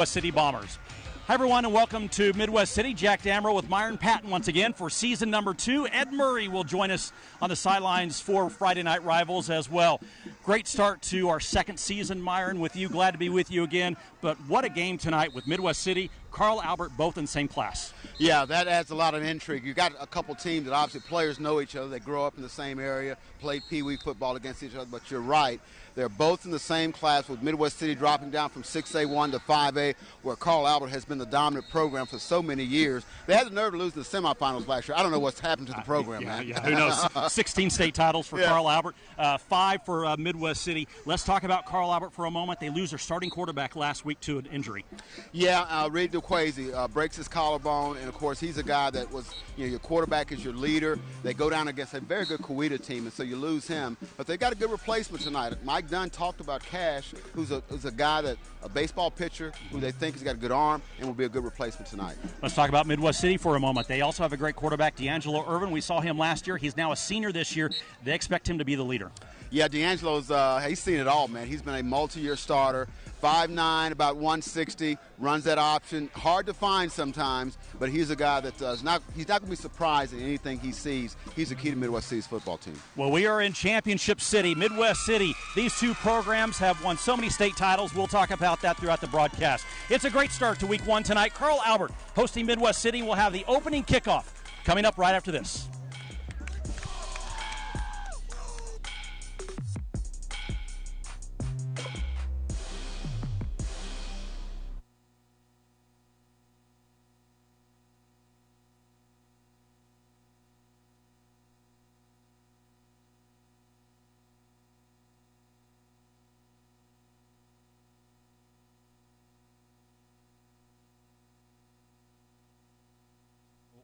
Midwest City Bombers. Hi, everyone, and welcome to Midwest City. Jack Damrow with Myron Patton once again for season number 2. Ed Murray will join us on the sidelines for Friday Night Rivals as well. Great start to our second season, Myron, with you. Glad to be with you again. But what a game tonight with Midwest City, Carl Albert, both in the same class. Yeah, that adds a lot of intrigue. You've got a couple teams that obviously players know each other. They grow up in the same area, play pee-wee football against each other. But you're right. They're both in the same class, with Midwest City dropping down from 6A1 to 5A, where Carl Albert has been the dominant program for so many years. They had the nerve to lose in the semifinals last year. I don't know what's happened to the program, man. Yeah, who knows? 16 state titles for Carl Albert, 5 for Midwest City. Let's talk about Carl Albert for a moment. They lose their starting quarterback last week to an injury. Yeah, Reed DeQuazy breaks his collarbone, and, of course, he's a guy that was, your quarterback is your leader. They go down against a very good Coweta team, and so you lose him. But they've got a good replacement tonight. Mike Dunn talked about Cash, who's a guy a baseball pitcher who they think has got a good arm and will be a good replacement tonight. Let's talk about Midwest City for a moment. They also have a great quarterback, D'Angelo Irvin. We saw him last year. He's now a senior this year. They expect him to be the leader. Yeah, D'Angelo's he's seen it all, man. He's been a multi-year starter, 5'9", about 160, runs that option. Hard to find sometimes, but he's a guy that he's not going to be surprised at anything he sees. He's the key to Midwest City's football team. Well, we are in Championship City, Midwest City. These two programs have won so many state titles. We'll talk about that throughout the broadcast. It's a great start to Week 1 tonight. Carl Albert hosting Midwest City will have the opening kickoff coming up right after this.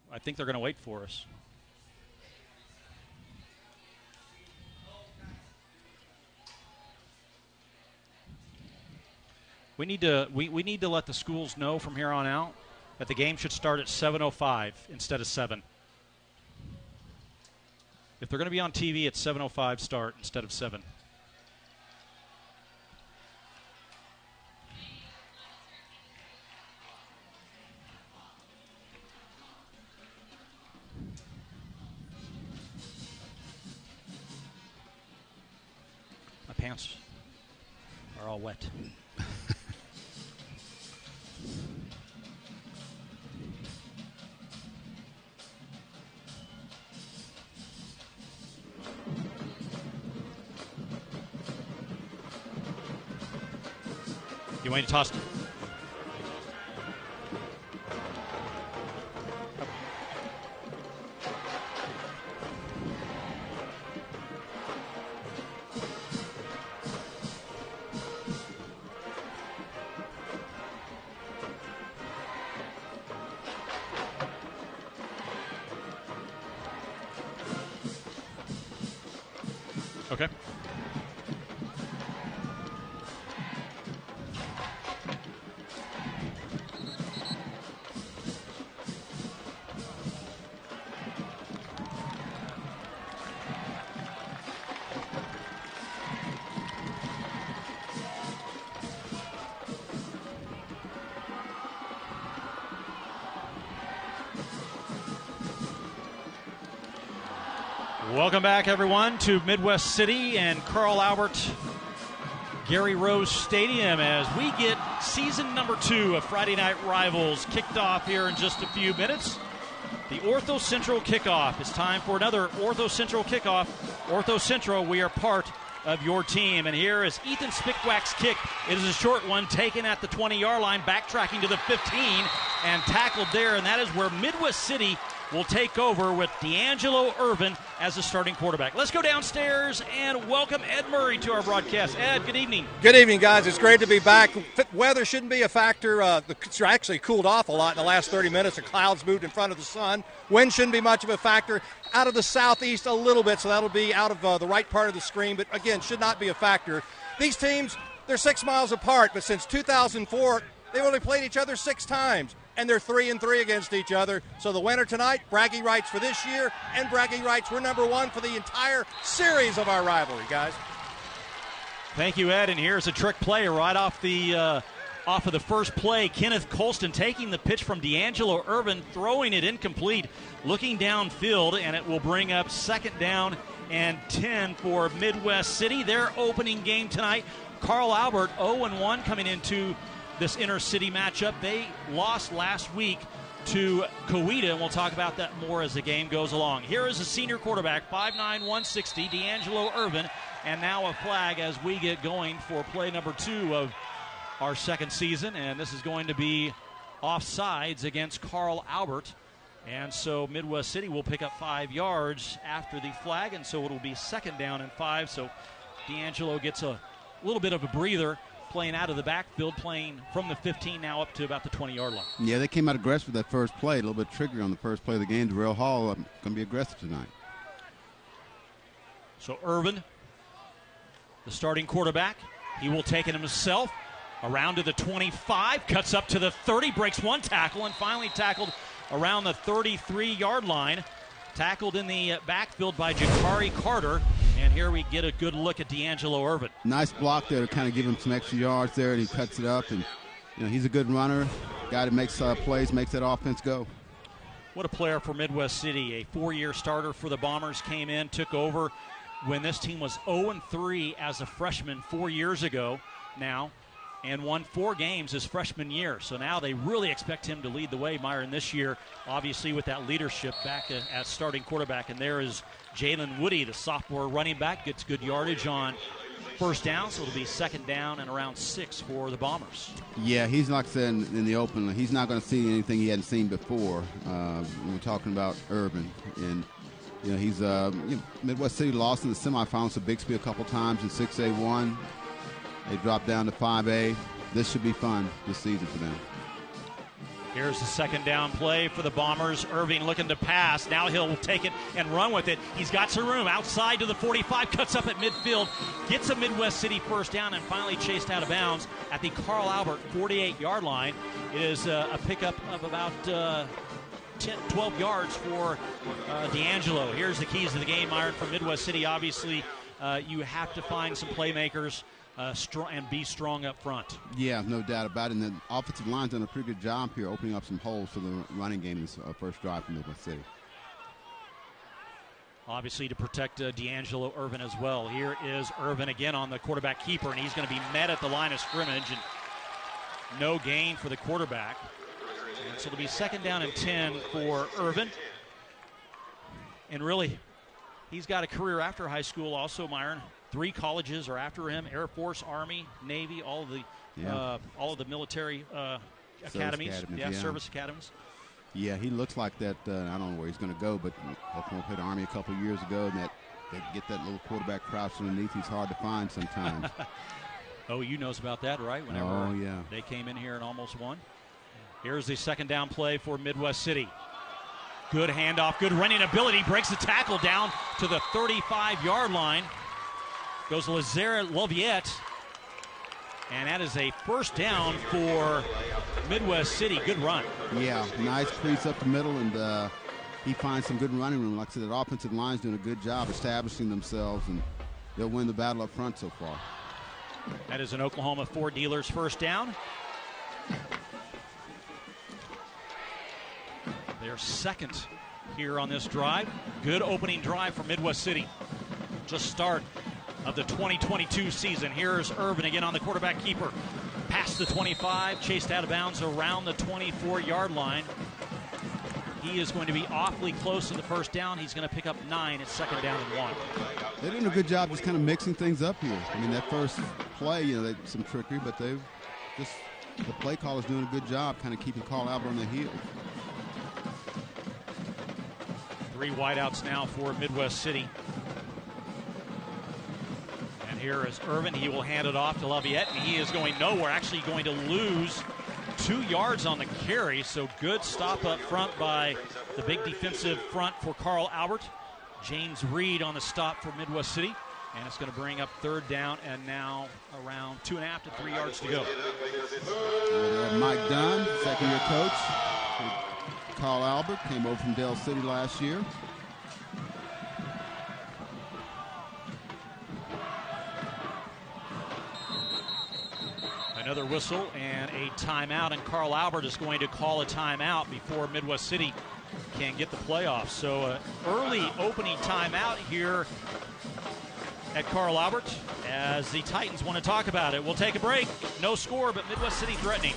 I think they're going to wait for us. We need to let the schools know from here on out that the game should start at 7:05 instead of 7. If they're going to be on TV, it's 7:05 start instead of 7. Pants are all wet. You want me to toss it? Okay. Welcome back, everyone, to Midwest City and Carl Albert Gary Rose Stadium as we get season number 2 of Friday Night Rivals kicked off here in just a few minutes. The Ortho Central kickoff. It's time for another Ortho Central kickoff. Ortho Central, we are part of your team. And here is Ethan Spickwack's kick. It is a short one taken at the 20-yard line, backtracking to the 15 and tackled there. And that is where Midwest City will take over with D'Angelo Irvin as the starting quarterback. Let's go downstairs and welcome Ed Murray to our broadcast. Ed, good evening. Good evening, guys. It's great to be back. Weather shouldn't be a factor. It's actually cooled off a lot in the last 30 minutes. The clouds moved in front of the sun. Wind shouldn't be much of a factor. Out of the southeast a little bit, so that'll be out of the right part of the screen, but again, should not be a factor. These teams, they're 6 miles apart, but since 2004, they've only played each other 6 times. And they're 3-3 against each other. So the winner tonight, bragging rights for this year, and bragging rights, we're number 1 for the entire series of our rivalry, guys. Thank you, Ed. And here's a trick play right off the off of the first play. Kenneth Colston taking the pitch from D'Angelo Irvin, throwing it incomplete, looking downfield, and it will bring up 2nd down and 10 for Midwest City. Their opening game tonight. Carl Albert 0-1 coming into this inter-city matchup. They lost last week to Coweta, and we'll talk about that more as the game goes along. Here is a senior quarterback, 5'9", 160, D'Angelo Irvin, and now a flag as we get going for play number 2 of our second season, and this is going to be offsides against Carl Albert. And so Midwest City will pick up 5 yards after the flag, and so it'll be 2nd down and 5. So D'Angelo gets a little bit of a breather, playing out of the backfield, playing from the 15 now up to about the 20-yard line. Yeah, they came out aggressive with that first play, a little bit trickery on the first play of the game. Darrell Hall going to be aggressive tonight. So Irvin, the starting quarterback, he will take it himself. Around to the 25, cuts up to the 30, breaks one tackle, and finally tackled around the 33-yard line. Tackled in the backfield by Jakari Carter. And here we get a good look at D'Angelo Irvin. Nice block there to kind of give him some extra yards there, and he cuts it up. And, he's a good runner, guy that makes plays, makes that offense go. What a player for Midwest City. A 4-year starter for the Bombers, came in, took over when this team was 0-3 as a freshman 4 years ago now, and won 4 games his freshman year. So now they really expect him to lead the way, Myron, this year, obviously with that leadership back as starting quarterback. And there is Jalen Woody, the sophomore running back, gets good yardage on first down, so it'll be 2nd down and around 6 for the Bombers. Yeah, he's like I said in the open, he's not going to see anything he hadn't seen before. We're talking about Irvin. And, he's Midwest City lost in the semifinals to Bixby a couple times in 6A1. They dropped down to 5A. This should be fun this season for them. Here's the 2nd down play for the Bombers. Irving looking to pass. Now he'll take it and run with it. He's got some room outside to the 45, cuts up at midfield, gets a Midwest City first down, and finally chased out of bounds at the Carl Albert 48-yard line. It is a pickup of about 12 yards for D'Angelo. Here's the keys to the game, Myron, for Midwest City. Obviously, you have to find some playmakers and be strong up front. Yeah, no doubt about it. And the offensive line's done a pretty good job here opening up some holes for the running game in this first drive from Midwest City. Obviously to protect D'Angelo Irvin as well. Here is Irvin again on the quarterback keeper, and he's going to be met at the line of scrimmage, and no gain for the quarterback. And so it'll be 2nd down and 10 for Irvin. And really, he's got a career after high school also, Myron. 3 colleges are after him: Air Force, Army, Navy, all of the military academies, service academies. Yeah, he looks like that. I don't know where he's going to go, but Oklahoma played Army a couple of years ago, and they get that little quarterback crouched underneath. He's hard to find sometimes. OU knows about that, right? Whenever they came in here and almost won. Here's the 2nd down play for Midwest City. Good handoff, good running ability, breaks the tackle down to the 35-yard line. Goes Lazare Loviette, and that is a first down for Midwest City. Good run. Yeah, nice crease up the middle, and he finds some good running room. Like I said, that offensive line's doing a good job establishing themselves, and they'll win the battle up front so far. That is an Oklahoma Ford dealer's first down. Their second here on this drive. Good opening drive for Midwest City. Just start of the 2022 season. Here's Irvin again on the quarterback keeper. Past the 25, chased out of bounds around the 24-yard line. He is going to be awfully close to the first down. He's going to pick up 9 at 2nd down and 1. They're doing a good job just kind of mixing things up here. I mean, that first play, they some trickery, but the play caller's doing a good job kind of keeping Carl Albert on their heels. 3 wideouts now for Midwest City. Here is Irvin. He will hand it off to Loviette, and he is going nowhere, actually going to lose 2 yards on the carry. So good stop up front by the big defensive front for Carl Albert. James Reed on the stop for Midwest City, and it's going to bring up 3rd down and now around 2.5 to 3 yards to go. Mike Dunn, 2nd-year coach. Carl Albert came over from Dale City last year. Another whistle and a timeout, and Carl Albert is going to call a timeout before Midwest City can get the playoffs. So early opening timeout here at Carl Albert as the Titans want to talk about it. We'll take a break. No score, but Midwest City threatening.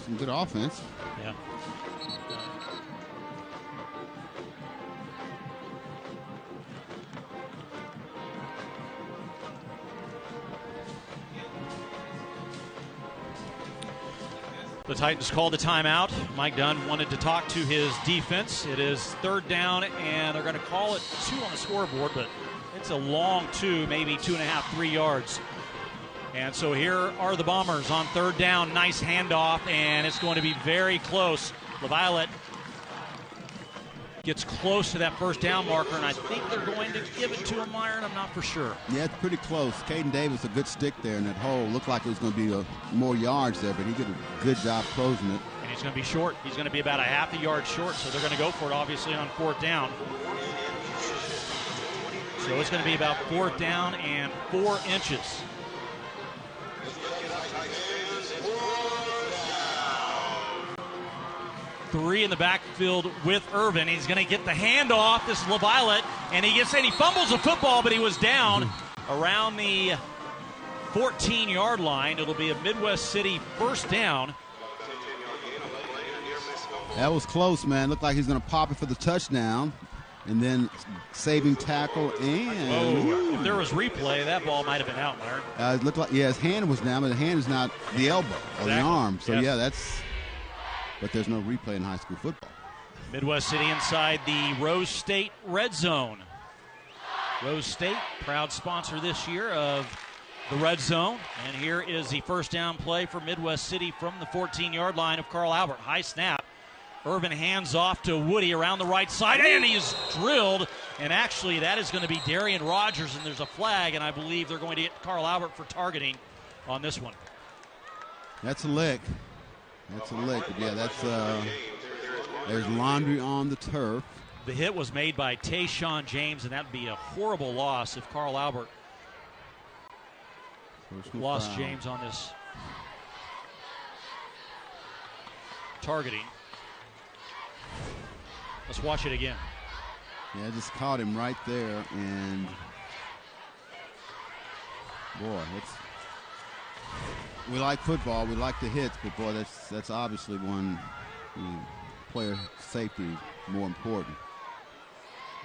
Some good offense. Yeah. The Titans called a timeout. Mike Dunn wanted to talk to his defense. It is third down, and they're going to call it 2 on the scoreboard, but it's a long 2, maybe 2.5, 3 yards. And so here are the Bombers on third down. Nice handoff, and it's going to be very close. LaViolette gets close to that first down marker, and I think they're going to give it to him, Myron. I'm not for sure. Yeah, it's pretty close. Caden Davis, a good stick there in that hole. Looked like it was going to be more yards there, but he did a good job closing it. And he's going to be short. He's going to be about a half a yard short, so they're going to go for it, obviously, on fourth down. So it's going to be about fourth down and 4 inches. Three in the backfield with Irvin. He's going to get the handoff. This is LaViolette, and he fumbles the football, but he was down around the 14-yard line. It'll be a Midwest City first down. That was close, man. Looked like he's going to pop it for the touchdown, and then saving tackle and. If there was replay, that ball might have been out, Myron. It looked like his hand was down, but the hand is not the elbow or the arm. So yes. Yeah, that's. But there's no replay in high school football. Midwest City inside the Rose State red zone. Rose State, proud sponsor this year of the red zone. And here is the first down play for Midwest City from the 14-yard line of Carl Albert. High snap. Irvin hands off to Woody around the right side, and he's drilled. And actually, that is going to be Darian Rogers, and there's a flag, and I believe they're going to get Carl Albert for targeting on this one. That's a lick. That's a lick. Yeah, that's there's laundry on the turf. The hit was made by Tayshawn James, and that would be a horrible loss if Carl Albert lost James on this targeting. Let's watch it again. Yeah, just caught him right there, and boy, we like football. We like the hits, but boy, that's obviously one player safety more important.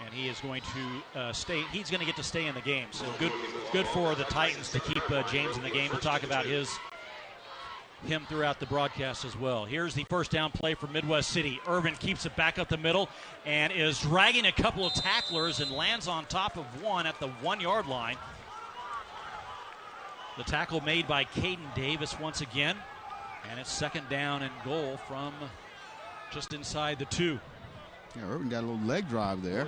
And he is going to stay. He's going to get to stay in the game. So good for the Titans to keep James in the game. We'll talk about him throughout the broadcast as well. Here's the first down play for Midwest City. Irvin keeps it back up the middle and is dragging a couple of tacklers and lands on top of one at the 1-yard line. The tackle made by Caden Davis once again. And it's second down and goal from just inside the 2. Yeah, Irvin got a little leg drive there.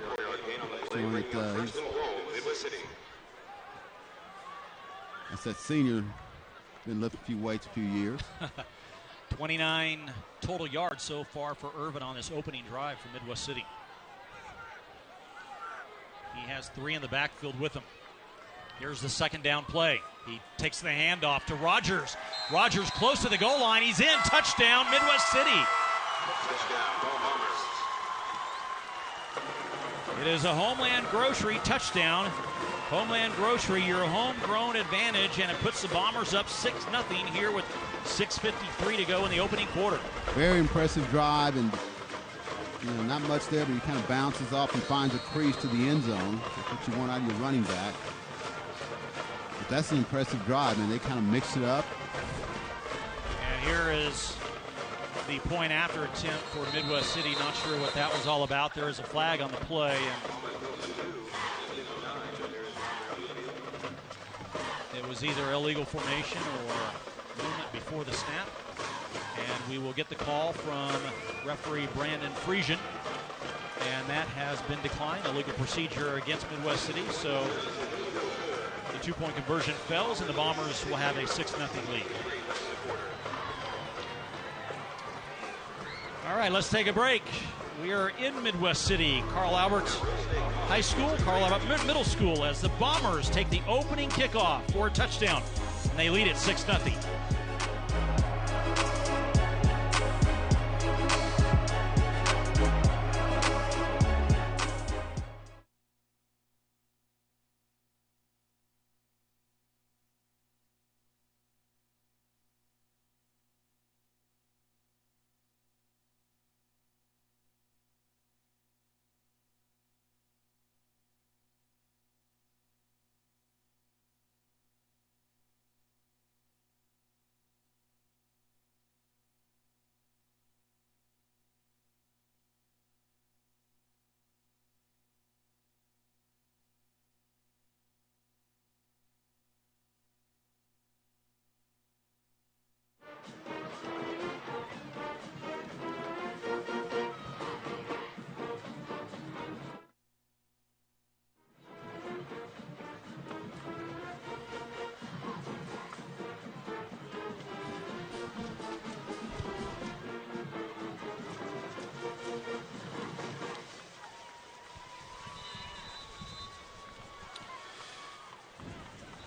That's that senior. Been lifting a few weights a few years. 29 total yards so far for Irvin on this opening drive for Midwest City. He has 3 in the backfield with him. Here's the second down play. He takes the handoff to Rogers. Rogers close to the goal line. He's in. Touchdown, Midwest City. It is a Homeland Grocery touchdown. Homeland Grocery, your homegrown advantage, and it puts the Bombers up 6-0 here with 6:53 to go in the opening quarter. Very impressive drive, and not much there, but he kind of bounces off and finds a crease to the end zone. That's what you want out of your running back. But that's an impressive drive, man. They kind of mix it up. And here is the point after attempt for Midwest City. Not sure what that was all about. There is a flag on the play, and it was either illegal formation or movement before the snap. And we will get the call from referee Brandon Friesian, and that has been declined. Illegal procedure against Midwest City, so the two-point conversion fails, and the Bombers will have a 6-0 lead. All right, let's take a break. We are in Midwest City, Carl Albert High School, Carl Albert Middle School, as the Bombers take the opening kickoff for a touchdown, and they lead it 6-0.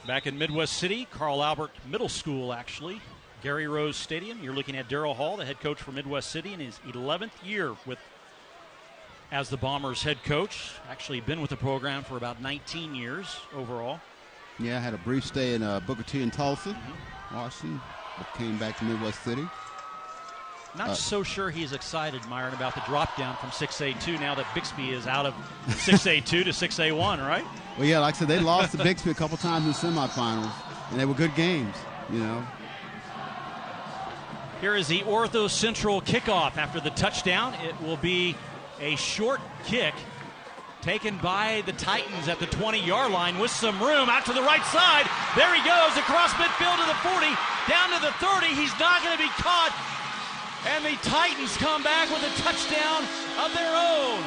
Back in Midwest City, Carl Albert Middle School, actually. Gary Rose Stadium. You're looking at Darrell Hall, the head coach for Midwest City in his 11th year as the Bombers head coach. Actually been with the program for about 19 years overall. Yeah, I had a brief stay in Booker T in Tulsa, Washington, but came back to Midwest City. Not so sure he's excited, Myron, about the drop down from 6A2 now that Bixby is out of 6A2 to 6A1, right? Well, yeah, like I said, they lost to Bixby a couple times in the semifinals, and they were good games, Here is the Ortho Central kickoff after the touchdown. It will be a short kick taken by the Titans at the 20-yard line with some room out to the right side. There he goes across midfield to the 40, down to the 30. He's not going to be caught. And the Titans come back with a touchdown of their own.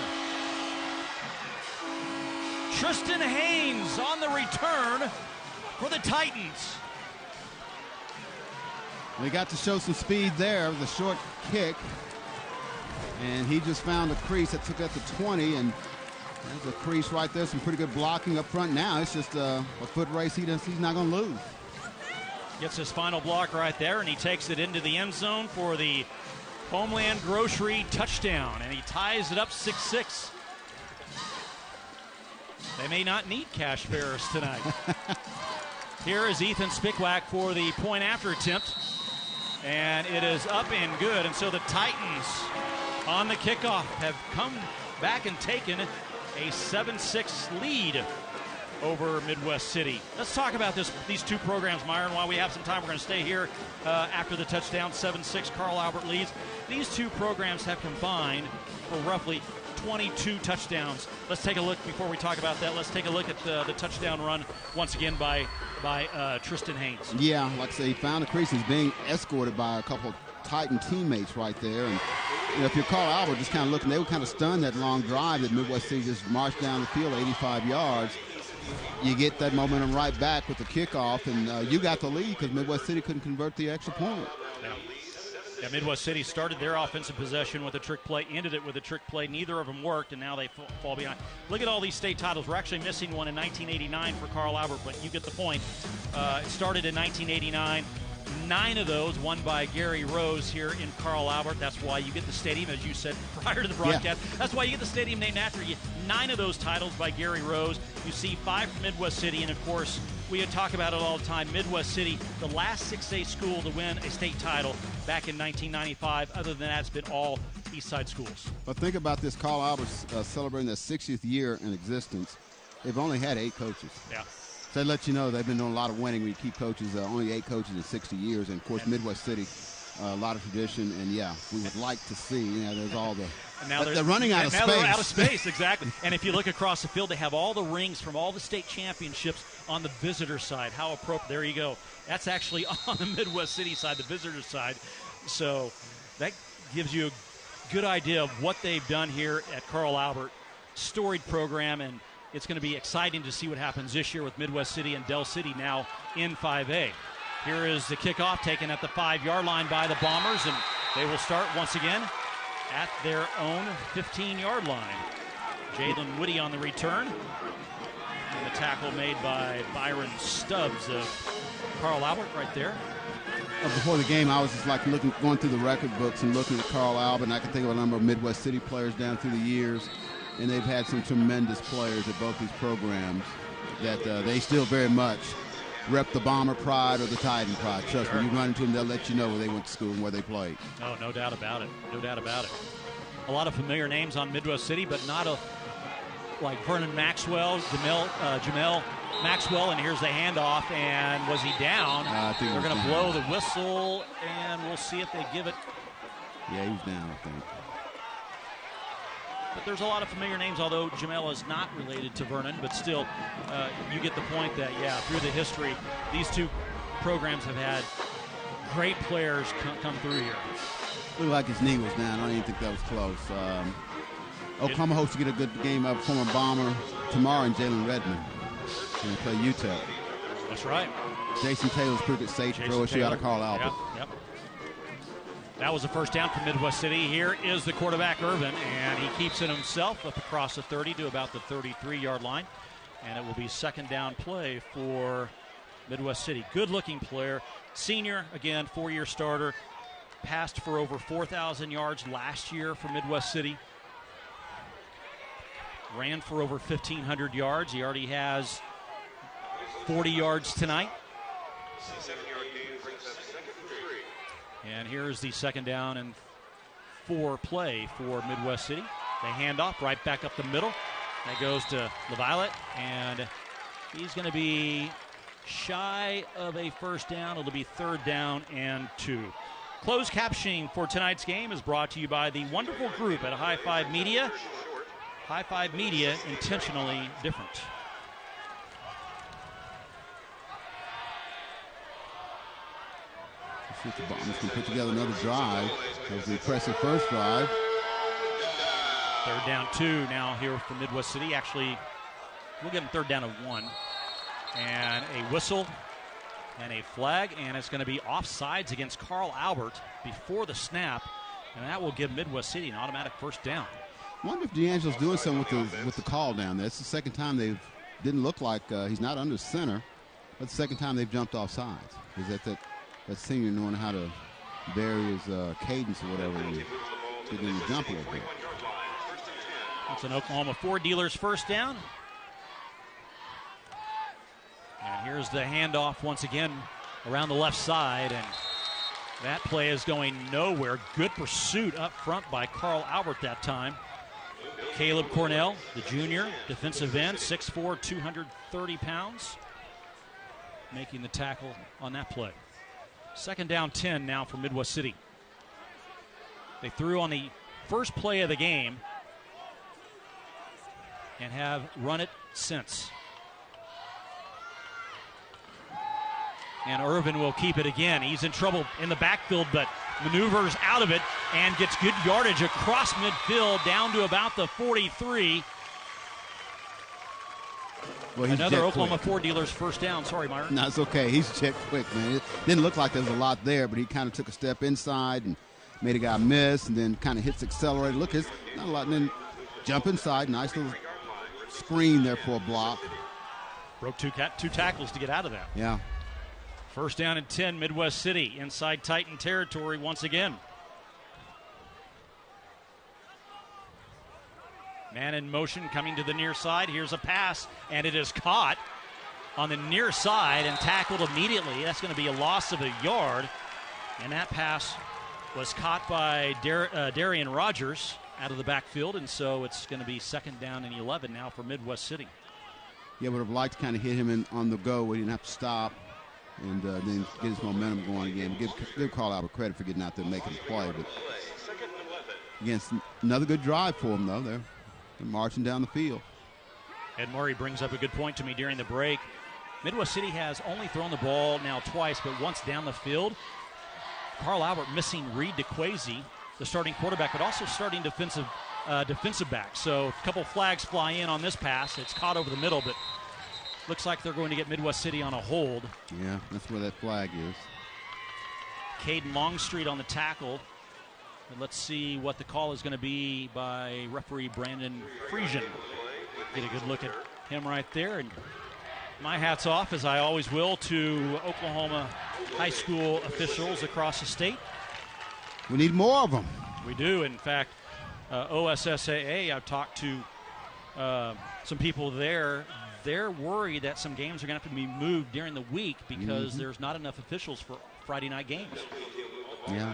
Tristan Haynes on the return for the Titans. We got to show some speed there with a short kick. And he just found a crease that took at the 20. And there's a crease right there. Some pretty good blocking up front now. It's just a foot race he's not going to lose. Gets his final block right there, and he takes it into the end zone for the Homeland Grocery touchdown, and he ties it up 6-6. They may not need Cash Ferris tonight. Here is Ethan Spickwack for the point after attempt, and it is up and good. And so the Titans on the kickoff have come back and taken a 7-6 lead over Midwest City. Let's talk about these two programs, Myron. While we have some time, we're going to stay here after the touchdown. 7-6, Carl Albert leads. These two programs have combined for roughly 22 touchdowns. Let's take a look, before we talk about that, let's take a look at the touchdown run once again by Tristan Haynes. Yeah, like I say, he found a crease. He's being escorted by a couple of Titan teammates right there. And if you're Carl Albert, just kind of looking, they were kind of stunned that long drive that Midwest City just marched down the field 85 yards. You get that momentum right back with the kickoff, and you got the lead because Midwest City couldn't convert the extra point. Yeah, Midwest City started their offensive possession with a trick play, ended it with a trick play. Neither of them worked, and now they fall behind. Look at all these state titles. We're actually missing one in 1989 for Carl Albert, but you get the point. It started in 1989. 9 of those won by Gary Rose here in Carl Albert. That's why you get the stadium, as you said prior to the broadcast. Yeah. That's why you get the stadium named after you. 9 of those titles by Gary Rose. You see 5 from Midwest City, and of course, we talk about it all the time. Midwest City, the last 6A school to win a state title back in 1995. Other than that, it's been all East Side schools. But think about this. Carl Albert celebrating their 60th year in existence. They've only had 8 coaches. Yeah. So that lets you know they've been doing a lot of winning when you keep coaches, only 8 coaches in 60 years. And, of course, Midwest City, a lot of tradition. And, yeah, we would like to see, there's all the – and now they're running out of space. Now they're out of space, exactly. And if you look across the field, they have all the rings from all the state championships on the visitor side. How appropriate. There you go. That's actually on the Midwest City side, the visitor side. So that gives you a good idea of what they've done here at Carl Albert. Storied program, and it's going to be exciting to see what happens this year with Midwest City and Del City now in 5A. Here is the kickoff taken at the 5-yard line by the Bombers, and they will start once again at their own 15-yard line. Jalen Woody on the return. And the tackle made by Byron Stubbs of Carl Albert right there. Before the game, I was just like going through the record books and looking at Carl Albert, and I can think of a number of Midwest City players down through the years. And they've had some tremendous players at both these programs that they still very much rep the Bomber pride or the Titan pride. Trust me, you run into them, they'll let you know where they went to school and where they played. Oh, no doubt about it. No doubt about it. A lot of familiar names on Midwest City, but not like Vernon Maxwell, Jamel Maxwell, and here's the handoff, and was he down? They're going to blow the whistle, and we'll see if they give it. Yeah, he's down, I think. But there's a lot of familiar names, although Jamel is not related to Vernon. But still, you get the point that, through the history, these two programs have had great players come through here. Looked like his knee was down. I don't even think that was close. Oklahoma hopes to get a good game of former Bomber tomorrow, and Jalen Redmond. Going to play UTEP. That's right. Jason Taylor's pretty good safe throw issue out of Carl Albert. Yep. That was a first down for Midwest City. Here is the quarterback, Irvin, and he keeps it himself up across the 30 to about the 33-yard line. And it will be second down play for Midwest City. Good-looking player. Senior, again, 4-year starter. Passed for over 4,000 yards last year for Midwest City. Ran for over 1,500 yards. He already has 40 yards tonight. And here's the second down and 4 play for Midwest City. They hand off right back up the middle. That goes to LaViolette, and he's going to be shy of a first down. It'll be third down and 2. Closed captioning for tonight's game is brought to you by the wonderful group at High Five Media. High Five Media, intentionally different. The Bombers can put together another drive. That was the impressive first drive. Third down 2 now here for Midwest City. Actually, we'll give them third down and 1. And a whistle and a flag, and it's going to be offsides against Carl Albert before the snap, and that will give Midwest City an automatic first down. I wonder if D'Angelo's doing something with the call down there. It's the second time they've didn't look like he's not under center, but the second time they've jumped off sides. Is that senior knowing how to vary his cadence or whatever and get him to jump a little bit. That's an Oklahoma Ford dealer's first down. And here's the handoff once again around the left side, and that play is going nowhere. Good pursuit up front by Carl Albert that time. Caleb Cornell, the junior, defensive end, 6'4", 230 pounds, making the tackle on that play. Second down 10 now for Midwest City. They threw on the first play of the game and have run it since. And Irvin will keep it again. He's in trouble in the backfield, but maneuvers out of it and gets good yardage across midfield down to about the 43. Well, another Oklahoma Ford dealer's first down. Sorry, Myron. No, it's okay. He's jet quick, man. It didn't look like there was a lot there, but he kind of took a step inside and made a guy miss, and then kind of hits accelerated. Look, it's not a lot. And then jump inside. Nice little screen there for a block. Broke two tackles to get out of that. Yeah. First down and 10, Midwest City inside Titan territory once again. Man in motion coming to the near side. Here's a pass, and it is caught on the near side and tackled immediately. That's going to be a loss of a yard. And that pass was caught by Darian Rogers out of the backfield, and so it's going to be second down and 11 now for Midwest City. Yeah, would have liked to kind of hit him on the go where he didn't have to stop and then get his momentum going again. Give Carl Albert credit for getting out there and making a play. But again, another good drive for him, though. They're marching down the field. Ed Murray brings up a good point to me during the break. Midwest City has only thrown the ball now twice, but once down the field. Carl Albert missing Reed DeQuazy, the starting quarterback, but also starting defensive back. So a couple flags fly in on this pass. It's caught over the middle, but looks like they're going to get Midwest City on a hold. Yeah, that's where that flag is. Caden Longstreet on the tackle. And let's see what the call is going to be by referee Brandon Friesian. Get a good look at him right there. And my hat's off, as I always will, to Oklahoma high school officials across the state. We need more of them. We do. In fact, OSSAA, I've talked to some people there. They're worried that some games are going to have to be moved during the week because there's not enough officials for Friday night games. Yeah.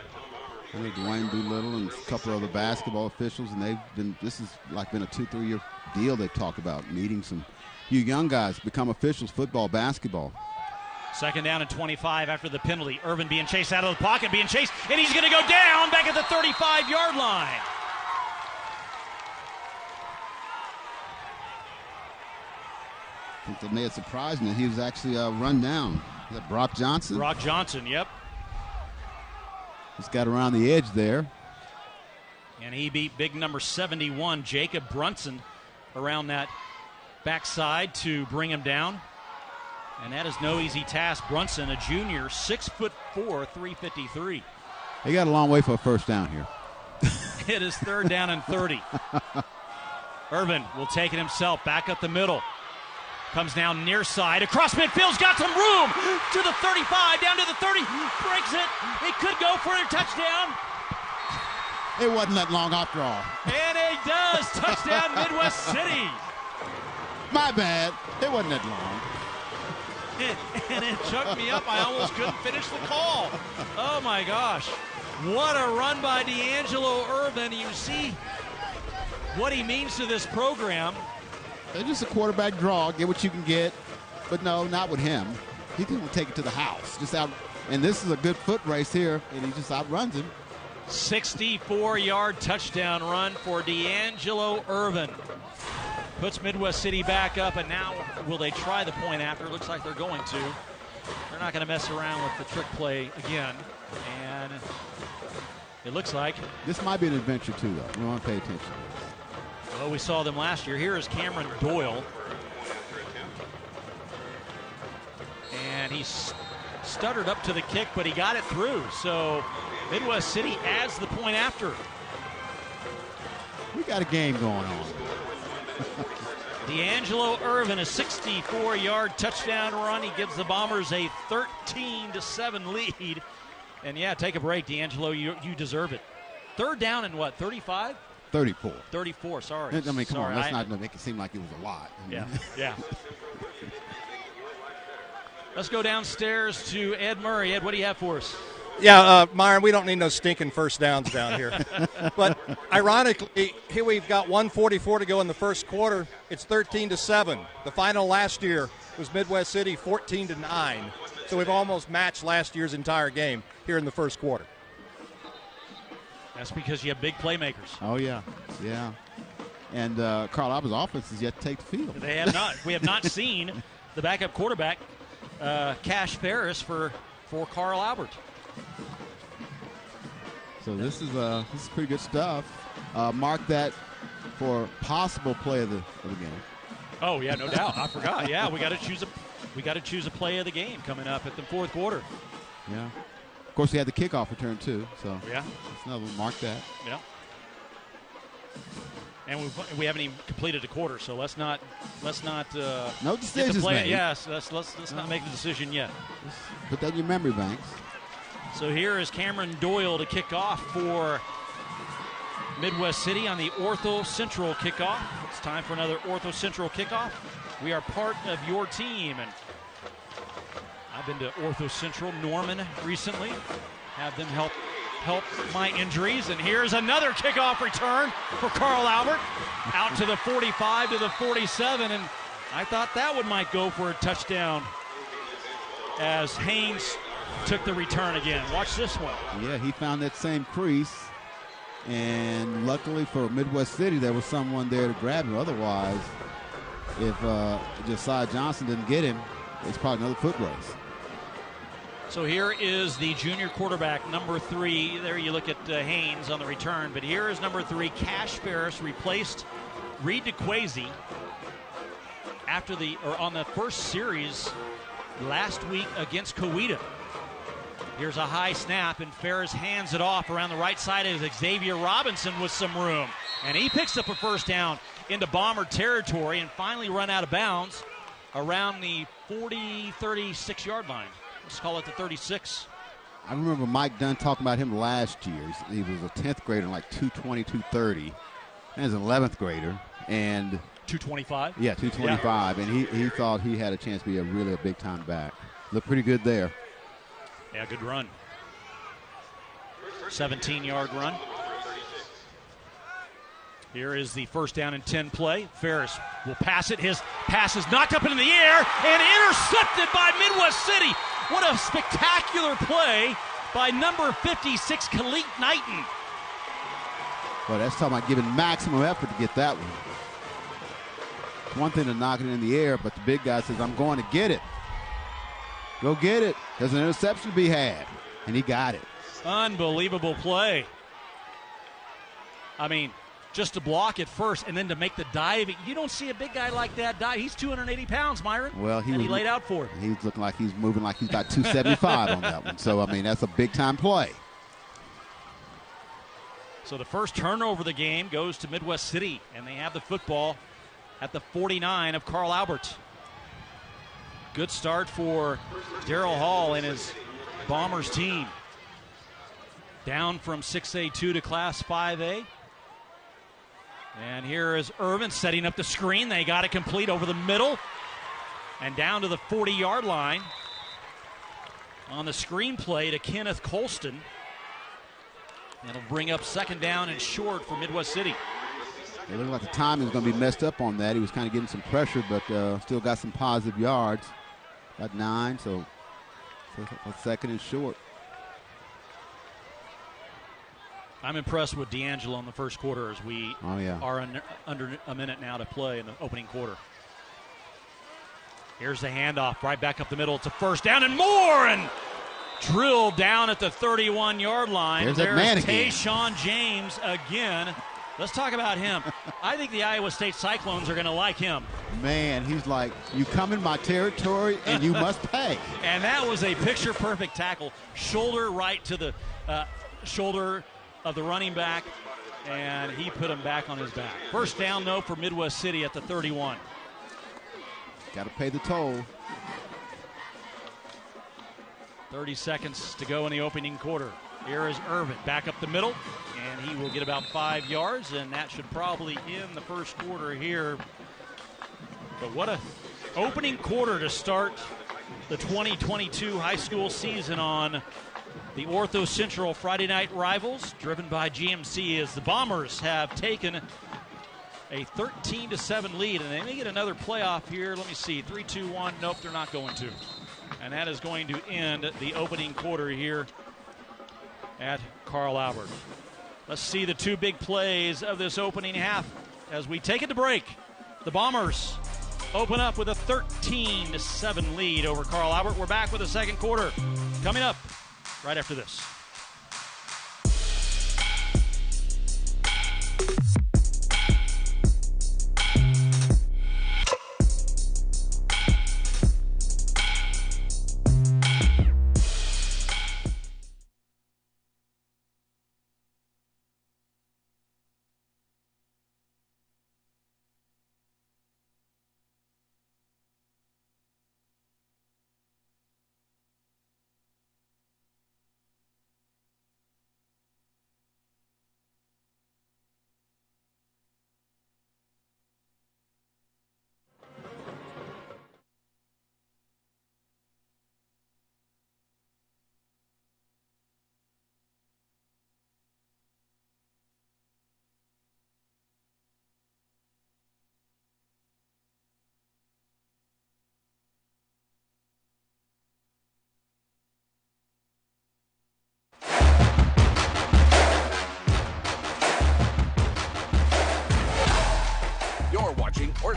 I think Dwayne Doolittle and a couple of other basketball officials, and this has been a 2-3 year deal they've talked about, needing some few young guys become officials, football, basketball. Second down and 25 after the penalty. Irvin being chased out of the pocket, being chased, and he's going to go down back at the 35-yard line. I think that may have surprised me that he was actually run down. Is that Brock Johnson? Brock Johnson, yep. He's got around the edge there. And he beat big number 71, Jacob Brunson, around that backside to bring him down. And that is no easy task. Brunson, a junior, 6'4", 353. He got a long way for a first down here. It is third down and 30. Irvin will take it himself, back up the middle. Comes down near side, across midfield's got some room to the 35, down to the 30, breaks it. It could go for a touchdown. It wasn't that long after all. And it does. Touchdown Midwest City. My bad. It wasn't that long. And it choked me up. I almost couldn't finish the call. Oh, my gosh. What a run by D'Angelo Irvin. You see what he means to this program. They're just a quarterback draw. Get what you can get. But no, not with him. He can take it to the house. Just out. And this is a good foot race here, and he just outruns him. 64-yard touchdown run for D'Angelo Irvin. Puts Midwest City back up, and now will they try the point after? Looks like they're going to. They're not going to mess around with the trick play again. And it looks like this might be an adventure, too, though. We want to pay attention. Well, we saw them last year. Here is Cameron Doyle. And he stuttered up to the kick, but he got it through. So Midwest City adds the point after. We got a game going on. D'Angelo Irvin, a 64-yard touchdown run. He gives the Bombers a 13-7 lead. And, yeah, take a break, D'Angelo. You deserve it. Third down and what, 35? 34. 34, sorry. I mean, come sorry. on. Let's not make it seem like it was a lot. Yeah. Let's go downstairs to Ed Murray. Ed, what do you have for us? Yeah, Myron, we don't need no stinking first downs down here. But ironically, here we've got 1:44 to go in the first quarter. It's 13-7. The final last year was Midwest City 14-9. So we've almost matched last year's entire game here in the first quarter. That's because you have big playmakers. Oh, yeah. And Carl Albert's offense has yet to take the field. They have not. We have not seen the backup quarterback, Cash Ferris, for Carl Albert. So this is pretty good stuff. Mark that for possible play of the game. Oh yeah, no doubt. I forgot. Yeah, we got to choose a play of the game coming up at the fourth quarter. Yeah. Of course, we had the kickoff return too. So yeah, that's another one. Mark that. Yeah. And we haven't even completed a quarter, so let's not no decisions made. Yes, let's not make the decision yet. Put that in your memory banks. So here is Cameron Doyle to kick off for Midwest City on the Ortho Central kickoff. It's time for another Ortho Central kickoff. We are part of your team, and I've been to Ortho Central Norman recently. Have them help my injuries, and here's another kickoff return for Carl Albert, out to the 45 to the 47, and I thought that might go for a touchdown as Haynes took the return again. Watch this one. Yeah, he found that same crease, and luckily for Midwest City, there was someone there to grab him. Otherwise, if Josiah Johnson didn't get him, it's probably another foot race. So here is the junior quarterback, number 3. There you look at Haynes on the return, but here is number 3, Cash Ferris, replaced Reed DeQuazy on the first series last week against Coweta. Here's a high snap, and Ferris hands it off around the right side of Xavier Robinson with some room. And he picks up a first down into Bomber territory and finally run out of bounds around the 36 yard line. Let's call it the 36. I remember Mike Dunn talking about him last year. He was a 10th grader, like 220, 230. And he's an 11th grader. And 225? Yeah, 225. Yeah. And he thought he had a chance to be a big-time back. Looked pretty good there. Yeah, good run. 17-yard run. Here is the first down and 10 play. Ferris will pass it. His pass is knocked up into the air and intercepted by Midwest City. What a spectacular play by number 56, Khalid Knighton. Well, that's talking about giving maximum effort to get that one. It's one thing to knock it in the air, but the big guy says, I'm going to get it. Go get it. There's an interception to be had. And he got it. Unbelievable play. I mean, just to block it first and then to make the dive. You don't see a big guy like that dive. He's 280 pounds, Myron. Well, he laid out for it. He's looking like he's moving like he's about 275 on that one. So, I mean, that's a big-time play. So the first turnover of the game goes to Midwest City, and they have the football at the 49 of Carl Albert. Good start for Darrell Hall and his Bombers team. Down from 6A2 to Class 5A. And here is Irvin setting up the screen. They got it complete over the middle and down to the 40-yard line. On the screen play to Kenneth Colston. That'll bring up second down and short for Midwest City. It looked like the timing was going to be messed up on that. He was kind of getting some pressure, but still got some positive yards. Got 9, so a second and short. I'm impressed with D'Angelo in the first quarter as we are under a minute now to play in the opening quarter. Here's the handoff right back up the middle. It's a first down and more, and drilled down at the 31-yard line. There's Tayshawn James again. Let's talk about him. I think the Iowa State Cyclones are going to like him. Man, he's like, you come in my territory and you must pay. And that was a picture-perfect tackle. Shoulder right to the shoulder of the running back, and he put him back on his back. First down, though, for Midwest City at the 31. Got to pay the toll. 30 seconds to go in the opening quarter. Here is Irvin back up the middle, and he will get about 5 yards, and that should probably end the first quarter here. But what a opening quarter to start the 2022 high school season on the Ortho Central Friday Night Rivals, driven by GMC, as the Bombers have taken a 13-7 lead, and they may get another playoff here. Let me see, 3-2-1. Nope, they're not going to. And that is going to end the opening quarter here at Carl Albert. Let's see the two big plays of this opening half as we take it to break. The Bombers open up with a 13-7 lead over Carl Albert. We're back with the second quarter coming up right after this.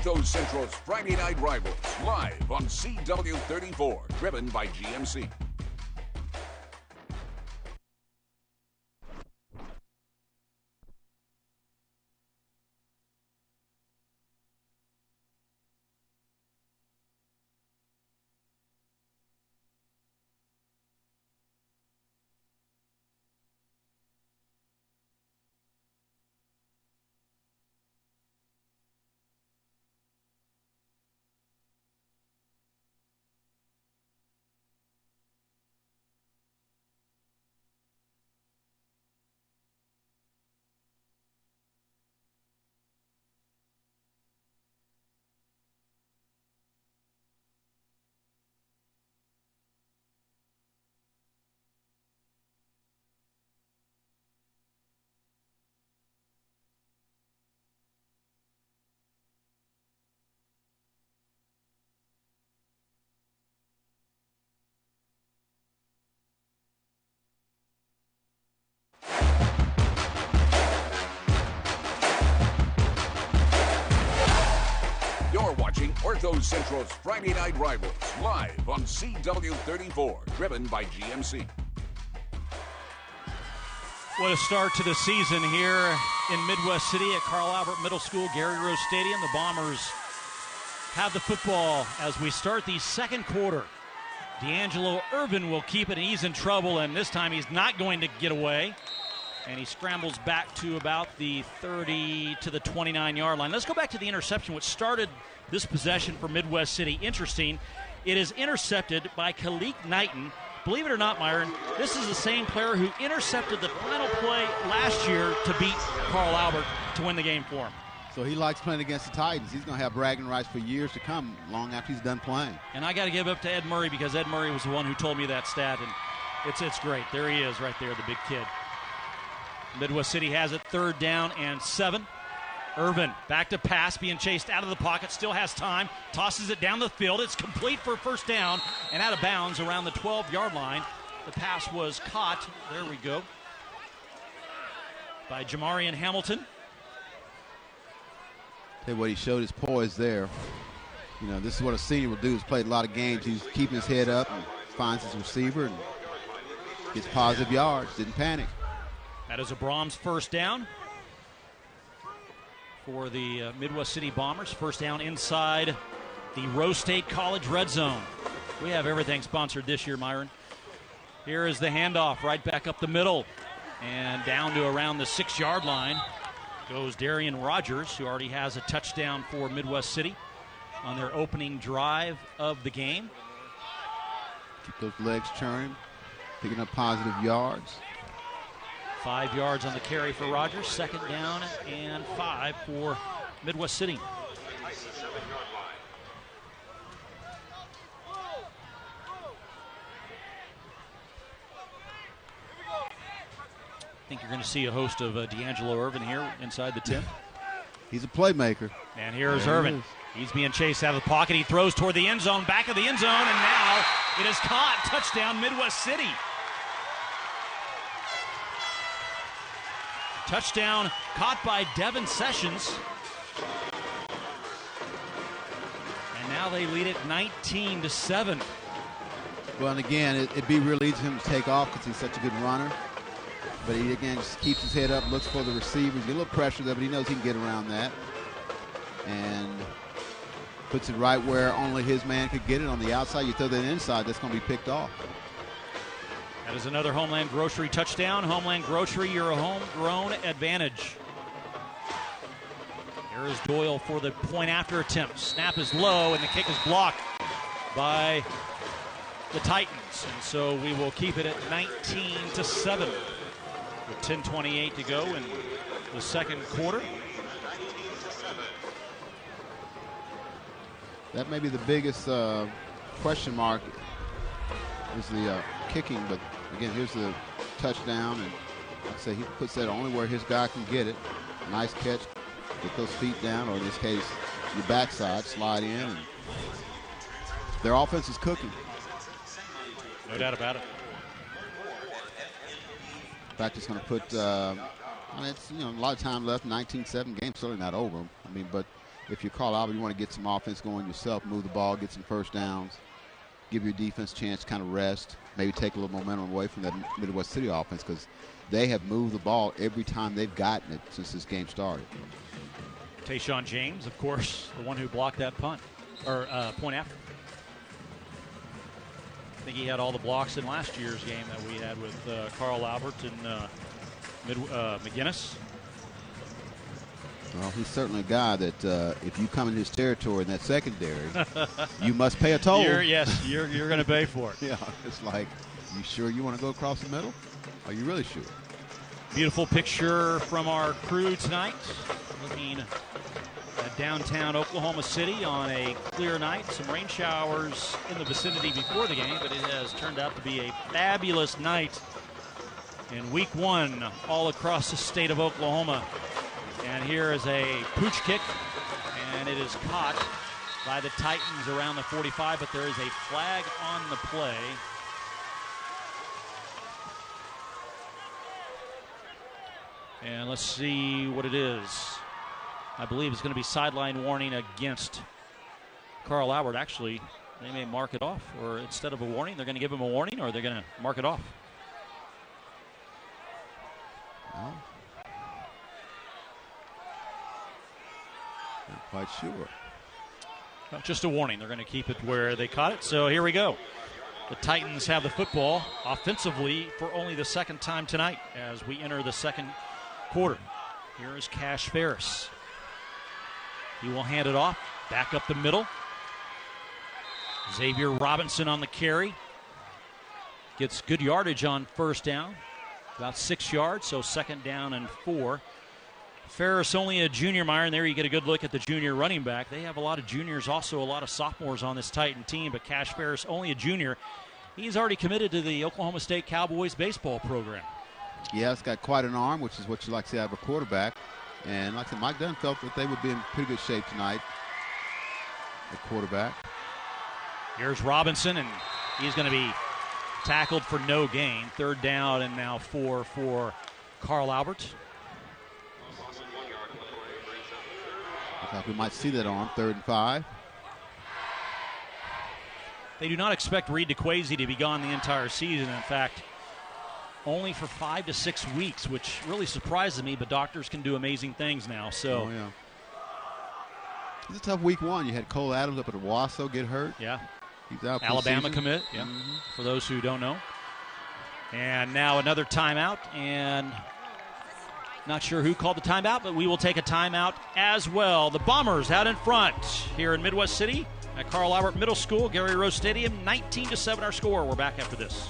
Ortho Central's Friday Night Rivals, live on CW34, driven by GMC. Ortho Central's Friday Night Rivals, live on CW34, driven by GMC. What a start to the season here in Midwest City at Carl Albert Middle School, Gary Rose Stadium. The Bombers have the football as we start the second quarter. D'Angelo Irvin will keep it, and he's in trouble, and this time he's not going to get away. And he scrambles back to about the 30 to the 29-yard line. Let's go back to the interception, which started this possession for Midwest City. Interesting. It is intercepted by Khalik Knighton. Believe it or not, Myron, this is the same player who intercepted the final play last year to beat Carl Albert to win the game for him. So he likes playing against the Titans. He's going to have bragging rights for years to come, long after he's done playing. And I got to give up to Ed Murray, because Ed Murray was the one who told me that stat, and it's great. There he is right there, the big kid. Midwest City has it 3rd down and 7. Irvin back to pass, being chased out of the pocket, still has time, tosses it down the field. It's complete for 1st down and out of bounds around the 12-yard line. The pass was caught, there we go, by Jamarian Hamilton. Tell you what, he showed his poise there. You know, this is what a senior will do. He's played a lot of games. He's keeping his head up and finds his receiver and gets positive yards, didn't panic. That is a Brahms 1st down for the Midwest City Bombers. 1st down inside the Rose State College red zone. We have everything sponsored this year, Myron. Here is the handoff right back up the middle. And down to around the 6-yard line goes Darian Rogers, who already has a touchdown for Midwest City on their opening drive of the game. Keep those legs churning, picking up positive yards. 5 yards on the carry for Rogers. 2nd down and 5 for Midwest City. I think you're going to see a host of D'Angelo Irvin here inside the 10. He's a playmaker. And here's Irvin. He's being chased out of the pocket. He throws toward the end zone, back of the end zone, and now it is caught. Touchdown, Midwest City. Touchdown caught by Devin Sessions. And now they lead it 19-7. Well, and again, it'd be real easy for him to take off because he's such a good runner. But he, again, just keeps his head up, looks for the receivers. Get a little pressure there, but he knows he can get around that. And puts it right where only his man could get it on the outside. You throw that inside, that's going to be picked off. That is another Homeland Grocery touchdown. Homeland Grocery, your homegrown advantage. Here is Doyle for the point after attempt. Snap is low, and the kick is blocked by the Titans. And so we will keep it at 19-7 with 10:28 to go in the second quarter. That may be the biggest question mark is the kicking, but again, here's the touchdown, and like I say, he puts that only where his guy can get it. Nice catch, get those feet down, or in this case, your backside, slide in, and their offense is cooking. No doubt about it. In fact, it's going to put, it's a lot of time left, 19-7, game certainly not over. I mean, but if you're Carl Albert, you want to get some offense going yourself, move the ball, get some first downs, give your defense a chance to kind of rest, maybe take a little momentum away from that Midwest City offense, because they have moved the ball every time they've gotten it since this game started. Tayshaun James, of course, the one who blocked that punt, or point after. I think he had all the blocks in last year's game that we had with Carl Albert and McGinnis. Well, he's certainly a guy that if you come in his territory in that secondary, you must pay a toll. You're going to pay for it. Yeah, it's like, you sure you want to go across the middle? Are you really sure? Beautiful picture from our crew tonight, looking at downtown Oklahoma City on a clear night. Some rain showers in the vicinity before the game, but it has turned out to be a fabulous night in week one all across the state of Oklahoma. And here is a pooch kick, and it is caught by the Titans around the 45, but there is a flag on the play. And let's see what it is. I believe it's going to be sideline warning against Carl Albert. Actually, they may mark it off, or instead of a warning, they're going to give him a warning, or they're going to mark it off. Well, not quite sure. Well, just a warning. They're going to keep it where they caught it. So here we go. The Titans have the football offensively for only the second time tonight as we enter the second quarter. Here is Cash Ferris. He will hand it off, back up the middle. Xavier Robinson on the carry. Gets good yardage on first down, about 6 yards, so second down and 4. Ferris only a junior, Meyer, and there you get a good look at the junior running back. They have a lot of juniors, also a lot of sophomores on this Titan team, but Cash Ferris only a junior. He's already committed to the Oklahoma State Cowboys baseball program. Yeah, it's got quite an arm, which is what you like to see out of a quarterback. And like I said, Mike Dunn felt that they would be in pretty good shape tonight, the quarterback. Here's Robinson, and he's going to be tackled for no gain. Third down and now 4 for Carl Albert. I thought we might see that arm, 3rd and 5. They do not expect Reed DeQuazy to be gone the entire season. In fact, only for 5 to 6 weeks, which really surprises me, but doctors can do amazing things now. So, yeah. It's a tough week one. You had Cole Adams up at Owasso get hurt. Yeah. He's out for Alabama the season. commit, yeah, for those who don't know. And now another timeout, and not sure who called the timeout, but we will take a timeout as well. The Bombers out in front here in Midwest City at Carl Albert Middle School, Gary Rose Stadium, 19-7 our score. We're back after this.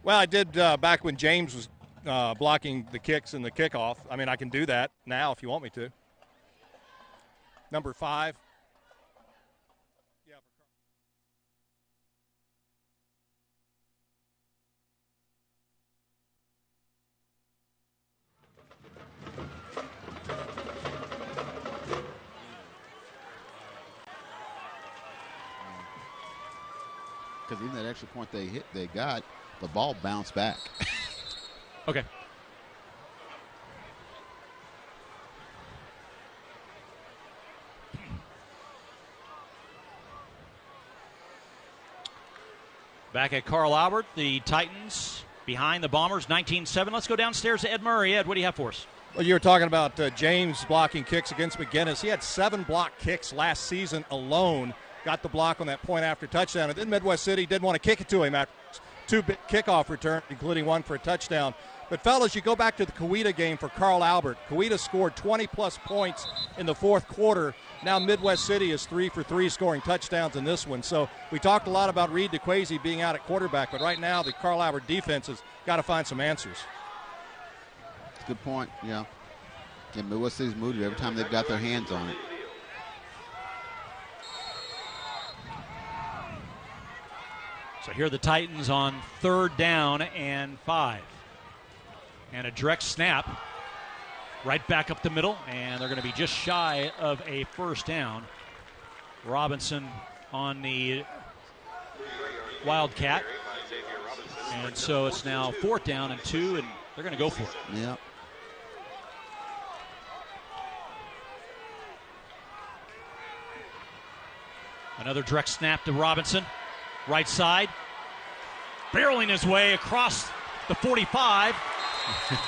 Well, I did back when James was blocking the kicks and the kickoff. I mean, I can do that now if you want me to. Number 5. Yeah. Because even that extra point they got, the ball bounced back. Okay. Back at Carl Albert, the Titans behind the Bombers, 19-7. Let's go downstairs to Ed Murray. Ed, what do you have for us? Well, you were talking about James blocking kicks against McGinnis. He had 7 block kicks last season alone. Got the block on that point after touchdown. And then Midwest City didn't want to kick it to him after 2 kickoff return, including 1 for a touchdown. But, fellas, you go back to the Coweta game for Carl Albert. Coweta scored 20-plus points in the fourth quarter. Now Midwest City is 3 for 3 scoring touchdowns in this one. So we talked a lot about Reed DeQuazy being out at quarterback, but right now the Carl Albert defense has got to find some answers. Good point, yeah. And Midwest City's moved it every time they've got their hands on it. So here are the Titans on 3rd down and 5. And a direct snap right back up the middle, and they're going to be just shy of a first down. Robinson on the Wildcat. And so it's now 4th down and 2, and they're going to go for it. Yeah. Another direct snap to Robinson. Right side. Barreling his way across the 45.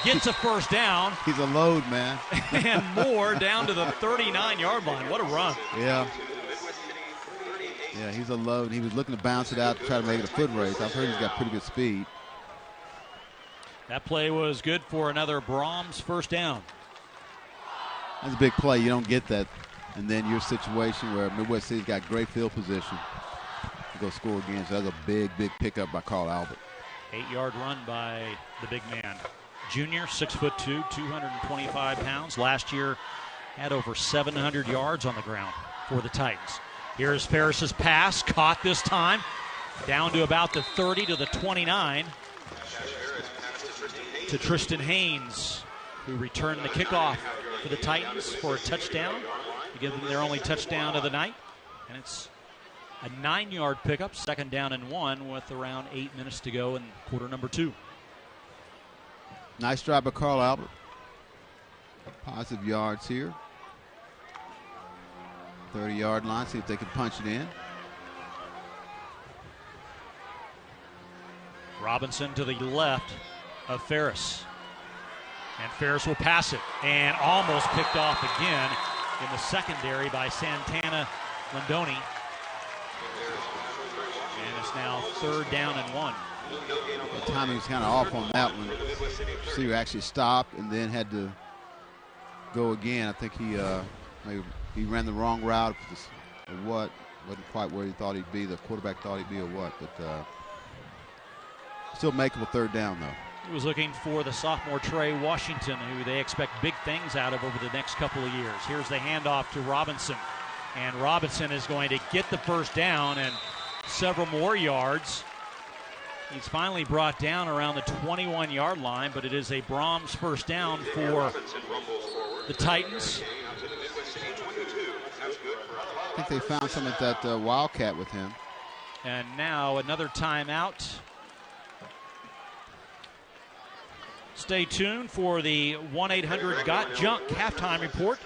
Gets a first down. He's a load, man. And more down to the 39-yard line. What a run. Yeah. Yeah, he's a load. He was looking to bounce it out to try to make it a foot race. I've heard he's got pretty good speed. That play was good for another Brahms first down. That's a big play. You don't get that. And then your situation where Midwest City's got great field position to go score again. So that's a big, big pickup by Carl Albert. 8-yard run by the big man. Junior, 6'2", 225 pounds. Last year had over 700 yards on the ground for the Titans. Here's Ferris's pass, caught this time, down to about the 30 to the 29 to Tristan Haynes, who returned the kickoff for the Titans for a touchdown to give them their only touchdown of the night. And it's a 9-yard pickup, 2nd down and 1 with around 8 minutes to go in quarter number 2. Nice drive by Carl Albert. Positive yards here. 30-yard line, see if they can punch it in. Robinson to the left of Ferris. And Ferris will pass it. And almost picked off again in the secondary by Santana Lindoni. And it's now 3rd down and 1. The timing was kind of off on that one. Receiver actually stopped and then had to go again. I think maybe he ran the wrong route or what. Wasn't quite where he thought he'd be. The quarterback thought he'd be or what. But still makeable 3rd down, though. He was looking for the sophomore Trey Washington, who they expect big things out of over the next couple of years. Here's the handoff to Robinson. And Robinson is going to get the first down and several more yards. He's finally brought down around the 21-yard line, but it is a Brahms first down for the Titans. I think they found some at that Wildcat with him. And now another timeout. Stay tuned for the 1-800-GOT-JUNK halftime report.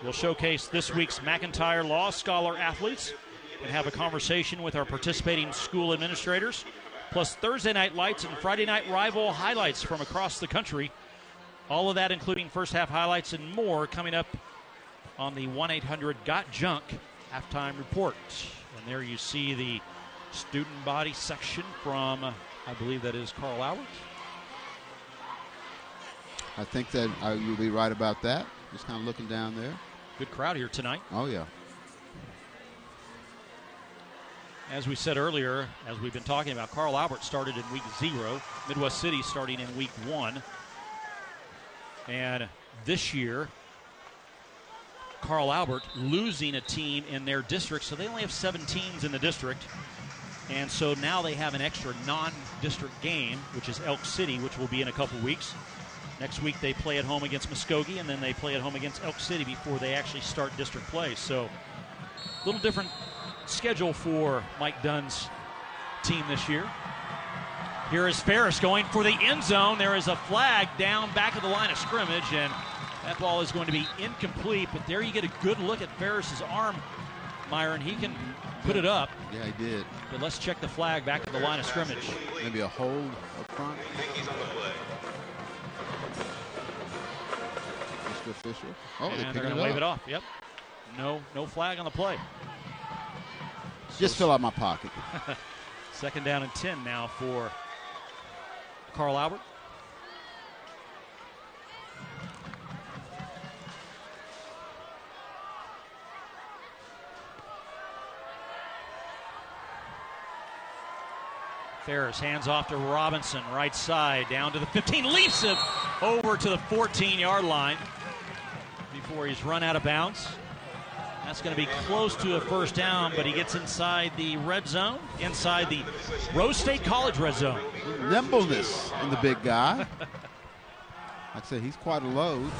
We'll showcase this week's McIntyre Law Scholar athletes and have a conversation with our participating school administrators, plus Thursday night lights and Friday night rival highlights from across the country. All of that, including first half highlights and more, coming up on the 1-800-GOT-JUNK halftime report. And there you see the student body section from, I believe that is Carl Albert. I think that you'll be right about that. Just kind of looking down there. Good crowd here tonight. Oh, yeah. As we said earlier, as we've been talking about, Carl Albert started in week 0. Midwest City starting in week 1. And this year, Carl Albert losing a team in their district, so they only have 7 teams in the district. And so now they have an extra non-district game, which is Elk City, which will be in a couple weeks. Next week they play at home against Muskogee, and then they play at home against Elk City before they actually start district play. So a little different schedule for Mike Dunn's team this year. Here is Ferris going for the end zone. There is a flag down back of the line of scrimmage, and that ball is going to be incomplete. But there you get a good look at Ferris's arm, Myron. He can put it up. Yeah, he did. But let's check the flag back at the line of scrimmage. Maybe a hold up front. Official. Oh, and they're going to wave it off. Yep. No flag on the play. Just fill out my pocket. 2nd down and 10 now for Carl Albert. Ferris hands off to Robinson, right side, down to the 15, leaps it over to the 14-yard line before he's run out of bounds. That's going to be close to a first down, but he gets inside the red zone, inside the Rose State College red zone. Nimbleness in the big guy. Like I said, he's quite a load.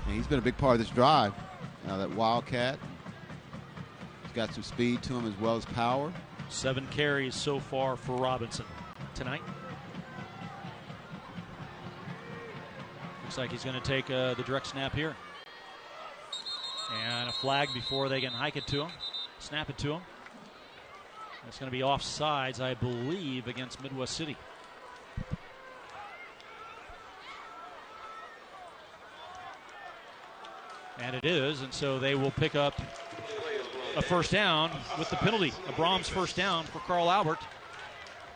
And he's been a big part of this drive. That Wildcat. He's got some speed to him as well as power. 7 carries so far for Robinson tonight. Looks like he's going to take the direct snap here. And a flag before they can hike it to him, snap it to him. It's going to be offsides, I believe, against Midwest City. And it is, and so they will pick up a first down with the penalty. A Brahms first down for Carl Albert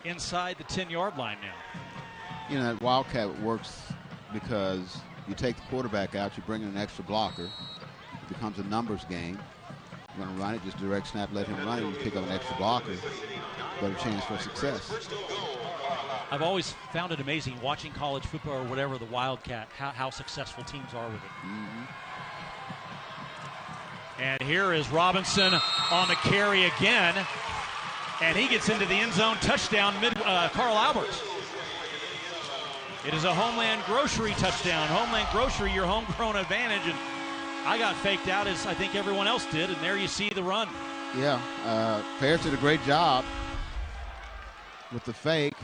inside the 10-yard line now. You know, that Wildcat works because you take the quarterback out, you bring in an extra blocker. It becomes a numbers game. You're going to run it, just direct snap, let him run it, and pick up an extra blocker. Better chance for success. I've always found it amazing watching college football or whatever, the Wildcat, how successful teams are with it. Mm-hmm. And here is Robinson on the carry again. And he gets into the end zone. Touchdown, Carl Albert. It is a Homeland Grocery touchdown. Homeland Grocery, your homegrown advantage. And I got faked out as I think everyone else did. And there you see the run. Yeah, Ferris did a great job with the fake.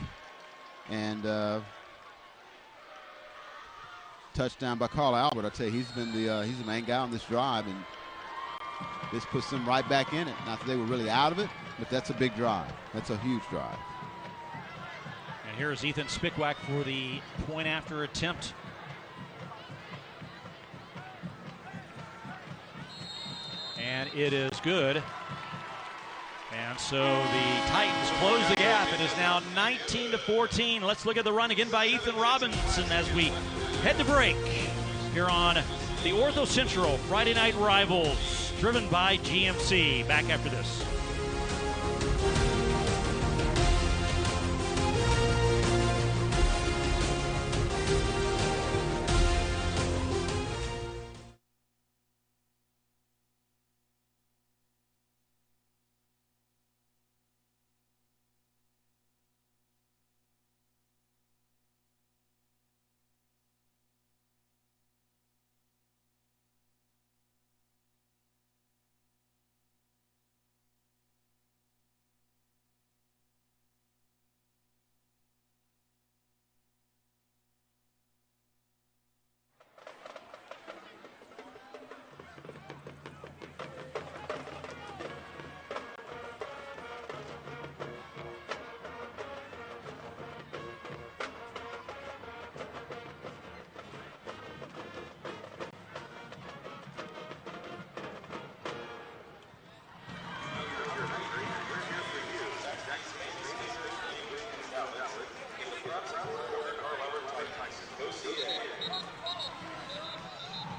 And touchdown by Carl Albert. I tell you, he's the main guy on this drive. And this puts them right back in it. Not that they were really out of it, but that's a big drive. That's a huge drive. And here's Ethan Spickwack for the point after attempt. And it is good. And so the Titans close the gap. It is now 19-14. Let's look at the run again by Ethan Robinson as we head to break here on the Ortho Central Friday Night Rivals, driven by GMC. Back after this.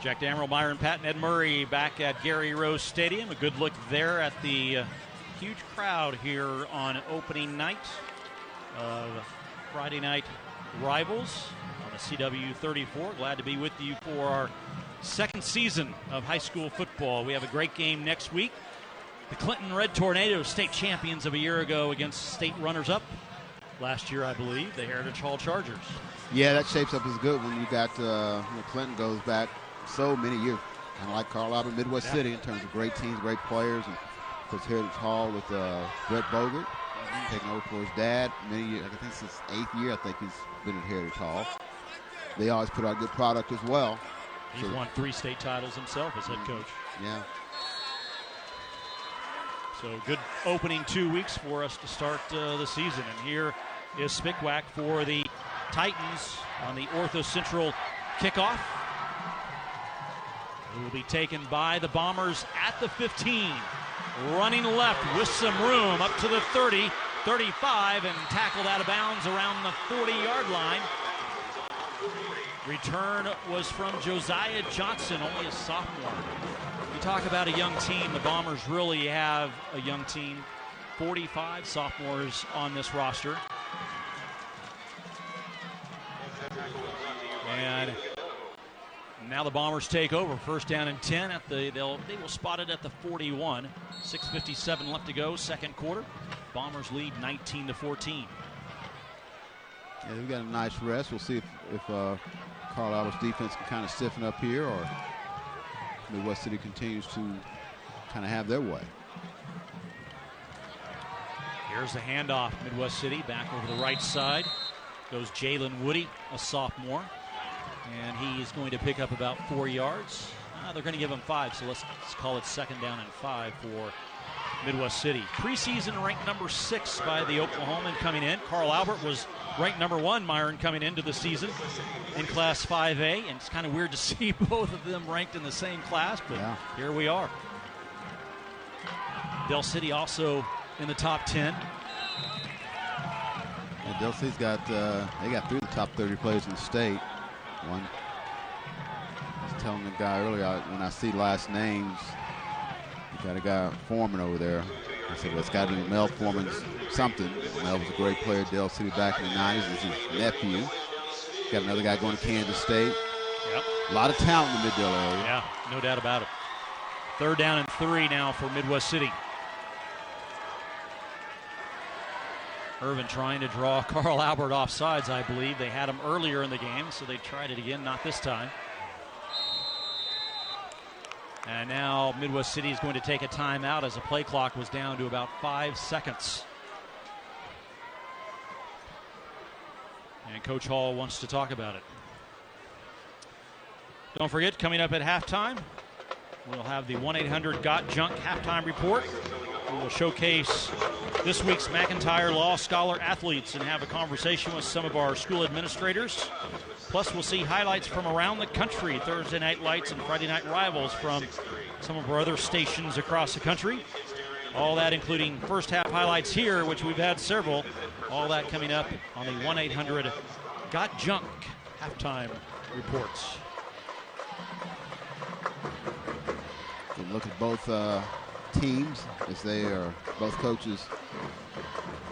Jack Damrell, Myron Patton, Ed Murray back at Gary Rose Stadium. A good look there at the huge crowd here on opening night of Friday Night Rivals on the CW 34. Glad to be with you for our second season of high school football. We have a great game next week. The Clinton Red Tornadoes, state champions of a year ago against state runners-up last year, I believe, the Heritage Hall Chargers. Yeah, that shapes up as good when you got Clinton goes back so many years, kind of like Carl Albert, Midwest City, in terms of great teams, great players, and of course Heritage Hall with Brett Bogert taking over for his dad. Many years, I think since 8th year, I think he's been at Heritage Hall. They always put out good product as well. He's won 3 state titles himself as head coach. Yeah. So good opening 2 weeks for us to start the season. And here is Spickwack for the Titans on the Ortho Central kickoff. It will be taken by the Bombers at the 15. Running left with some room up to the 30, 35, and tackled out of bounds around the 40-yard line. Return was from Josiah Johnson, only a sophomore. You talk about a young team. The Bombers really have a young team. 45 sophomores on this roster. And Now the Bombers take over. First down and 10 at they will spot it at the 41. 6:57 left to go, second quarter. Bombers lead 19-14. Yeah, they've got a nice rest. We'll see if Carl Albert's defense can kind of stiffen up here, or Midwest City continues to kind of have their way. Here's the handoff. Midwest City back over the right side. Goes Jalen Woody, a sophomore. And he is going to pick up about 4 yards. They're going to give him 5, so let's call it second down and 5 for Midwest City. Preseason ranked number 6 by the Oklahoman coming in. Carl Albert was ranked number 1, Myron, coming into the season in Class 5A. And it's kind of weird to see both of them ranked in the same class, but Here we are. Del City also in the top 10. And Del City's got, they got 3 of the top 30 players in the state. One, I was telling the guy earlier, when I see last names, you got a guy, Foreman over there. I said, well, it's got to be Mel Foreman something. Mel was a great player at Del City back in the 90s. This is his nephew. Got another guy going to Kansas State. Yep. A lot of talent in the Mid-Del area. Yeah, no doubt about it. Third down and 3 now for Midwest City. Irvin trying to draw Carl Albert off sides, I believe. They had him earlier in the game, so they tried it again, not this time. And now Midwest City is going to take a timeout as the play clock was down to about 5 seconds. And Coach Hall wants to talk about it. Don't forget, coming up at halftime, we'll have the 1-800-GOT-JUNK halftime report. We will showcase this week's McIntyre Law Scholar athletes and have a conversation with some of our school administrators. Plus, we'll see highlights from around the country, Thursday night lights and Friday night rivals from some of our other stations across the country. All that including first half highlights here, which we've had several. All that coming up on the 1-800-GOT-JUNK halftime reports. Good look at both teams as they are, both coaches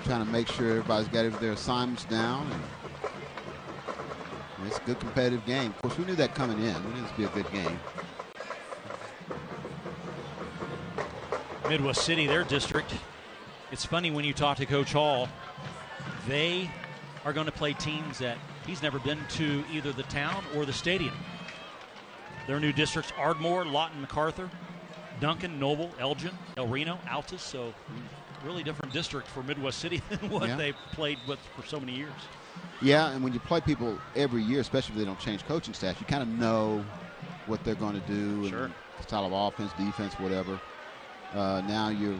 trying to make sure everybody's got their assignments down. And it's a good competitive game. Of course, we knew that coming in. We knew this would be a good game. Midwest City, their district. It's funny when you talk to Coach Hall, they are going to play teams that he's never been to either the town or the stadium. Their new districts, Ardmore, Lawton, MacArthur, Duncan, Noble, Elgin, El Reno, Altus. So really different district for Midwest City than what they played with for so many years. Yeah, and when you play people every year, especially if they don't change coaching staff, you kind of know what they're going to do. Sure. And the style of offense, defense, whatever. Now you're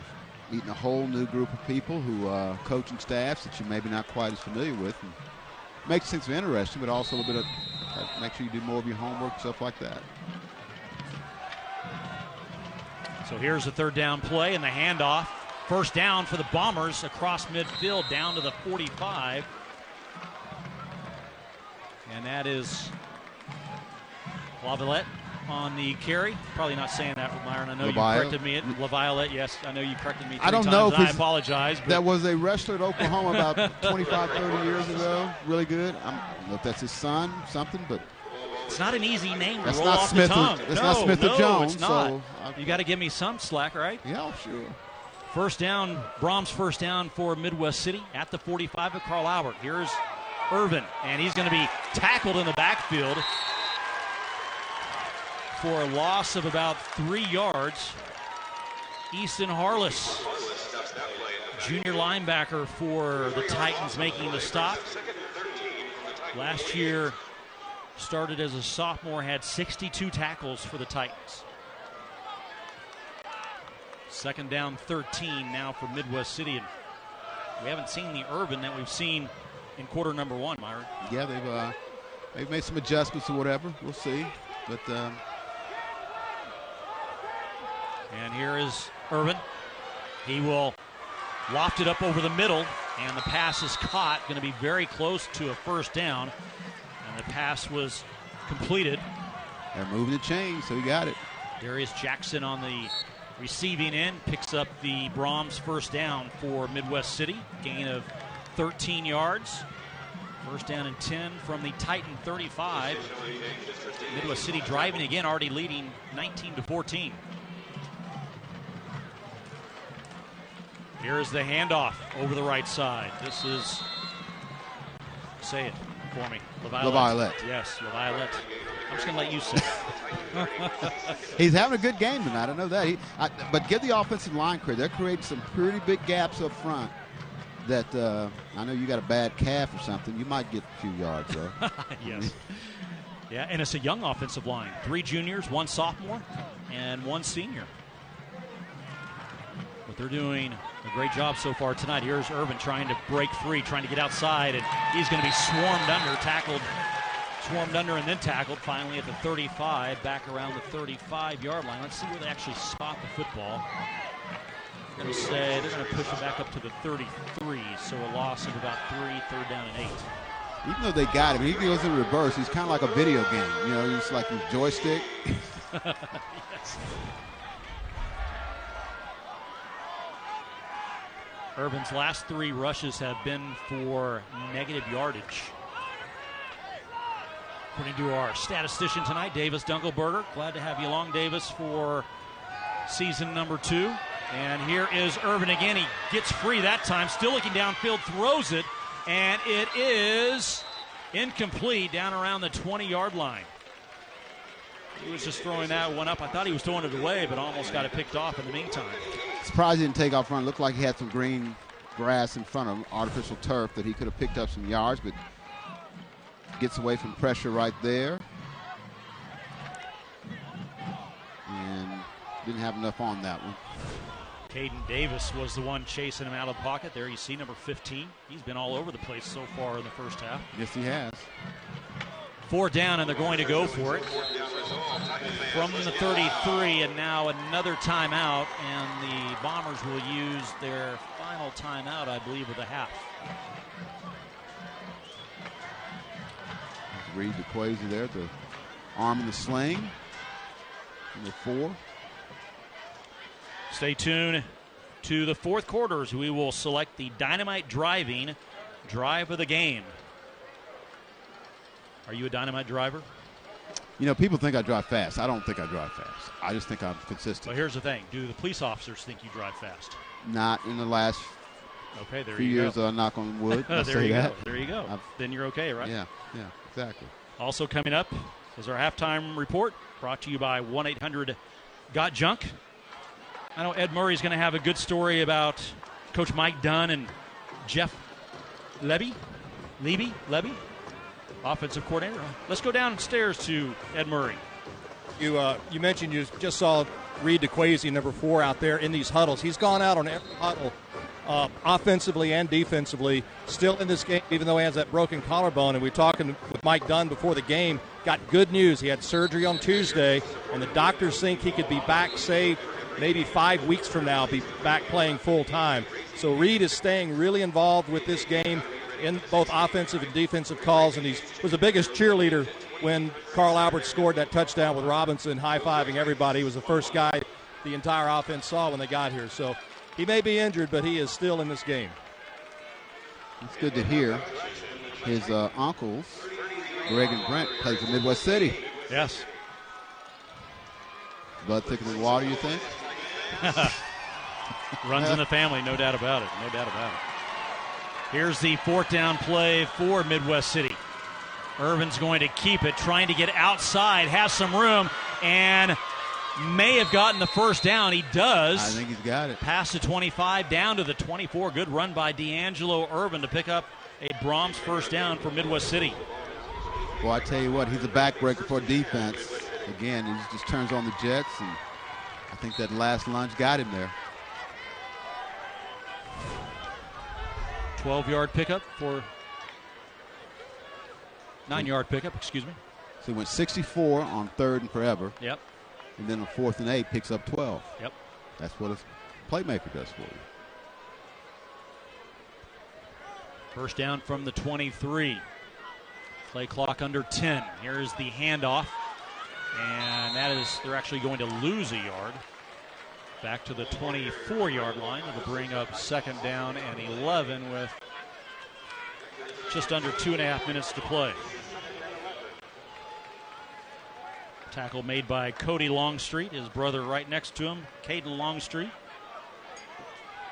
meeting a whole new group of people who coaching staffs that you're maybe not quite as familiar with. And makes things interesting, but also a little bit of make sure you do more of your homework, stuff like that. So here's the third down play and the handoff. First down for the Bombers across midfield down to the 45. And that is Laviolette on the carry. Probably not saying that, Myron. I know you corrected me. Laviolette, yes. I know you corrected me 3 I don't times, know if I apologize. But that was a wrestler at Oklahoma about 25, 30 years ago. Really good. I don't know if that's his son, something, but it's not an easy name to that's roll not off Smith. the tongue. It's not Smith or Jones. It's not. So you got to give me some slack, right? Yeah, sure. First down, Brahms first down for Midwest City at the 45 of Carl Albert. Here's Irvin, and he's going to be tackled in the backfield for a loss of about 3 yards. Easton Harless, junior linebacker for the Titans, making the stop. Last year, started as a sophomore, had 62 tackles for the Titans. Second down, 13 now for Midwest City. And we haven't seen the Irvin that we've seen in quarter number 1, Myron. Yeah, they've made some adjustments or whatever. We'll see. But and here is Irvin. He will loft it up over the middle, and the pass is caught. Going to be very close to a first down. And the pass was completed. They're moving the chain, so he got it. Darius Jackson on the receiving end picks up the Brahms first down for Midwest City. Gain of 13 yards. First down and 10 from the Titan 35. Midwest City driving again, already leading 19-14. Here is the handoff over the right side. This is, say it for me, LaViolette. Yes, LaViolette. I'm just going to let you say it. He's having a good game tonight. I know that. But give the offensive line credit. They're creating some pretty big gaps up front that I know you got a bad calf or something. You might get a few yards, though. Yes. Yeah, and it's a young offensive line. 3 juniors, 1 sophomore, and 1 senior. But they're doing a great job so far tonight. Here's Urban trying to break free, trying to get outside, and he's going to be swarmed under and then tackled. Finally at the 35, back around the 35-yard line. Let's see where they actually spot the football. I'm going to say they're going to push it back up to the 33, so a loss of about 3, 3rd down and 8. Even though they got him, he goes in reverse. He's kind of like a video game. You know, he's like his joystick. Yes. Urban's last 3 rushes have been for negative yardage. According to our statistician tonight, Davis Dunkelberger. Glad to have you along, Davis, for season number 2. And here is Urban again. He gets free that time. Still looking downfield, throws it, and it is incomplete down around the 20-yard line. He was just throwing that one up. I thought he was throwing it away, but almost got it picked off in the meantime. Surprised he didn't take off front. Looked like he had some green grass in front of him, artificial turf, that he could have picked up some yards, but gets away from pressure right there. And didn't have enough on that one. Caden Davis was the one chasing him out of the pocket. There you see number 15. He's been all over the place so far in the first half. Yes, he has. 4 down, and they're going to go for it from the 33, and now another timeout, and the Bombers will use their final timeout, I believe, of the half. Reed DeQuazy there, the arm in the sling. Number 4. Stay tuned to the fourth quarter as we will select the dynamite driving drive of the game. Are you a dynamite driver? You know, people think I drive fast. I don't think I drive fast. I just think I'm consistent. Well, here's the thing. Do the police officers think you drive fast? Not in the last few years, knock on wood. There you go. There you go. Then you're okay, right? Yeah, exactly. Also coming up is our halftime report, brought to you by 1-800-GOT-JUNK. I know Ed Murray's going to have a good story about Coach Mike Dunn and Jeff Levy, offensive coordinator. Let's go downstairs to Ed Murray. You mentioned you just saw Reed DeQuazy, number 4, out there in these huddles. He's gone out on every huddle, offensively and defensively, still in this game, even though he has that broken collarbone. And we were talking with Mike Dunn before the game. Got good news. He had surgery on Tuesday, and the doctors think he could be back, say, maybe 5 weeks from now, be back playing full time. So Reed is staying really involved with this game in both offensive and defensive calls, and he was the biggest cheerleader when Carl Albert scored that touchdown with Robinson high-fiving everybody. He was the first guy the entire offense saw when they got here. So he may be injured, but he is still in this game. It's good to hear. His uncles, Greg and Brent, played for Midwest City. Yes. Blood thicker than water, you think? Runs in the family, no doubt about it. No doubt about it. Here's the 4th down play for Midwest City. Urban's going to keep it, trying to get outside, has some room, and may have gotten the first down. He does. I think he's got it. Past the 25, down to the 24. Good run by D'Angelo Urban to pick up a Brahms first down for Midwest City. Well, I tell you what, he's a backbreaker for defense. Again, he just turns on the jets, and I think that last lunge got him there. 12-yard pickup for 9-yard pickup, excuse me. So he went 64 on 3rd and forever. Yep. And then on 4th and 8 picks up 12. Yep. That's what a playmaker does for you. First down from the 23. Play clock under 10. Here's the handoff. And that is, they're actually going to lose a yard. Back to the 24-yard line. It'll bring up 2nd down and 11 with Just under 2.5 minutes to play. Tackle made by Cody Longstreet, his brother right next to him, Caden Longstreet.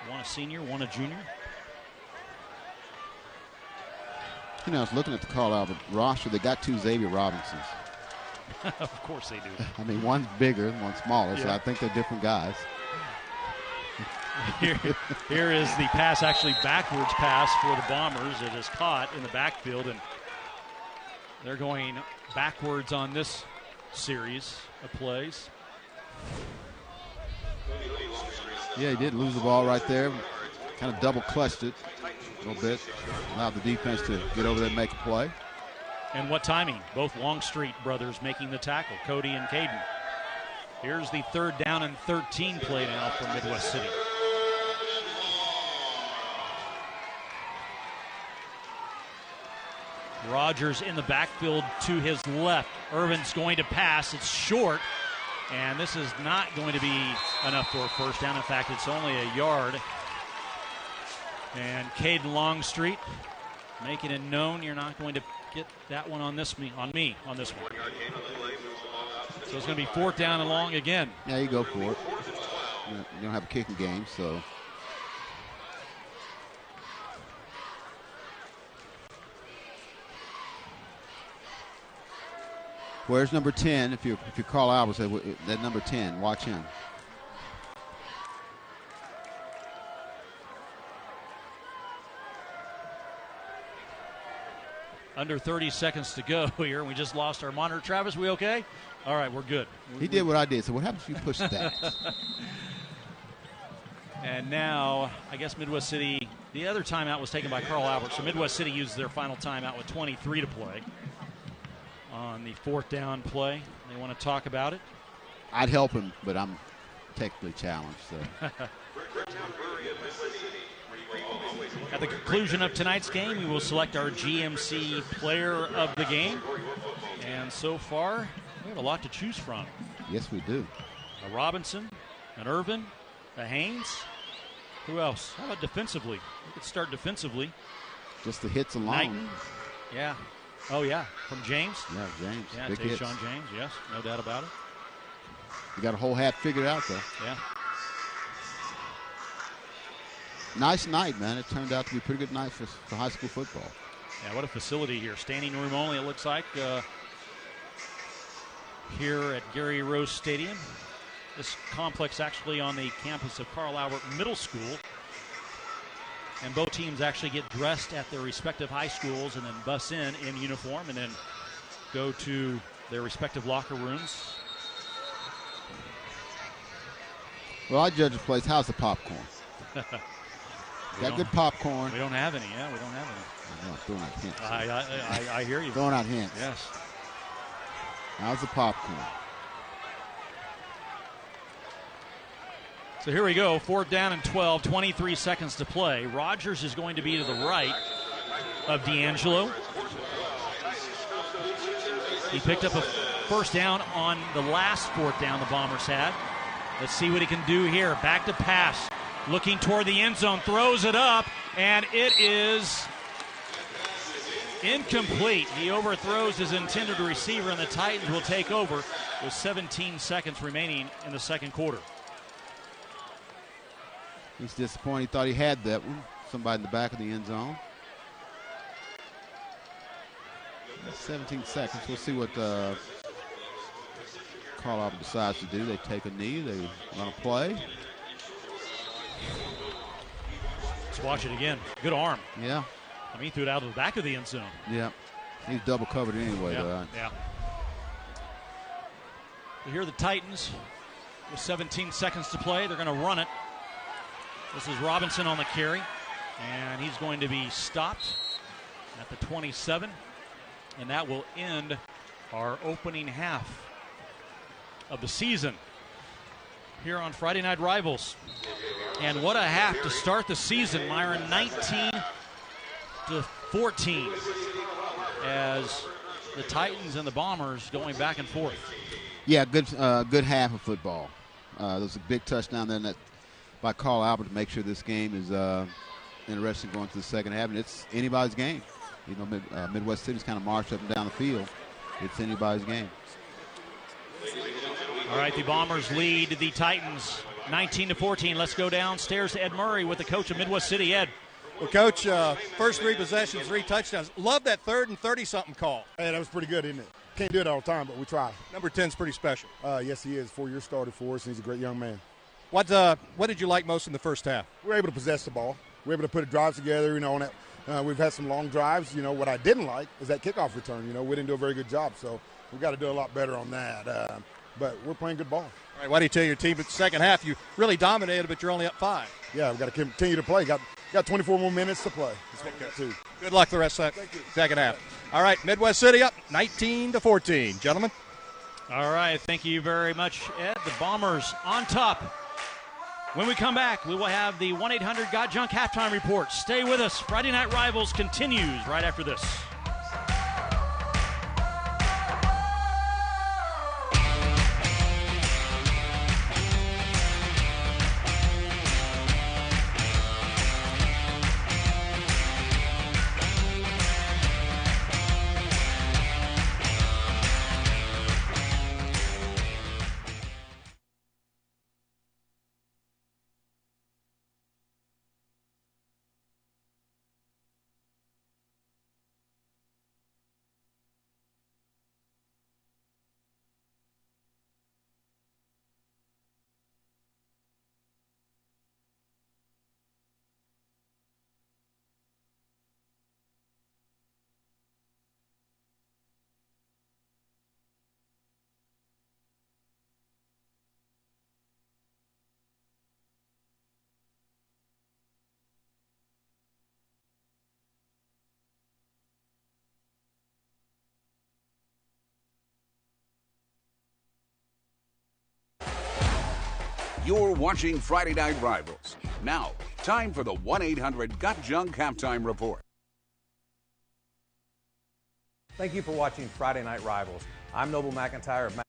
One a senior, one a junior. You know, I was looking at the Carl Albert roster. They got 2 Xavier Robinsons. Of course they do. I mean, one's bigger and one's smaller, so I think they're different guys. Here is the pass, actually backwards pass for the Bombers. It is caught in the backfield, and they're going backwards on this series of plays. Yeah, he did lose the ball right there. Kind of double clutched it a little bit. Allowed the defense to get over there and make a play. And what timing. Both Longstreet brothers making the tackle, Cody and Caden. Here's the 3rd down and 13 play now for Midwest City. Rogers in the backfield to his left. Irvin's going to pass. It's short. And this is not going to be enough for a first down. In fact, it's only a yard. And Caden Longstreet making it known you're not going to get that one on me on this one. So it's going to be 4th down and long again. Yeah, you go for it. You don't have a kicking game, so. Where's number 10? If you Carl Albert, that number 10, watch him. Under 30 seconds to go here. We just lost our monitor. Travis, we okay? All right, we're good. He did what I did. So what happens if you push that? And now, I guess Midwest City, the other timeout was taken by Carl Albert. So Midwest City used their final timeout with 23 to play on the 4th down play. They want to talk about it. I'd help him, but I'm technically challenged. So. At the conclusion of tonight's game, we will select our GMC player of the game. And so far, we have a lot to choose from. Yes, we do. A Robinson, an Irvin, a Haynes. Who else? How about defensively? We could start defensively. Just the hits alone. Knighton. Yeah. Oh, yeah. From James. Yeah, James. Yeah, big hits. Tayshaun James. Yes, no doubt about it. You got a whole hat figured out, though. Yeah. Nice night, man. It turned out to be a pretty good night for high school football. Yeah, what a facility here. Standing room only, it looks like, here at Gary Rose Stadium. This complex actually on the campus of Carl Albert Middle School. And both teams actually get dressed at their respective high schools and then bus in uniform and then go to their respective locker rooms. Well, I judge the place. How's the popcorn? Got good popcorn. We don't have any. Yeah, we don't have any. I know, I'm throwing out hints. I hear you. Throwing out hints. Yes. How's the popcorn? So here we go. 4th down and 12, 23 seconds to play. Rogers is going to be to the right of D'Angelo. He picked up a first down on the last 4th down the Bombers had. Let's see what he can do here. Back to pass. Looking toward the end zone. Throws it up, and it is incomplete. He overthrows his intended receiver, and the Titans will take over with 17 seconds remaining in the second quarter. He's disappointed. He thought he had that one. Somebody in the back of the end zone. 17 seconds. We'll see what Carl Albert decides to do. They take a knee. They run a play. Let's watch it again. Good arm. Yeah. I mean, he threw it out of the back of the end zone. Yeah. He's double covered anyway, yeah, though. Yeah. So here are the Titans with 17 seconds to play. They're going to run it. This is Robinson on the carry, and he's going to be stopped at the 27, and that will end our opening half of the season here on Friday Night Rivals. And what a half to start the season, Myron. 19-14 as the Titans and the Bombers going back and forth. Yeah, good half of football. There was a big touchdown there by Carl Albert to make sure this game is interesting going to the second half, and it's anybody's game. Midwest City's kind of marched up and down the field. It's anybody's game. All right, the Bombers lead the Titans 19-14. Let's go downstairs to Ed Murray with the coach of Midwest City. Ed. Well, Coach, first 3 possessions, 3 touchdowns. Love that 3rd and 30-something call. Hey, that was pretty good, isn't it? Can't do it all the time, but we try. Number 10's pretty special. Yes, he is. 4 years started for us, and he's a great young man. What did you like most in the first half? We were able to possess the ball. We were able to put drives together, on that. We've had some long drives. What I didn't like is that kickoff return. We didn't do a very good job, so we've got to do a lot better on that. But we're playing good ball. All right, why do you tell your team at the second half you really dominated, but you're only up 5? Yeah, we've got to continue to play. Got 24 more minutes to play. That's what we got to. Good luck the rest of that second half. All right, Midwest City up 19-14. Gentlemen. All right, thank you very much, Ed. The Bombers on top. When we come back, we will have the 1-800-GOT-JUNK halftime report. Stay with us. Friday Night Rivals continues right after this. You're watching Friday Night Rivals. Now, time for the 1-800-GOT-JUNK halftime report. Thank you for watching Friday Night Rivals. I'm Noble McIntyre of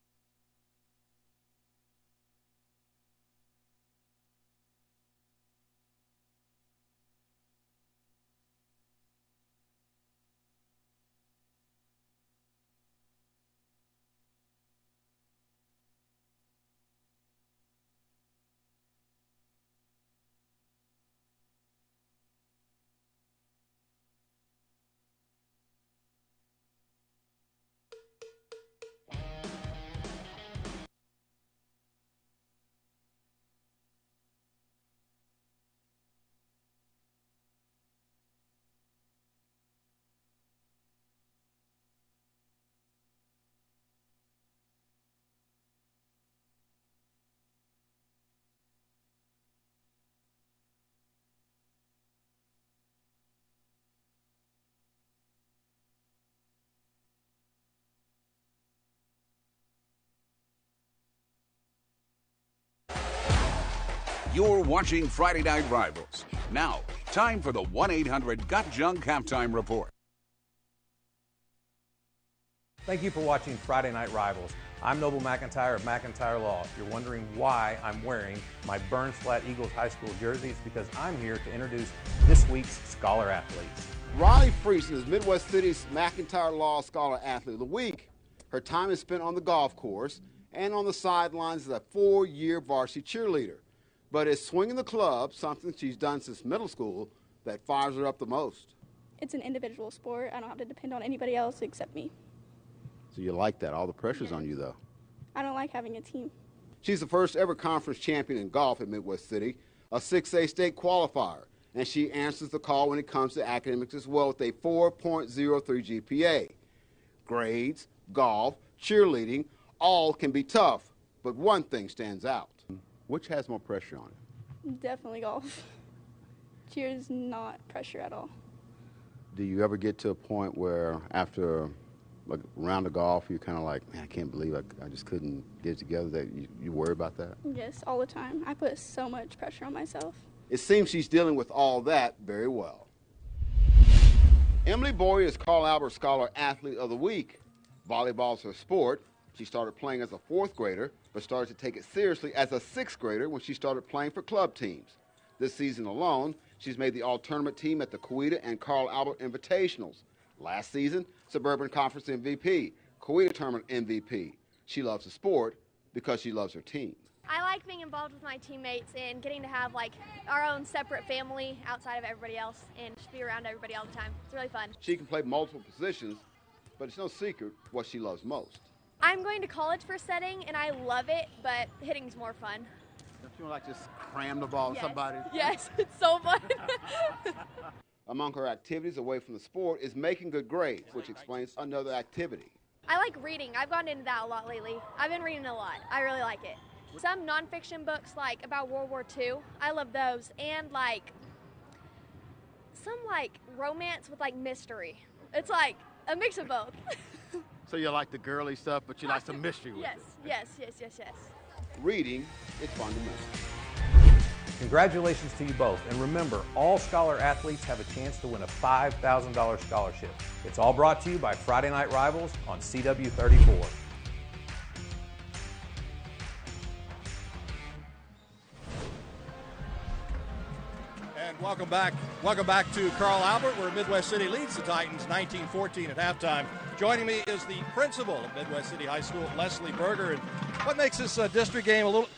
You're watching Friday Night Rivals. Now, time for the 1-800-GOT-JUNK halftime report. Thank you for watching Friday Night Rivals. I'm Noble McIntyre of McIntyre Law. If you're wondering why I'm wearing my Burns Flat Eagles High School jersey, it's because I'm here to introduce this week's Scholar Athletes. Riley Friesen is Midwest City's McIntyre Law Scholar Athlete of the Week. Her time is spent on the golf course and on the sidelines as a 4-year varsity cheerleader. But it's swinging the club, something she's done since middle school, that fires her up the most. It's an individual sport. I don't have to depend on anybody else except me. So you like that. All the pressure's on you, though. I don't like having a team. She's the first ever conference champion in golf at Midwest City, a 6A state qualifier, and she answers the call when it comes to academics as well with a 4.03 GPA. Grades, golf, cheerleading, all can be tough, but one thing stands out. Which has more pressure on it? Definitely golf. Cheer is not pressure at all. Do you ever get to a point where after like a round of golf, you're kind of like, man, I can't believe I just couldn't get it together, that you worry about that? Yes, all the time. I put so much pressure on myself. It seems she's dealing with all that very well. Emily Boyer is Carl Albert Scholar Athlete of the Week. Volleyball is her sport. She started playing as a 4th grader, but started to take it seriously as a 6th grader when she started playing for club teams. This season alone, she's made the all-tournament team at the Coweta and Carl Albert Invitationals. Last season, Suburban Conference MVP, Coweta Tournament MVP. She loves the sport because she loves her team. I like being involved with my teammates and getting to have like our own separate family outside of everybody else and just be around everybody all the time. It's really fun. She can play multiple positions, but it's no secret what she loves most. I'm going to college for setting and I love it, but hitting's more fun. Don't you like just cram the ball to somebody? Yes, it's so fun. Among her activities away from the sport is making good grades, which explains another activity. I like reading. I've gotten into that a lot lately. I've been reading a lot. I really like it. Some nonfiction books like about World War II, I love those, and like some like romance with like mystery. It's like a mix of both. So you like the girly stuff, but you like some mystery with it. Yes. Reading is fundamental. Congratulations to you both. And remember, all Scholar athletes have a chance to win a $5,000 scholarship. It's all brought to you by Friday Night Rivals on CW34. And welcome back to Carl Albert, where Midwest City leads the Titans 19-14 at halftime. Joining me is the principal of Midwest City High School, Leslie Berger. And what makes this district game a little,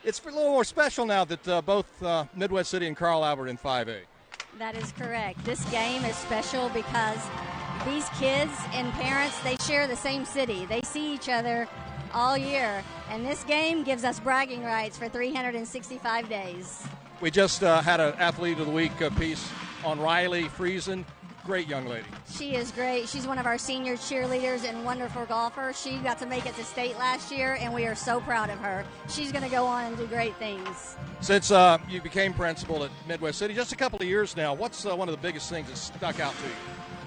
it's a little more special now that both Midwest City and Carl Albert in 5A. That is correct. This game is special because these kids and parents, they share the same city. They see each other all year. And this game gives us bragging rights for 365 days. We just had an Athlete of the Week piece on Riley Friesen. Great young lady. She is great. She's one of our senior cheerleaders and wonderful golfer. She got to make it to state last year, and we are so proud of her. She's going to go on and do great things. Since you became principal at Midwest City, just a couple of years now, what's one of the biggest things that stuck out to you?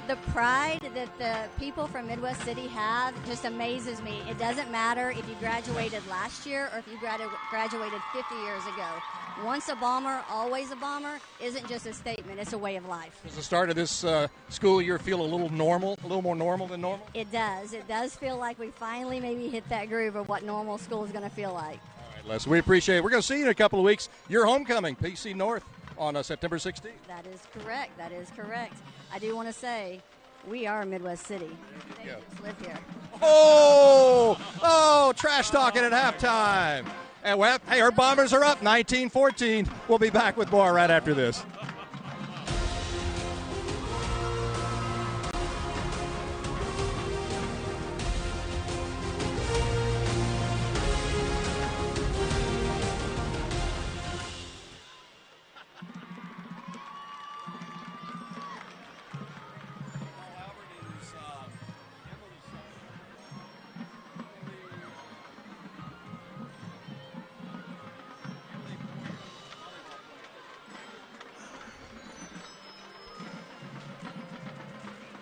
The pride that the people from Midwest City have just amazes me. It doesn't matter if you graduated last year or if you graduated 50 years ago. Once a bomber, always a bomber isn't just a statement, it's a way of life. Does the start of this school year feel a little more normal than normal? It does. It does feel like we finally maybe hit that groove of what normal school is going to feel like. All right, Les, we appreciate it. We're going to see you in a couple of weeks. Your homecoming, PC North, on September 16th. That is correct. That is correct. I do want to say we are Midwest City. They just live here. Oh, trash talking at halftime. And hey, our Bombers are up 19-14. We'll be back with more right after this.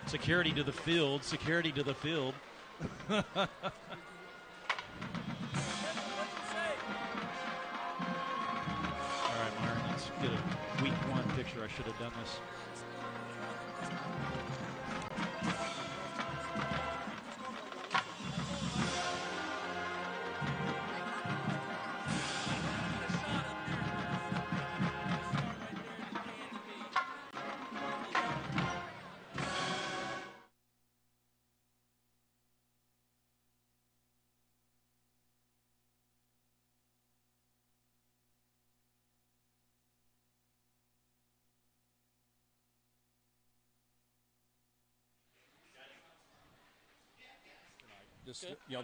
Security to the field. Security to the field. All right, Myron, let's get a week one picture. I should have done this.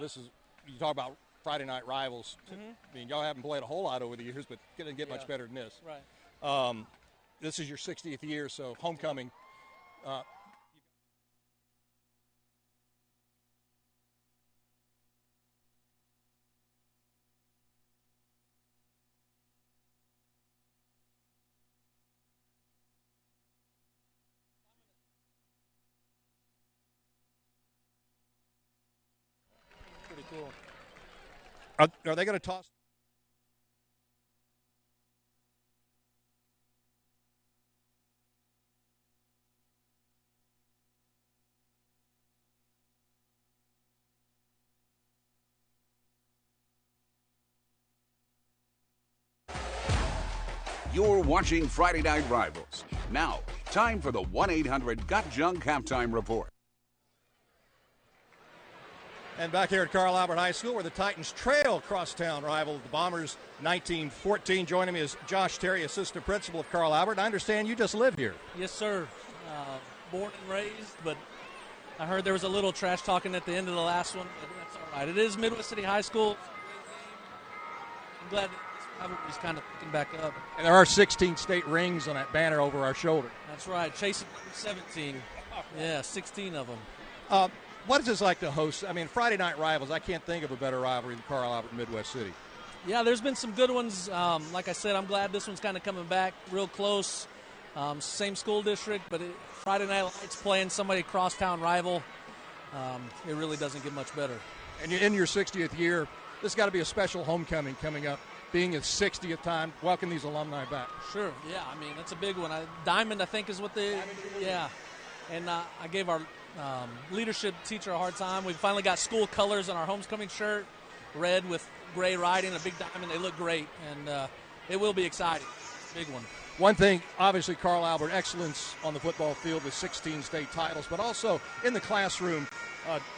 This is, you talk about Friday Night Rivals. Mm-hmm. I mean, y'all haven't played a whole lot over the years, but it didn't get much better than this. Right. This is your 60th year, so homecoming. Cool. Are they going to toss? You're watching Friday Night Rivals. Now, Time for the 1-800-GOT-JUNK halftime report. And back here at Carl Albert High School, where the Titans trail crosstown rival, the Bombers, 19-14. Joining me is Josh Terry, assistant principal of Carl Albert. I understand you just live here. Yes, sir. Born and raised, but I heard there was a little trash talking at the end of the last one, but that's all right. It is Midwest City High School. I'm glad that this rivalry's kind of picking back up. And there are 16 state rings on that banner over our shoulder. That's right. Chasing 17. Yeah, 16 of them. What is this like to host? I mean, Friday night rivals, I can't think of a better rivalry than Carl Albert and Midwest City. Yeah, there's been some good ones. Like I said, I'm glad this one's kind of coming back real close. Same school district, but Friday Night Lights playing somebody crosstown rival, it really doesn't get much better. And you're in your 60th year. This has got to be a special homecoming coming up, being its 60th time. Welcome these alumni back. Sure, yeah. I mean, that's a big one. Diamond, I think, is what they – yeah. And I gave our leadership teacher a hard time. We finally got school colors on our homecoming shirt, red with gray writing, a big diamond. They look great, and it will be exciting. Big one. One thing, obviously, Carl Albert, excellence on the football field with 16 state titles, but also in the classroom.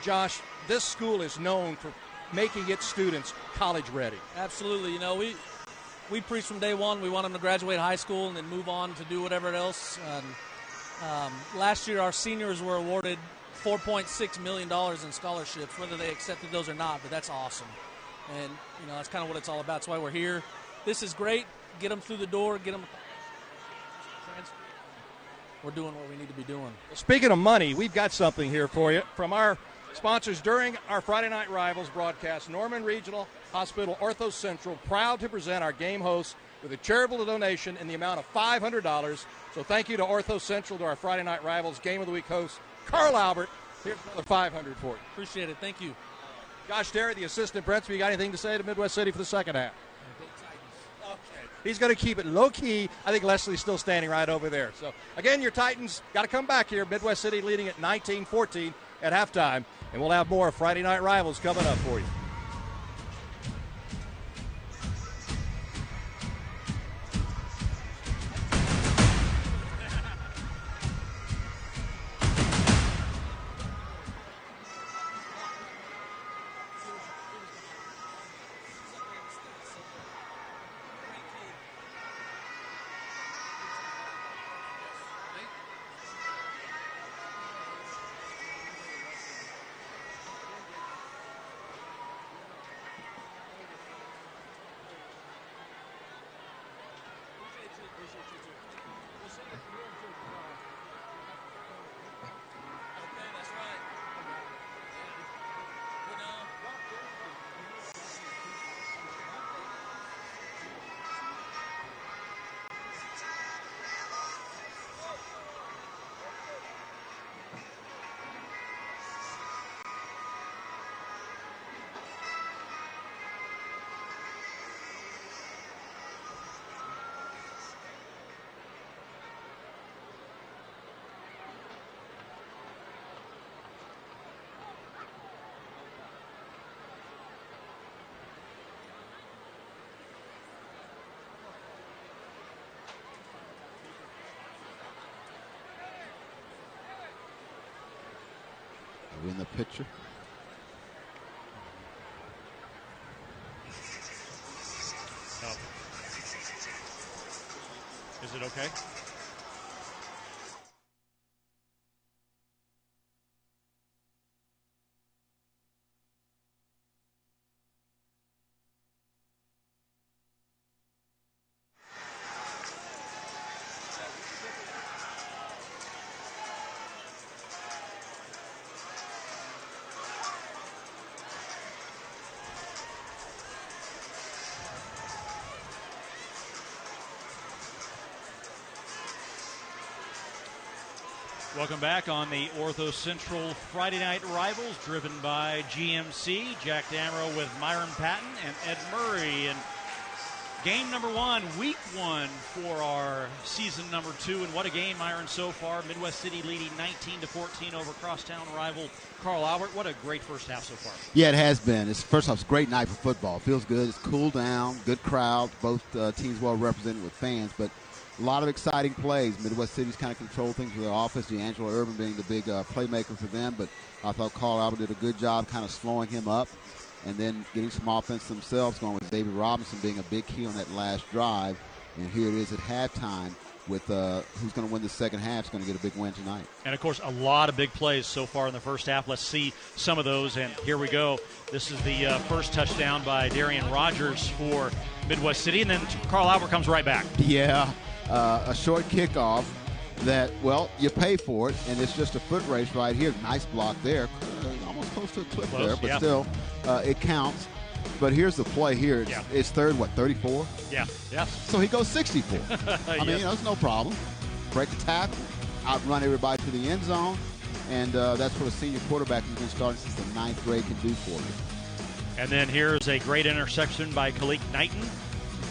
Josh, this school is known for making its students college ready. Absolutely. You know, we preach from day one. We want them to graduate high school and then move on to do whatever else. And last year, our seniors were awarded $4.6 million in scholarships, whether they accepted those or not, but that's awesome. And, you know, that's kind of what it's all about. That's why we're here. This is great. Get them through the door, get them transfer. We're doing what we need to be doing. Speaking of money, we've got something here for you from our sponsors during our Friday Night Rivals broadcast. Norman Regional Hospital Ortho Central, proud to present our game hosts with a charitable donation in the amount of $500. So thank you to Ortho Central, to our Friday Night Rivals Game of the Week host, Carl Albert. Here's another $500 for you. Appreciate it. Thank you. Josh Terry, the assistant principal, you got anything to say to Midwest City for the second half? He's going to keep it low-key. I think Leslie's still standing right over there. So, again, your Titans got to come back here. Midwest City leading at 19-14 at halftime. And we'll have more Friday Night Rivals coming up for you. In the picture. No. Is it okay? Welcome back on the Ortho Central Friday Night Rivals, driven by GMC. Jack Damrow with Myron Patton and Ed Murray. And game number one, week one for our season number two. And what a game, Myron, so far. Midwest City leading 19-14 over crosstown rival Carl Albert. What a great first half so far. Yeah, it has been. First off, it's a great night for football. Feels good. It's cooled down. Good crowd. Both teams well represented with fans. But A lot of exciting plays. Midwest City's kind of controlled things with their offense. D'Angelo Urban being the big playmaker for them, but I thought Carl Albert did a good job kind of slowing him up and then getting some offense themselves going with David Robinson being a big key on that last drive. And here it is at halftime with who's going to win the second half is going to get a big win tonight. And, of course, a lot of big plays so far in the first half. Let's see some of those. And here we go. This is the first touchdown by Darian Rogers for Midwest City. And then Carl Albert comes right back. Yeah, a short kickoff that, well, you pay for it, and it's just a foot race right here. Nice block there. Almost close to a clip there, but still, it counts. But here's the play here. It's third, 34? Yeah. So he goes 64. I mean, that's no problem. Break the tackle, outrun everybody to the end zone, and that's what a senior quarterback who's been starting since the ninth grade can do for you. And then here's a great interception by Khalid Knighton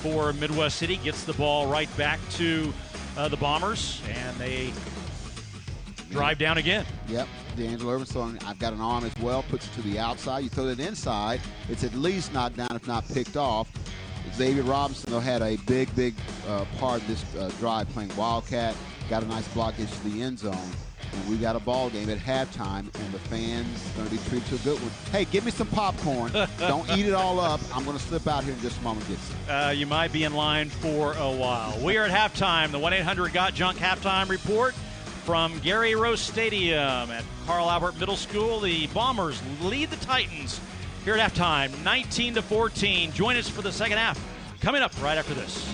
for Midwest City. Gets the ball right back to the Bombers, and they drive down again. Yep. D'Angelo Urban, so I've got an arm as well, puts it to the outside. You throw it inside, it's at least knocked down, if not picked off. Xavier Robinson, though, had a big part of this drive playing Wildcat. Got a nice block into the end zone. And we got a ball game at halftime, and the fans are going to be treated to a good one. Hey, give me some popcorn. Don't eat it all up. I'm going to slip out here in just a moment and get some. You might be in line for a while. We are at halftime. The 1-800-GOT-JUNK halftime report from Gary Rose Stadium at Carl Albert Middle School. The Bombers lead the Titans here at halftime, 19-14. Join us for the second half. Coming up right after this.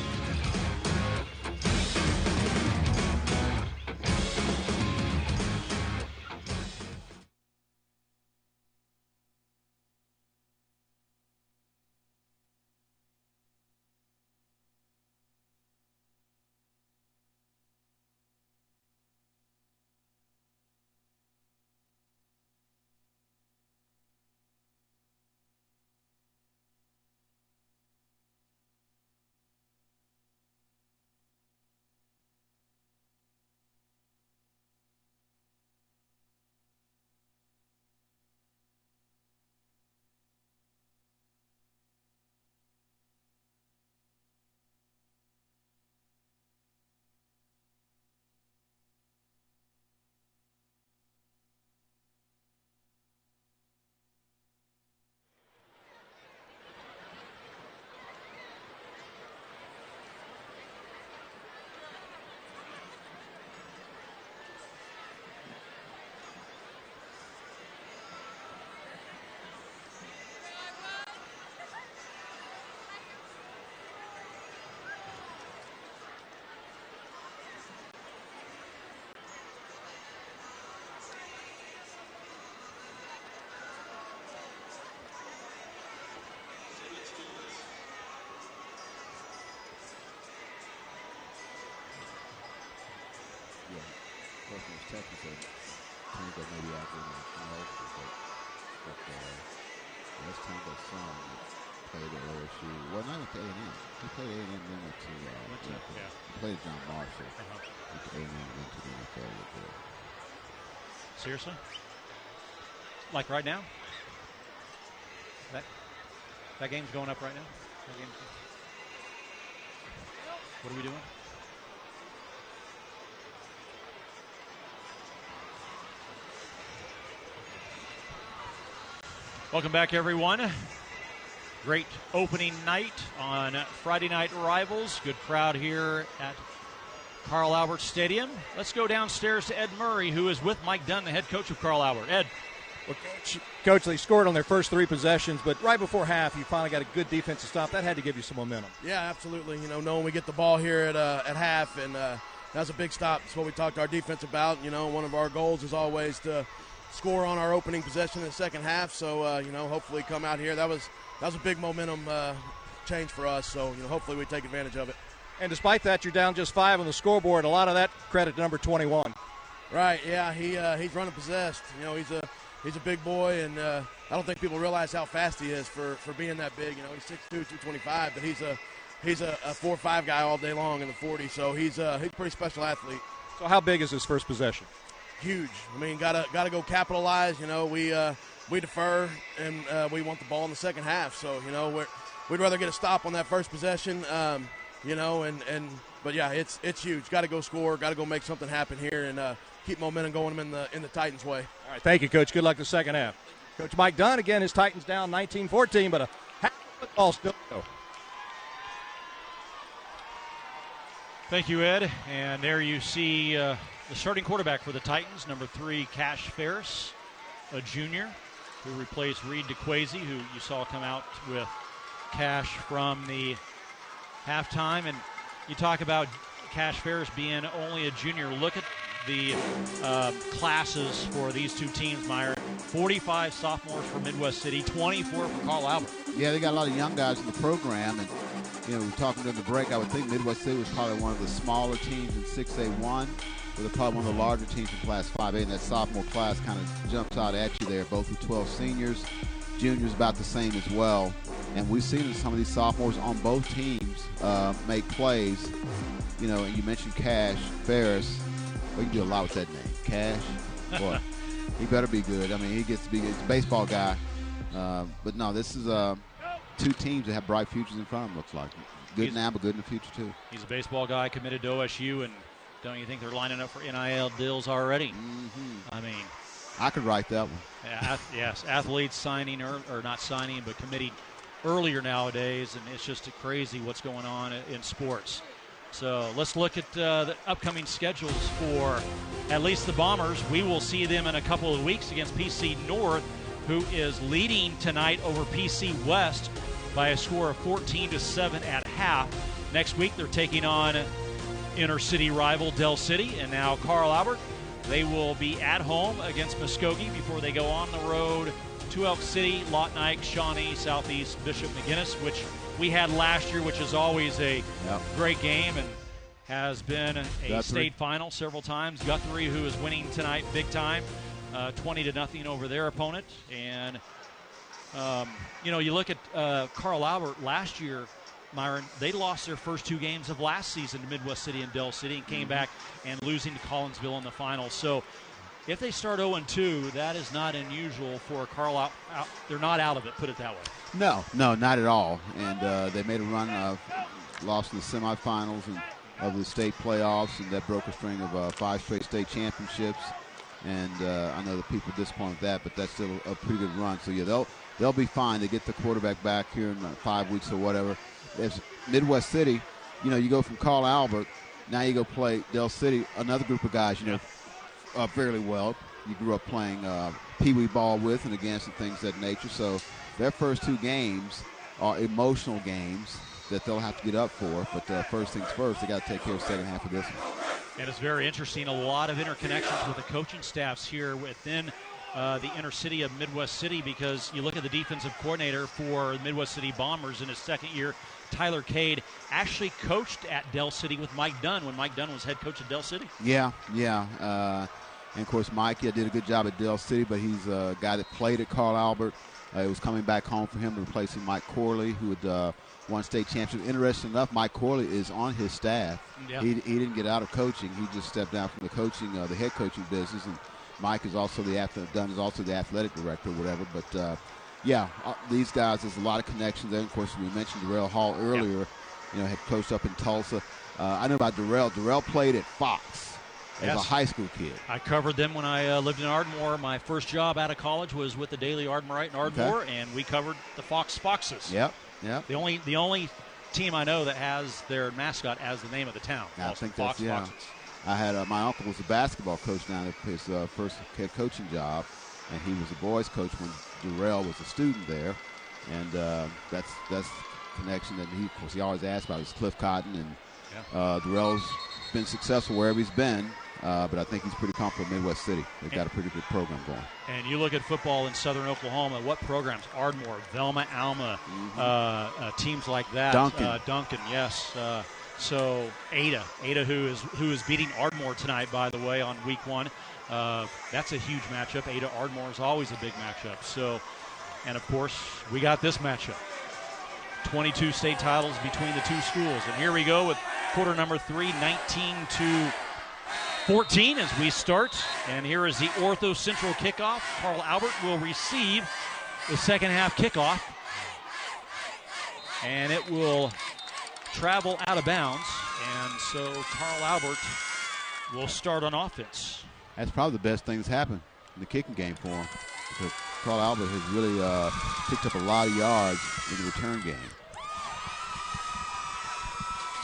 Texas Tango maybe out there but that's Tango's son that played at OSU. Well, not at A&M. He played at A&M and then went to he played at John Marshall. Went to A&M and then to the NFL with there. Seriously? Like right now? That game's going up right now? What are we doing? Welcome back, everyone. Great opening night on Friday Night Rivals. Good crowd here at Carl Albert Stadium. Let's go downstairs to Ed Murray, who is with Mike Dunn, the head coach of Carl Albert. Ed. Well, Coach, they scored on their first three possessions, but right before half, you finally got a good defensive stop. That had to give you some momentum. Yeah, absolutely. Knowing we get the ball here at half, and that's a big stop. That's what we talked to our defense about. One of our goals is always to score on our opening possession in the second half. So, hopefully come out here. That was a big momentum change for us. So, hopefully we take advantage of it. And despite that, you're down just 5 on the scoreboard. A lot of that credit to number 21. Right, yeah, he's running possessed. He's a big boy, and I don't think people realize how fast he is for being that big. He's 6'2", 225, but he's a 4-5 guy all day long in the 40. So he's a pretty special athlete. So how big is his first possession? Huge. I mean, gotta go capitalize. We defer and we want the ball in the second half. So we'd rather get a stop on that first possession. And But yeah, it's huge. Got to go score. Got to go make something happen here and keep momentum going in the Titans' way. All right, thank you, Coach. Good luck the second half. Coach Mike Dunn, again, his Titans down 19-14, but a half of football still to go. Thank you, Ed. And there you see the starting quarterback for the Titans, number 3, Cash Ferris, a junior who replaced Reed DeQuazy, who you saw come out with Cash from the halftime. And you talk about Cash Ferris being only a junior. Look at the classes for these two teams, Meyer. 45 sophomores for Midwest City, 24 for Carl Albert. Yeah, they got a lot of young guys in the program, and we were talking during the break. I would think Midwest City was probably one of the smaller teams in 6A1, but they're probably one of the larger teams in Class 5A, and that sophomore class kind of jumps out at you there. Both with 12 seniors, juniors about the same as well, and we've seen some of these sophomores on both teams make plays. And you mentioned Cash Ferris. We can do a lot with that name, Cash. Boy, he better be good. I mean, he gets to be he's a baseball guy. But no, this is two teams that have bright futures in front of them, looks like. Good now, but good in the future, too. He's a baseball guy committed to OSU, and don't you think they're lining up for NIL deals already? Mm-hmm. I mean, I could write that one. Yes, athletes signing or not signing, but committing earlier nowadays, and it's just crazy what's going on in sports. So let's look at the upcoming schedules for at least the Bombers. We will see them in a couple of weeks against PC North, who is leading tonight over PC West by a score of 14-7 at half. Next week, they're taking on inner-city rival Del City, and now Carl Albert. They will be at home against Muskogee before they go on the road to Elk City, Lawton Ike, Shawnee, Southeast, Bishop McGinnis, which we had last year, which is always a great game and has been a state final several times. Guthrie, who is winning tonight big time, 20-0 over their opponent. And, you look at Carl Albert last year, Myron, they lost their first 2 games of last season to Midwest City and Del City and came back and losing to Collinsville in the finals. So if they start 0-2, that is not unusual for Carl Albert. They're not out of it, put it that way. No, not at all. And they made a run of lost in the semifinals and of the state playoffs, and that broke a string of 5 straight state championships. And I know the people are disappointed with that, but that's still a pretty good run. So yeah, they'll be fine. They get the quarterback back here in 5 weeks or whatever. As Midwest City, you go from Carl Albert, now you go play Del City, another group of guys fairly well. You grew up playing pee-wee ball with and against and things of that nature. So their first 2 games are emotional games that they'll have to get up for. But first things first, they got to take care of the second half of this one. And it's very interesting. A lot of interconnections with the coaching staffs here within the inner city of Midwest City, because you look at the defensive coordinator for the Midwest City Bombers in his second year, Tyler Cade, actually coached at Del City with Mike Dunn when Mike Dunn was head coach at Del City. Yeah. And, of course, Mike did a good job at Del City, but he's a guy that played at Carl Albert. It was coming back home for him, replacing Mike Corley, who had won state championship. Interesting enough, Mike Corley is on his staff. Yeah. He didn't get out of coaching. He just stepped down from the coaching, the head coaching business. And Mike is also Dunn is also the athletic director or whatever. But, these guys, there's a lot of connections there. And, of course, we mentioned Darrell Hall earlier, had coached up in Tulsa. I know about Darrell. Darrell played at Fox as a high school kid. I covered them when I lived in Ardmore. My first job out of college was with the Daily Ardmorite in Ardmore, and we covered the Fox Foxes. Yep. The only team I know that has their mascot as the name of the town. I think Fox that's, Foxes. I had my uncle was a basketball coach down at his first head coaching job, and he was a boys coach when Darrell was a student there, and that's connection that he always asked about is Cliff Cotton, and Darrell's been successful wherever he's been. But I think he's pretty comfortable in Midwest City. They've got a pretty good program going. And you look at football in southern Oklahoma, what programs? Ardmore, Velma, Alma, teams like that. Duncan, yes. So Ada, who is beating Ardmore tonight, by the way, on week 1. That's a huge matchup. Ada Ardmore is always a big matchup. So, and of course, we got this matchup. 22 state titles between the two schools. And here we go with quarter number 3, 19-14 as we start. And here is the Ortho Central kickoff. Carl Albert will receive the second half kickoff. And it will travel out of bounds. And so Carl Albert will start on offense. That's probably the best thing that's happened in the kicking game for him, because Carl Albert has really picked up a lot of yards in the return game.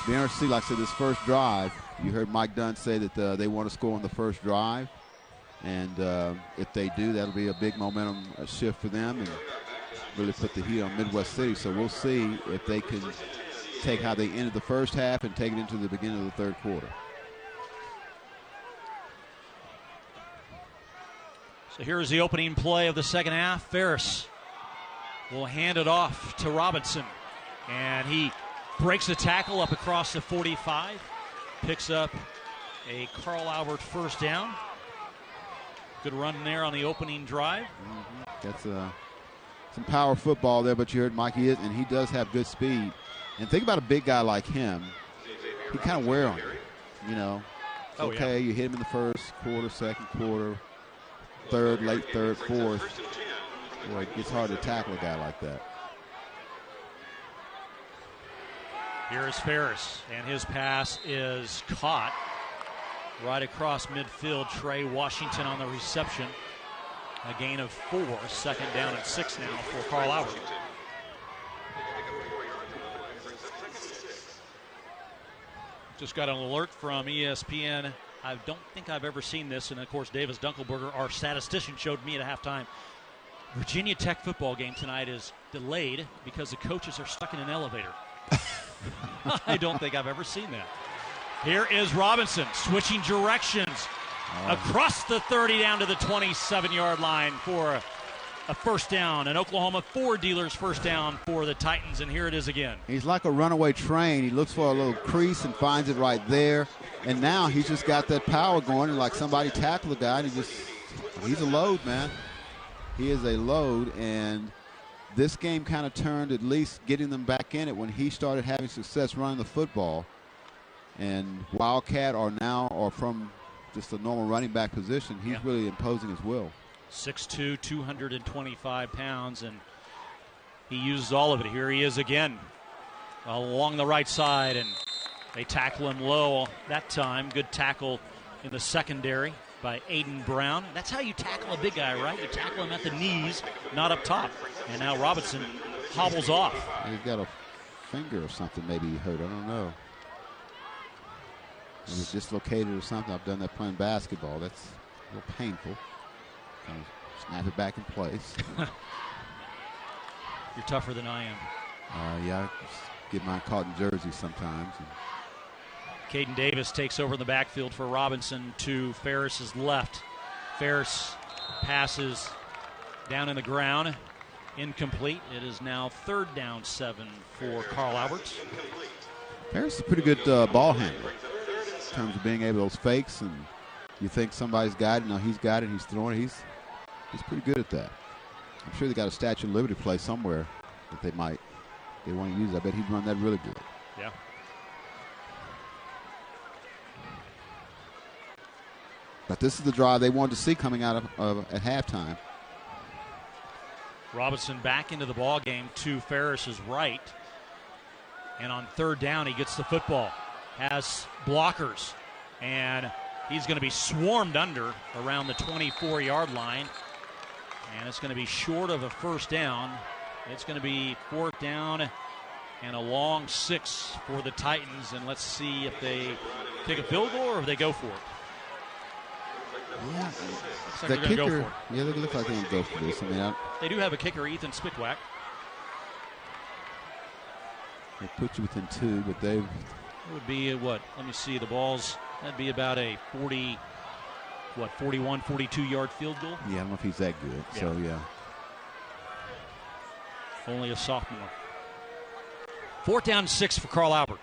Be interesting to see, like I said, this first drive. You heard Mike Dunn say that they want to score on the first drive. And if they do, that'll be a big momentum shift for them and really put the heat on Midwest City. So we'll see if they can take how they ended the first half and take it into the beginning of the third quarter. So here's the opening play of the second half. Ferris will hand it off to Robinson. And he breaks the tackle up across the 45. Picks up a Carl Albert first down. Good run there on the opening drive. That's some power football there, but you heard Mikey, and he does have good speed. And think about a big guy like him. He kind of wear on you, you know. Okay, you hit him in the first quarter, second quarter, third, late third, fourth. Boy, it gets hard to tackle a guy like that. Here is Ferris, and his pass is caught right across midfield. Trey Washington on the reception. A gain of 4, second down and 6 now for Carl Albert. Just got an alert from ESPN. I don't think I've ever seen this, and of course Davis Dunkelberger, our statistician, showed me at halftime. Virginia Tech football game tonight is delayed because the coaches are stuck in an elevator. I don't think I've ever seen that. Here is Robinson switching directions across the 30 down to the 27-yard line for a first down. An Oklahoma Ford dealer's first down for the Titans, and here it is again. He's like a runaway train. He looks for a little crease and finds it right there. And now he's just got that power going, and like somebody tackled the guy, and he's a load, man. He is a load, and this game kind of turned, at least getting them back in it, when he started having success running the football. And Wildcat or from just a normal running back position, he's really imposing his will. 6'2", 225 pounds, and he uses all of it. Here he is again along the right side, and they tackle him low that time. Good tackle in the secondary by Aiden Brown. That's how you tackle a big guy, right? You tackle him at the knees, not up top. And now Robinson hobbles off. He's got a finger or something maybe he hurt. I don't know. It was dislocated or something. I've done that playing basketball. That's a little painful. Kind of snap it back in place. You're tougher than I am. Yeah, I get mine caught in jerseys sometimes. Caden Davis takes over in the backfield for Robinson to Ferris's left. Ferris passes down in the ground. Incomplete. It is now 3rd down 7 for Carl Albert. Ferris is a pretty good ball handler in terms of being able to those fakes, and you think somebody's got it. No, he's got it. He's throwing it. He's pretty good at that. I'm sure they got a Statue of Liberty play somewhere that they want to use. I bet he'd run that really good. Yeah. But this is the drive they wanted to see coming out of at halftime. Robinson back into the ball game to Ferris's right. And on 3rd down, he gets the football. Has blockers. And he's going to be swarmed under around the 24-yard line. And it's going to be short of a first down. It's going to be 4th down and a long 6 for the Titans. And let's see if they take a field goal or if they go for it. Yeah, looks like the they're going to go for it. Yeah, they look like they're going to go for this. I mean, they do have a kicker, Ethan Spickwack. They put you within 2, but they've... It would be what? Let me see. The balls, that'd be about a 41, 42-yard field goal? Yeah, I don't know if he's that good. Yeah. So, yeah. Only a sophomore. 4th down 6 for Carl Albert.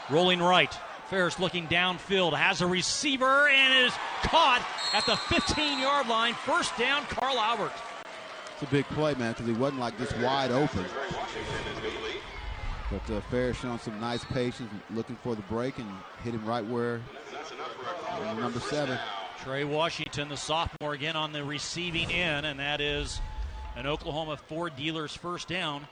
Rolling right. Ferris looking downfield, has a receiver, and is caught at the 15-yard line. First down, Carl Albert. It's a big play, man, because he wasn't like this wide open. But Ferris showing some nice patience, looking for the break, and hit him right where number 7. Trey Washington, the sophomore, again on the receiving end, and that is an Oklahoma Ford dealer's first down.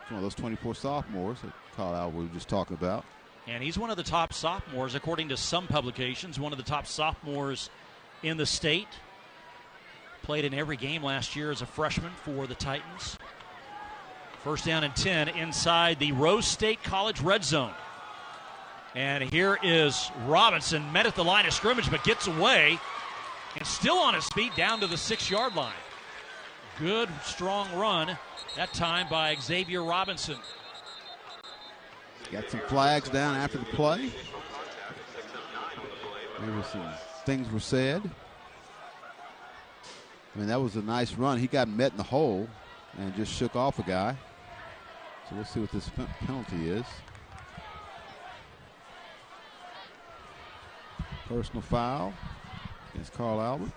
It's one of those 24 sophomores that Carl Albert was just talking about. And he's one of the top sophomores, according to some publications, one of the top sophomores in the state. Played in every game last year as a freshman for the Titans. First down and 10 inside the Rose State College red zone. And here is Robinson, met at the line of scrimmage, but gets away and still on his feet down to the 6-yard line. Good, strong run, that time by Xavier Robinson. Got some flags down after the play. Maybe some things were said. I mean, that was a nice run. He got met in the hole and just shook off a guy. So we'll see what this penalty is. Personal foul against Carl Albert.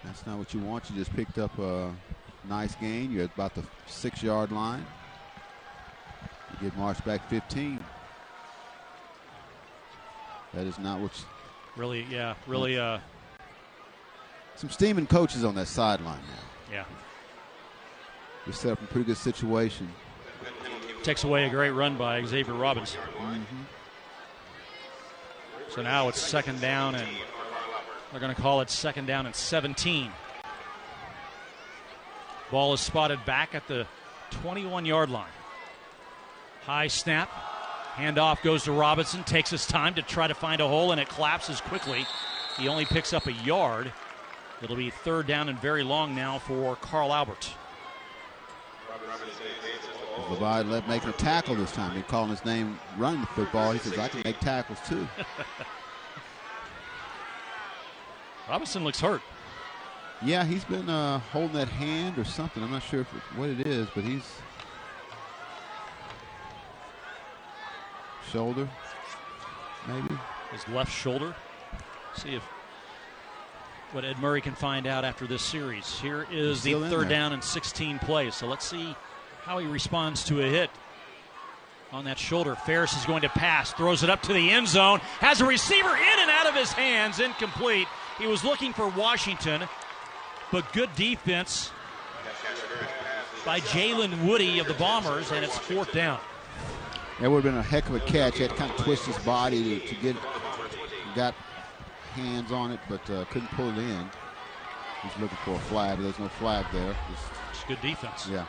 That's not what you want. You just picked up a nice gain. You're at about the 6-yard line. You get marched back 15. That is not what really, some steaming coaches on that sideline now. Yeah. We set up a pretty good situation. Takes away a great run by Xavier Robinson. Mm-hmm. So now it's second down, and they're going to call it second down and 17. Ball is spotted back at the 21-yard line. High snap. Handoff goes to Robinson. Takes his time to try to find a hole, and it collapses quickly. He only picks up a yard. It'll be third down and very long now for Carl Albert. Levi making a tackle this time. They're calling his name running the football. He says, I can make tackles too. Robinson looks hurt. Yeah, he's been holding that hand or something. I'm not sure what it is, but he's shoulder, maybe. His left shoulder. See if what Ed Murray can find out after this series. Here is the third down and 16 plays. So let's see how he responds to a hit on that shoulder. Ferris is going to pass, throws it up to the end zone, has a receiver in and out of his hands, incomplete. He was looking for Washington, but good defense by Jalen Woody of the Bombers, and it's fourth down. That would have been a heck of a catch. He had to kind of twist his body to get, got hands on it, but couldn't pull it in. He's looking for a flag, but there's no flag there. It's good defense. Yeah.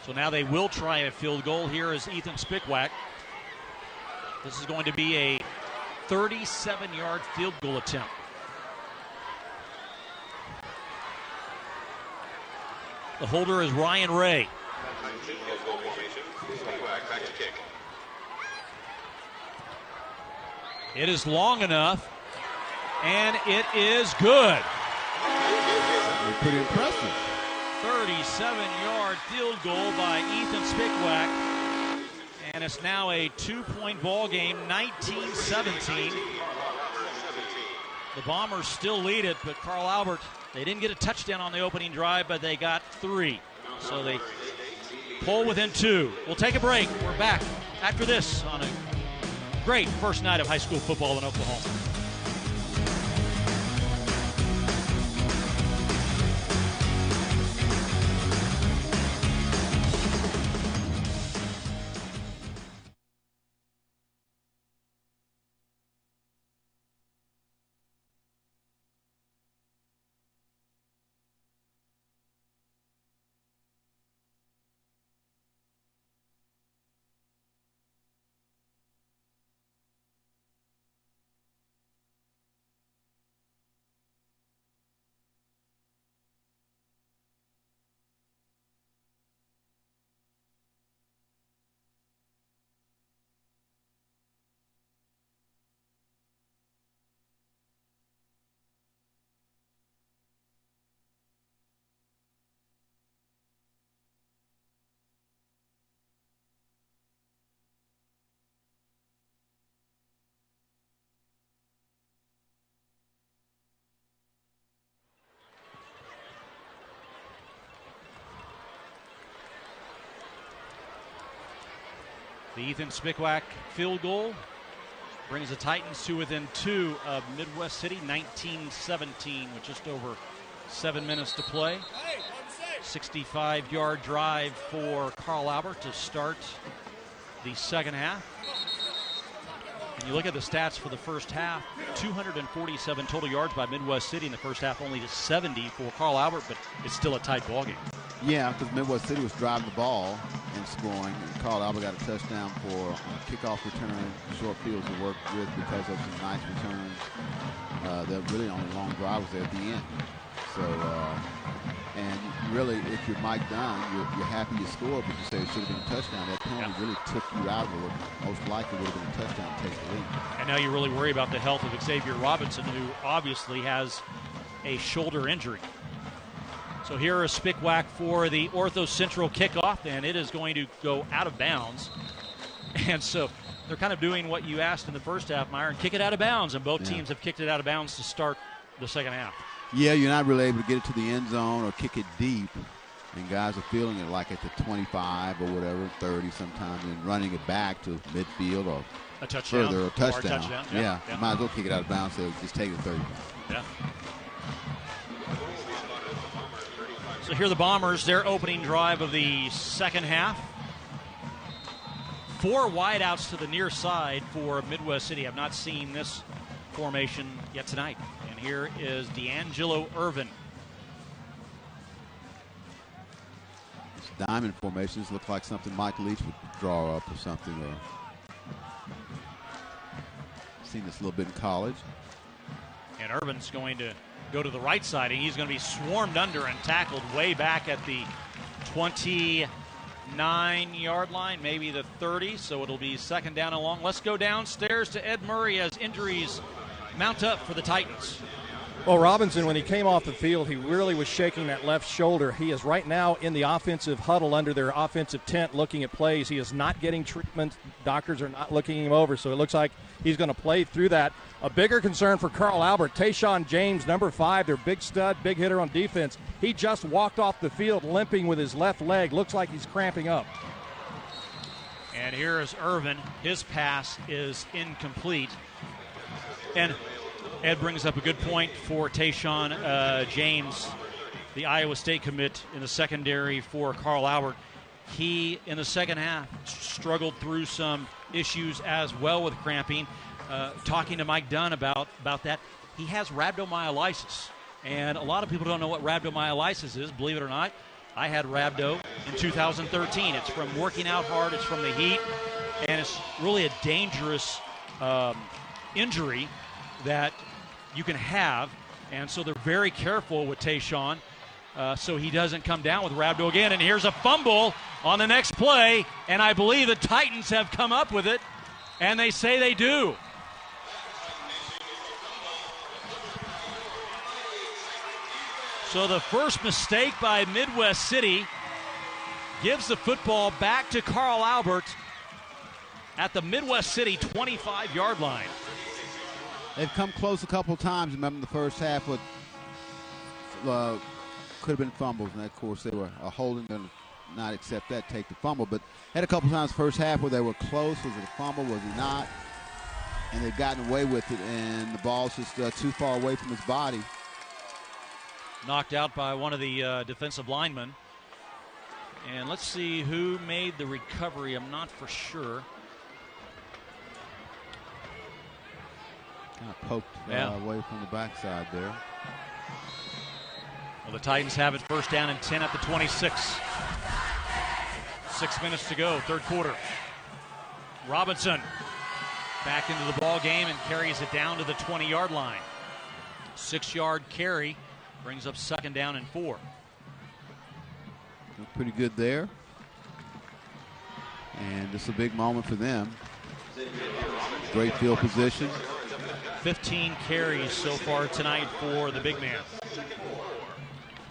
So now they will try a field goal. Here is Ethan Spickwack. This is going to be a 37-yard field goal attempt. The holder is Ryan Ray. It is long enough, and it is good. Pretty impressive. 37-yard field goal by Ethan Spickwack. And it's now a 2-point ball game, 19-17. The Bombers still lead it, but Carl Albert, they didn't get a touchdown on the opening drive, but they got 3. So they pull within 2. We'll take a break. We're back after this on a great first night of high school football in Oklahoma. The Ethan Spickwack field goal brings the Titans to within 2 of Midwest City, 19-17, with just over 7 minutes to play. 65-yard drive for Carl Albert to start the second half. And you look at the stats for the first half, 247 total yards by Midwest City in the first half, only to 70 for Carl Albert, but it's still a tight ball game. Yeah, because Midwest City was driving the ball and scoring. And Carl Albert got a touchdown for a kickoff return, short fields to work with because of some nice returns. That really only long drive was there at the end. So, and really, if you're Mike Dunn, you're happy you scored, but you say it should have been a touchdown. That penalty really took you out of it. Most likely would have been a touchdown to take the lead. And now you really worry about the health of Xavier Robinson, who obviously has a shoulder injury. So here is Spickwack for the Ortho Central kickoff, and it is going to go out of bounds. And so they're kind of doing what you asked in the first half, Myron, kick it out of bounds, and both teams have kicked it out of bounds to start the second half. Yeah, you're not really able to get it to the end zone or kick it deep, and guys are feeling it like at the 25 or whatever, 30 sometimes, and running it back to midfield or a touchdown, further, or touchdown. Yeah. You might as well kick it out of bounds, so just take it 35. Yeah. So here are the Bombers, their opening drive of the second half. 4 wideouts to the near side for Midwest City. I've not seen this formation yet tonight. And here is D'Angelo Irvin. These diamond formations look like something Mike Leach would draw up or something. Or seen this a little bit in college. And Irvin's going to go to the right side, and he's going to be swarmed under and tackled way back at the 29-yard line, maybe the 30, so it'll be second down and long. Let's go downstairs to Ed Murray as injuries mount up for the Titans. Well, Robinson, when he came off the field, he really was shaking that left shoulder. He is right now in the offensive huddle under their offensive tent looking at plays. He is not getting treatment. Doctors are not looking him over, so it looks like he's going to play through that. A bigger concern for Carl Albert, Tayshawn James, number 5, their big stud, big hitter on defense. He just walked off the field limping with his left leg. Looks like he's cramping up. And here is Irvin. His pass is incomplete. And Ed brings up a good point for Tayshawn James, the Iowa State commit in the secondary for Carl Albert. He, in the second half, struggled through some issues as well with cramping. Talking to Mike Dunn about that, he has rhabdomyolysis. And a lot of people don't know what rhabdomyolysis is, believe it or not. I had rhabdo in 2013. It's from working out hard, it's from the heat, and it's really a dangerous injury that you can have, and so they're very careful with Tayshawn so he doesn't come down with rhabdo again. And here's a fumble on the next play, and I believe the Titans have come up with it, and they say they do. So the first mistake by Midwest City gives the football back to Carl Albert at the Midwest City 25-yard line. They've come close a couple times. Remember the first half with could have been fumbles, and of course they were holding and not accept that, take the fumble. But had a couple times first half where they were close. Was it a fumble? Was it not? And they've gotten away with it, and the ball's just too far away from his body. Knocked out by one of the defensive linemen. And let's see who made the recovery. I'm not for sure. Kind of poked away from the backside there. Well, the Titans have it first down and 10 at the 26. 6 minutes to go, third quarter. Robinson back into the ball game and carries it down to the 20-yard line. 6-yard carry brings up second down and 4. Look pretty good there. And this is a big moment for them. Great field position. 15 carries so far tonight for the big man.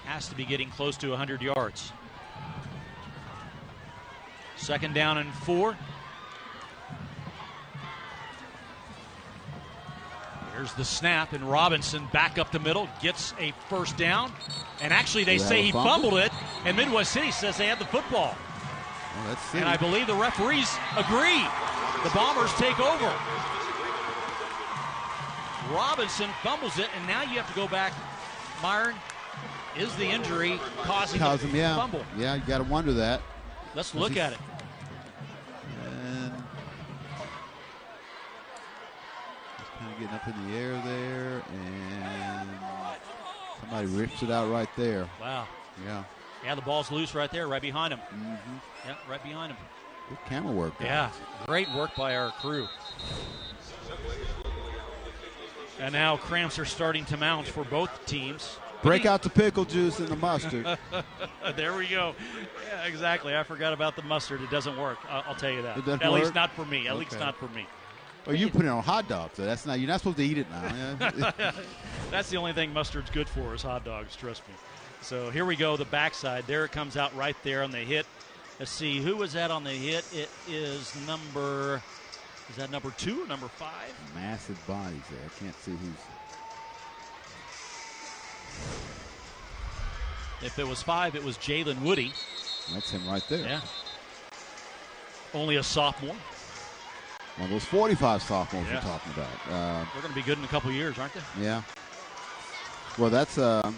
Has to be getting close to 100 yards. Second down and 4. Here's the snap, and Robinson back up the middle, gets a first down. And actually they say he fumbled it, and Midwest City says they had the football. Well, let's see. And I believe the referees agree. The Bombers take over. Robinson fumbles it, and now you have to go back. Myron, is the injury causing the fumble? Yeah, you got to wonder that. Let's look at it. And just kind of getting up in the air there, and somebody rips it out right there. Wow. Yeah. Yeah, the ball's loose right there, right behind him. Mm-hmm. Yeah, right behind him. Good camera work, guys. Yeah, great work by our crew. And now cramps are starting to mount for both teams. Break out the pickle juice and the mustard. There we go. Yeah, exactly. I forgot about the mustard. It doesn't work. I'll tell you that. It doesn't At work? least not for me. At Okay. least not for me. Well, you put it on hot dogs, so that's not. You're not supposed to eat it now. Yeah. That's the only thing mustard's good for is hot dogs. Trust me. So here we go. The backside. There it comes out right there on the hit. Let's see who was that on the hit. It is number. Is that number 2 or number 5? Massive bodies there. I can't see who's. If it was 5, it was Jalen Woody. That's him right there. Yeah. Only a sophomore. One of those 45 sophomores Yes. we're talking about. They're going to be good in a couple years, aren't they? Yeah. Well, that's a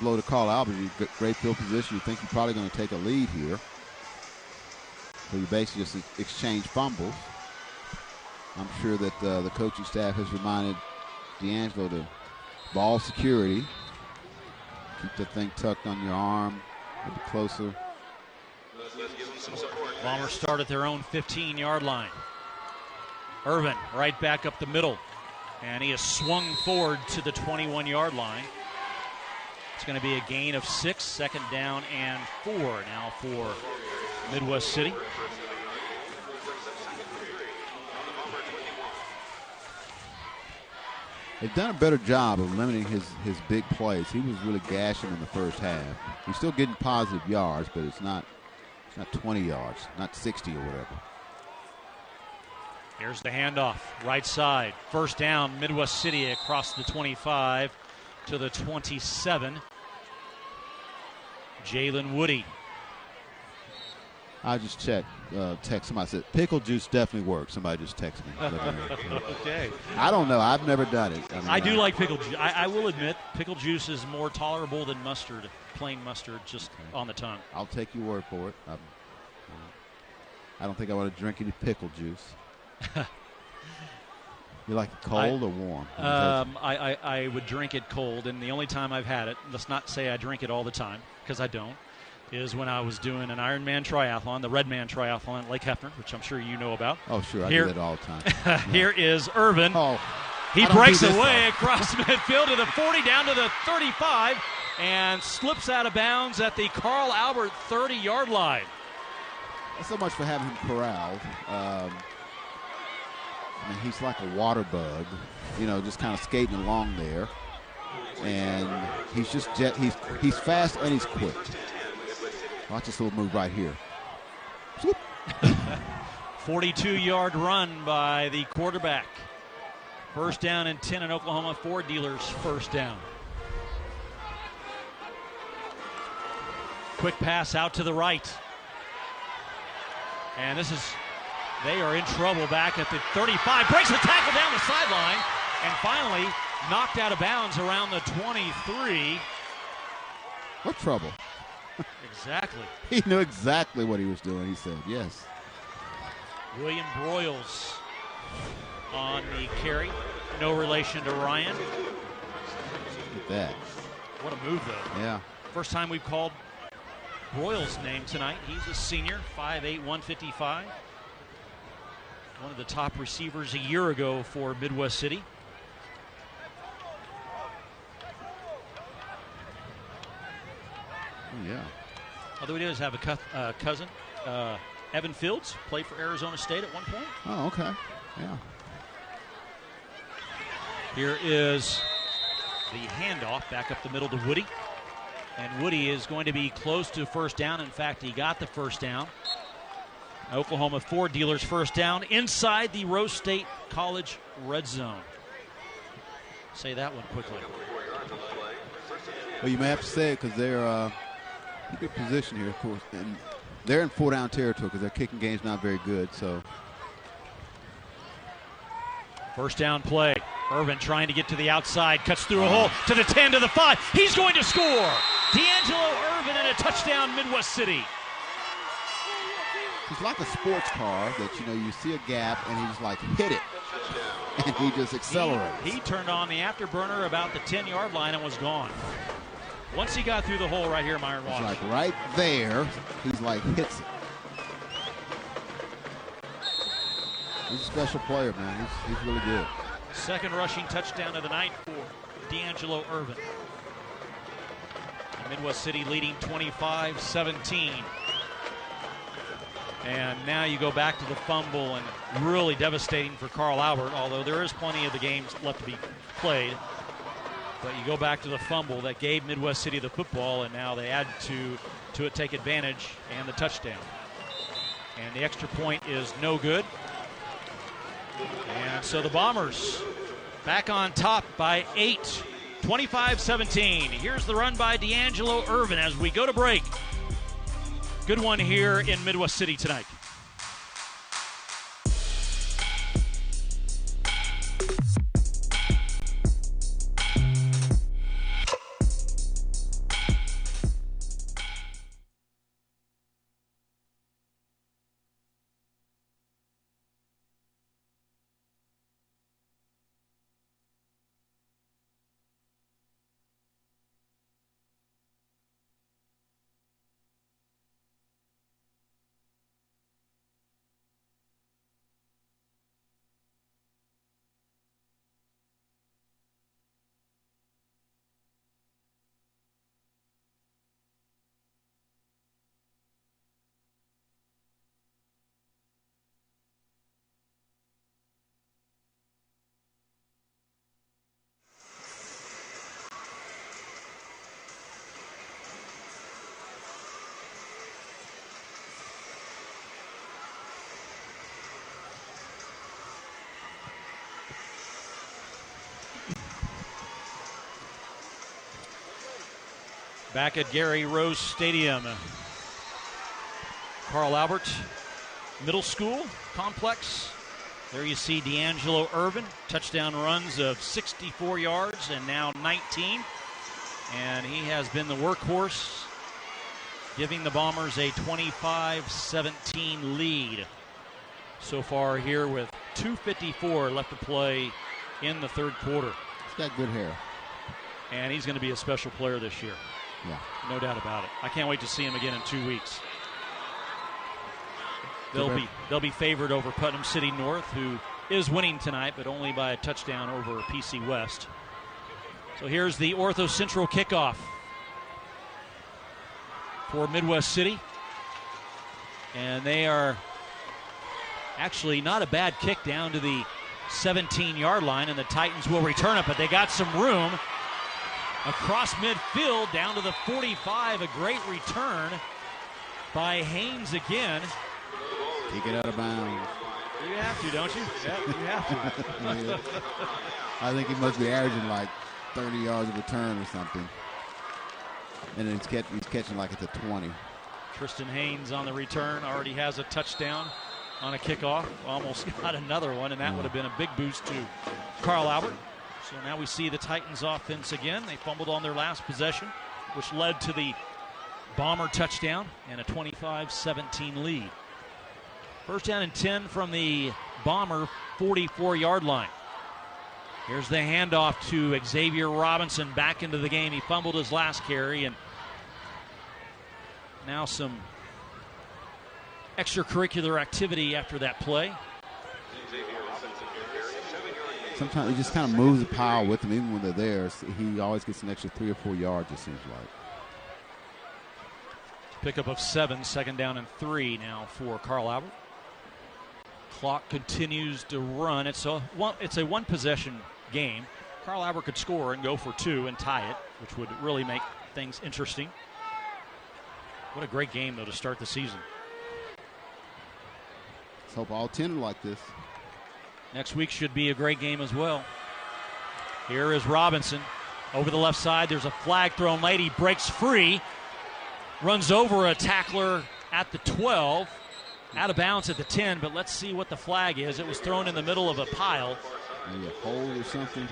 blow to Carl Albert. You great field position. You think you're probably going to take a lead here. So you basically just exchange fumbles. I'm sure that the coaching staff has reminded D'Angelo to ball security. Keep the thing tucked on your arm. A bit closer. Bombers start at their own 15-yard line. Irvin right back up the middle. And he is swung forward to the 21-yard line. It's going to be a gain of 6, second down and 4 now for Midwest City. They've done a better job of limiting his big plays. He was really gashing in the first half. He's still getting positive yards, but it's not 20 yards, not 60 or whatever. Here's the handoff, right side. First down, Midwest City across the 25 to the 27. Jalen Woody. I just checked. Text somebody said pickle juice definitely works. Somebody just texted me. Okay. I don't know. I've never done it. I do like pickle juice. I will admit pickle juice is more tolerable than mustard, plain mustard, just on the tongue. I'll take your word for it. I don't think I want to drink any pickle juice. You like it cold or warm? I would drink it cold, and the only time I've had it, let's not say I drink it all the time, because I don't, is when I was doing an Ironman triathlon, the Redman triathlon at Lake Hefner, which I'm sure you know about. Oh, sure. I do that all the time. Here is Irvin. Oh, he breaks away across midfield to the 40, down to the 35, and slips out of bounds at the Carl Albert 30-yard line. That's so much for having him corralled. I mean, he's like a water bug, just kind of skating along there. And he's just he's fast and he's quick. Watch this little move right here. 42-yard run by the quarterback. First down and 10 in Oklahoma. Ford Dealers first down. Quick pass out to the right. And they are in trouble back at the 35. Breaks the tackle down the sideline. And finally knocked out of bounds around the 23. What trouble? Exactly. He knew exactly what he was doing, he said. Yes. William Broyles on the carry. No relation to Ryan. Look at that. What a move, though. Yeah. First time we've called Broyles' name tonight. He's a senior, 5'8", 155. One of the top receivers a year ago for Midwest City. Oh, yeah. Although he does have a cousin, Evan Fields, played for Arizona State at one point. Oh, okay. Yeah. Here is the handoff back up the middle to Woody. And Woody is going to be close to first down. In fact, he got the first down. Oklahoma Ford Dealers first down inside the Rose State College red zone. Say that one quickly. Well, you may have to say it because they're in good position here, of course. And they're in 4-down territory because their kicking game's not very good. So First down play. Irvin trying to get to the outside, cuts through a hole to the 10, to the 5. He's going to score. D'Angelo Irvin and a touchdown, Midwest City. He's like a sports car that, you see a gap and he's like, hit it. And he just accelerates. He turned on the afterburner about the 10-yard line and was gone. Once he got through the hole right here, Myron Watch. It's like right there, he's like hits it. He's a special player, man. He's really good. Second rushing touchdown of the night for D'Angelo Irvin. And Midwest City leading 25-17. And now you go back to the fumble, and really devastating for Carl Albert, although there is plenty of the games left to be played. But you go back to the fumble that gave Midwest City the football, and now they add to it, take advantage, and the touchdown. And the extra point is no good. And so the Bombers back on top by 8, 25-17. Here's the run by D'Angelo Irvin as we go to break. Good one here in Midwest City tonight. Back at Gary Rose Stadium, Carl Albert Middle School Complex. There you see D'Angelo Irvin, touchdown runs of 64 yards and now 19. And he has been the workhorse, giving the Bombers a 25-17 lead so far here with 2:54 left to play in the third quarter. He's got good hair. And he's going to be a special player this year. Yeah. No doubt about it. I can't wait to see him again in 2 weeks. They'll be favored over Putnam City North, who is winning tonight, but only by a touchdown over PC West. So here's the Ortho Central kickoff for Midwest City. And they are actually not a bad kick down to the 17-yard line, and the Titans will return it, but they got some room. Across midfield, down to the 45, a great return by Haynes again. Take it out of bounds. You have to, don't you? Yeah, you have to. Yeah. I think he must be averaging like 30 yards of return or something. And then he's catching like at the 20. Tristan Haynes on the return already has a touchdown on a kickoff. Almost got another one, and that would have been a big boost to Carl Albert. So now we see the Titans offense again. They fumbled on their last possession, which led to the Bomber touchdown and a 25-17 lead. First down and 10 from the Bomber 44-yard line. Here's the handoff to Xavier Robinson back into the game. He fumbled his last carry, and now some extracurricular activity after that play. Sometimes he just kind of moves the pile with them, even when they're there. So he always gets an extra 3 or 4 yards, it seems like. Pickup of 7, second down and 3 now for Carl Albert. Clock continues to run. It's a one possession game. Carl Albert could score and go for 2 and tie it, which would really make things interesting. What a great game, though, to start the season. Let's hope all 10 are like this. Next week should be a great game as well. Here is Robinson over the left side. There's a flag thrown late. He breaks free, runs over a tackler at the 12, out of bounds at the 10, but let's see what the flag is. It was thrown in the middle of a pile. Maybe a hold or something.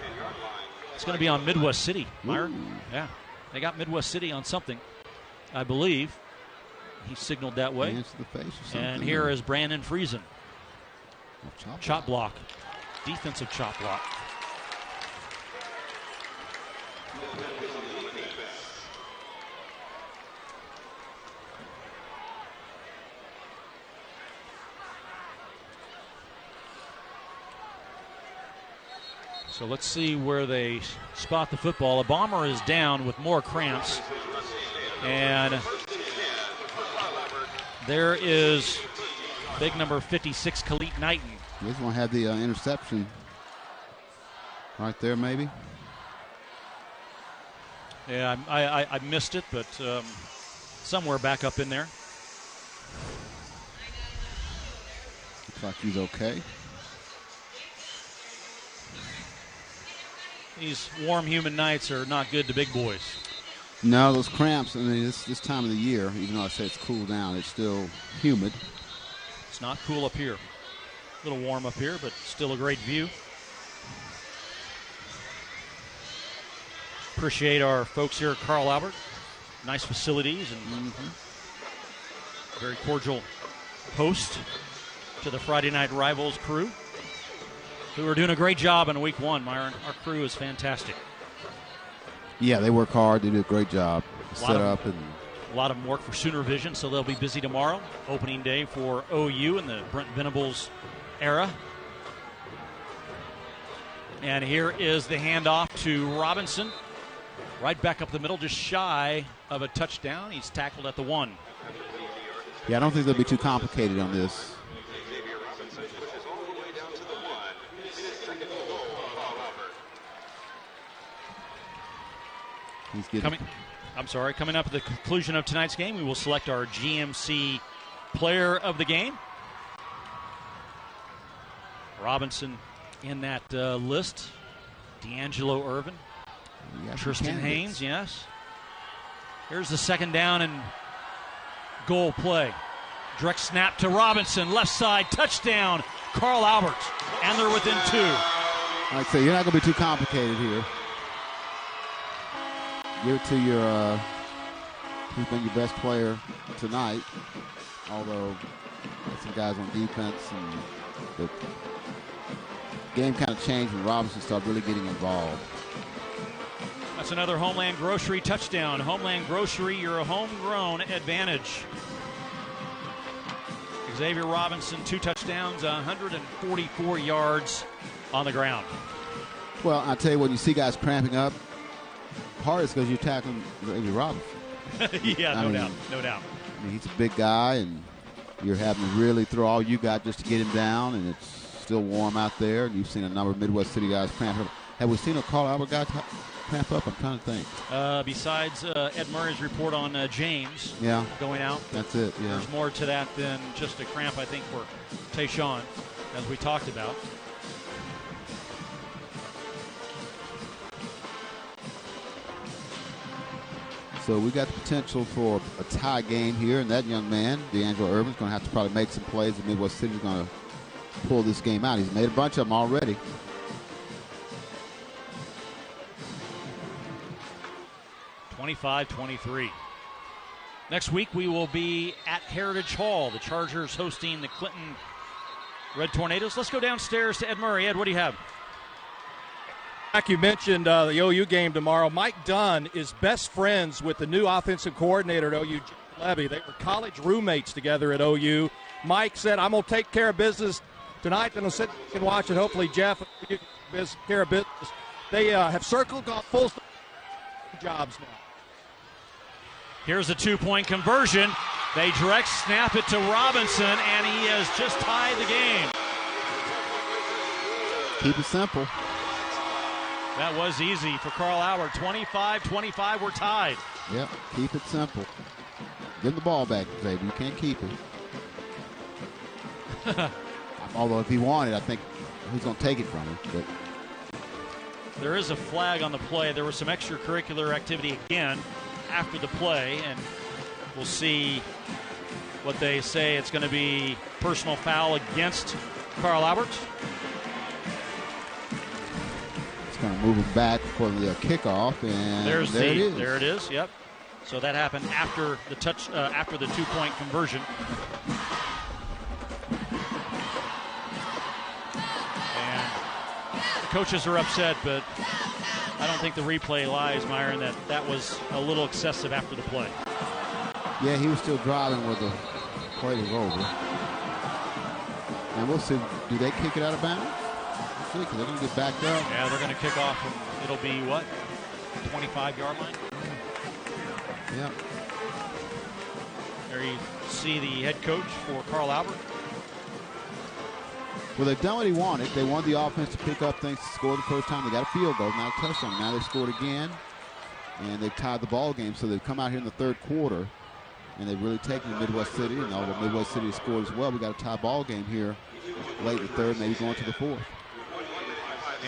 It's going to be on Midwest City, Myron. Ooh. Yeah, they got Midwest City on something, I believe. He signaled that way. Hands to the face or something. And here is Brandon Friesen. Chop block. Defensive chop block. So let's see where they spot the football. A Bomber is down with more cramps. And there is big number 56, Khalid Knighton. He's going to have the interception right there, maybe. Yeah, I missed it, but somewhere back up in there. Looks like he's okay. These warm, humid nights are not good to big boys. No, those cramps, I mean, this time of the year, even though I say it's cooled down, it's still humid. It's not cool up here. A little warm up here, but still a great view. Appreciate our folks here at Carl Albert. Nice facilities and very cordial host to the Friday Night Rivals crew, who are doing a great job in week one, Myron. Our crew is fantastic. Yeah, they work hard. They do a great job. Set up and a lot of them work for Sooner Vision, so they'll be busy tomorrow. Opening day for OU in the Brent Venables era. And here is the handoff to Robinson. Right back up the middle, just shy of a touchdown. He's tackled at the 1. Yeah, I don't think they'll be too complicated on this. He's getting coming up at the conclusion of tonight's game, we will select our GMC player of the game. Robinson in that list. D'Angelo Irvin. Tristan Haynes, yes. Here's the second down and goal play. Direct snap to Robinson, left side, touchdown, Carl Albert. And they're within 2. Like I say, you're not going to be too complicated here. Give it to your, who's been your best player tonight. Although, some guys on defense, and the game kind of changed when Robinson started really getting involved. That's another Homeland Grocery touchdown. Homeland Grocery, your homegrown advantage. Xavier Robinson, 2 touchdowns, 144 yards on the ground. Well, I tell you, when you see guys cramping up, part is because you're tackling Xavier Robinson. Yeah, no doubt. I mean, he's a big guy, and you're having to really throw all you got just to get him down, and it's still warm out there, and you've seen a number of Midwest City guys cramp up. Have we seen a Carl Albert guy cramp up? I'm trying to think. Besides Ed Murray's report on James going out. That's it, yeah. There's more to that than just a cramp, I think, for Tayshawn, as we talked about. So we got the potential for a tie game here, and that young man, D'Angelo Irvin's going to have to probably make some plays, and Midwest City's going to pull this game out. He's made a bunch of them already. (25-23). Next week we will be at Heritage Hall. The Chargers hosting the Clinton Red Tornadoes. Let's go downstairs to Ed Murray. Ed, what do you have? Like you mentioned the OU game tomorrow. Mike Dunn is best friends with the new offensive coordinator at OU, Jim Levy. They were college roommates together at OU. Mike said, I'm going to take care of business tonight. Then I'll sit and watch it. Hopefully, Jeff, you can take care of business. They have circled, got full jobs now. Here's a 2-point conversion. They direct snap it to Robinson, and he has just tied the game. Keep it simple. That was easy for Carl Albert. 25-25, we're tied. Yep, keep it simple. Give him the ball back, baby. You can't keep it. Although if he wanted, I think he's going to take it from him. But there is a flag on the play. There was some extracurricular activity again after the play, and we'll see what they say. It's going to be personal foul against Carl Albert. Going to move it back for the kickoff, and there it is. There it is. Yep. So that happened after the after the 2-point conversion. And the coaches are upset, but I don't think the replay lies, Myron, that was a little excessive after the play. Yeah, he was still driving with the play was over. And we'll see. Do they kick it out of bounds? We'll see, because they're going to get backed up. Yeah, they're going to kick off. It'll be what? 25-yard line? Yeah. There you see the head coach for Carl Albert. Well, they've done what he wanted. They wanted the offense to pick up things to score the first time. They got a field goal, not a touchdown. Now they scored again, and they've tied the ball game. So they've come out here in the third quarter, and they've really taken the Midwest City, and although Midwest City has scored as well, we got a tie ball game here late in the third, maybe going to the fourth.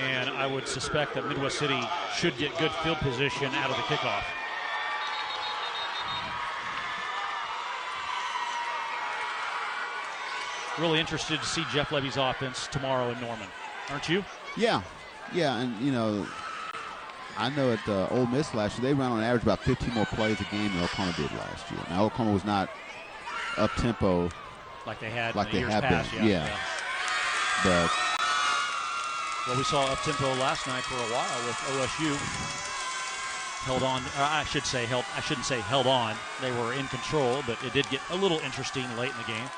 And I would suspect that Midwest City should get good field position out of the kickoff. Really interested to see Jeff Levy's offense tomorrow in Norman, aren't you? Yeah, and I know at Ole Miss last year they ran on average about 15 more plays a game than Oklahoma did last year. Now Oklahoma was not up tempo like they had like in the they years have past. been. Yeah. But well, we saw up tempo last night for a while with OSU. Held on. I shouldn't say held on. They were in control, but it did get a little interesting late in the game.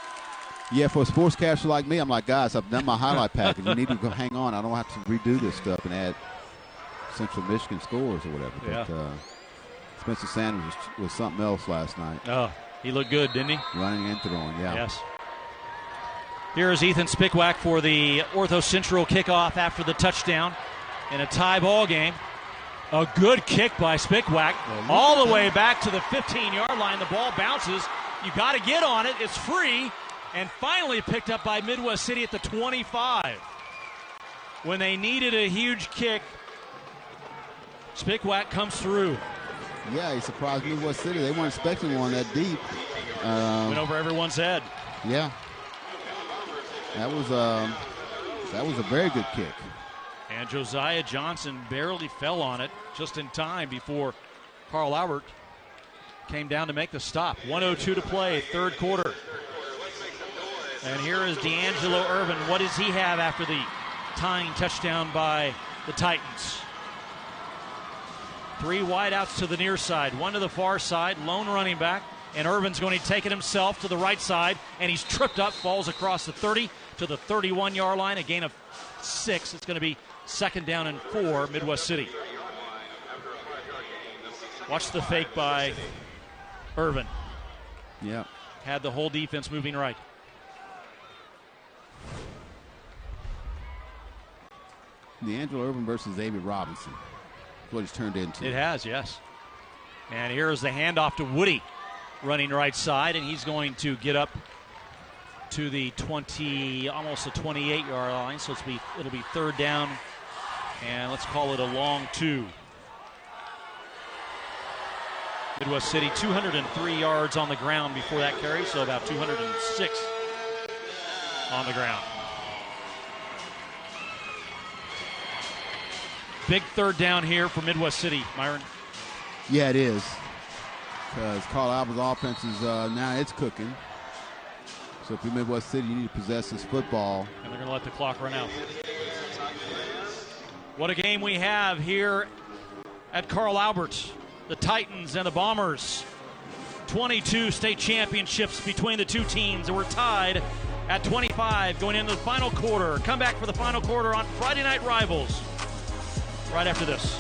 Yeah, for a sportscaster like me, I'm like, guys, I've done my highlight package. You need to go hang on. I don't have to redo this stuff and add Central Michigan scores or whatever. Yeah. But Spencer Sanders was something else last night. Oh, he looked good, didn't he? Running and throwing, yeah. Yes. Here is Ethan Spickwack for the Ortho Central kickoff after the touchdown in a tie ball game. A good kick by Spickwack all the way back to the 15-yard line. The ball bounces. You got to get on it. It's free. And finally picked up by Midwest City at the 25. When they needed a huge kick, Spickwack comes through. Yeah, he surprised Midwest City. They weren't expecting one that deep. Went over everyone's head. Yeah. That was a very good kick. And Josiah Johnson barely fell on it just in time before Carl Albert came down to make the stop. 1:02 to play, third quarter. And here is D'Angelo Irvin. What does he have after the tying touchdown by the Titans? 3 wideouts to the near side, 1 to the far side, lone running back. And Irvin's going to take it himself to the right side. And he's tripped up, falls across the 30 to the 31-yard line. A gain of 6. It's going to be second down and 4, Midwest City. Watch the fake by Irvin. Yeah. Had the whole defense moving right. D'Angelo Irvin versus David Robinson. That's what he's turned into. It has, yes. And here is the handoff to Woody, running right side, and he's going to get up to the 20, almost the 28-yard line. So it'll be third down, and let's call it a long 2. Midwest City 203 yards on the ground before that carry, so about 206 on the ground. Big third down here for Midwest City, Myron. Yeah, it is. Because Carl Albert's offense is now it's cooking. So if you're Midwest City, you need to possess this football. And they're going to let the clock run out. What a game we have here at Carl Albert. The Titans and the Bombers. 22 state championships between the two teams, and we're tied at 25 going into the final quarter. Come back for the final quarter on Friday Night Rivals right after this.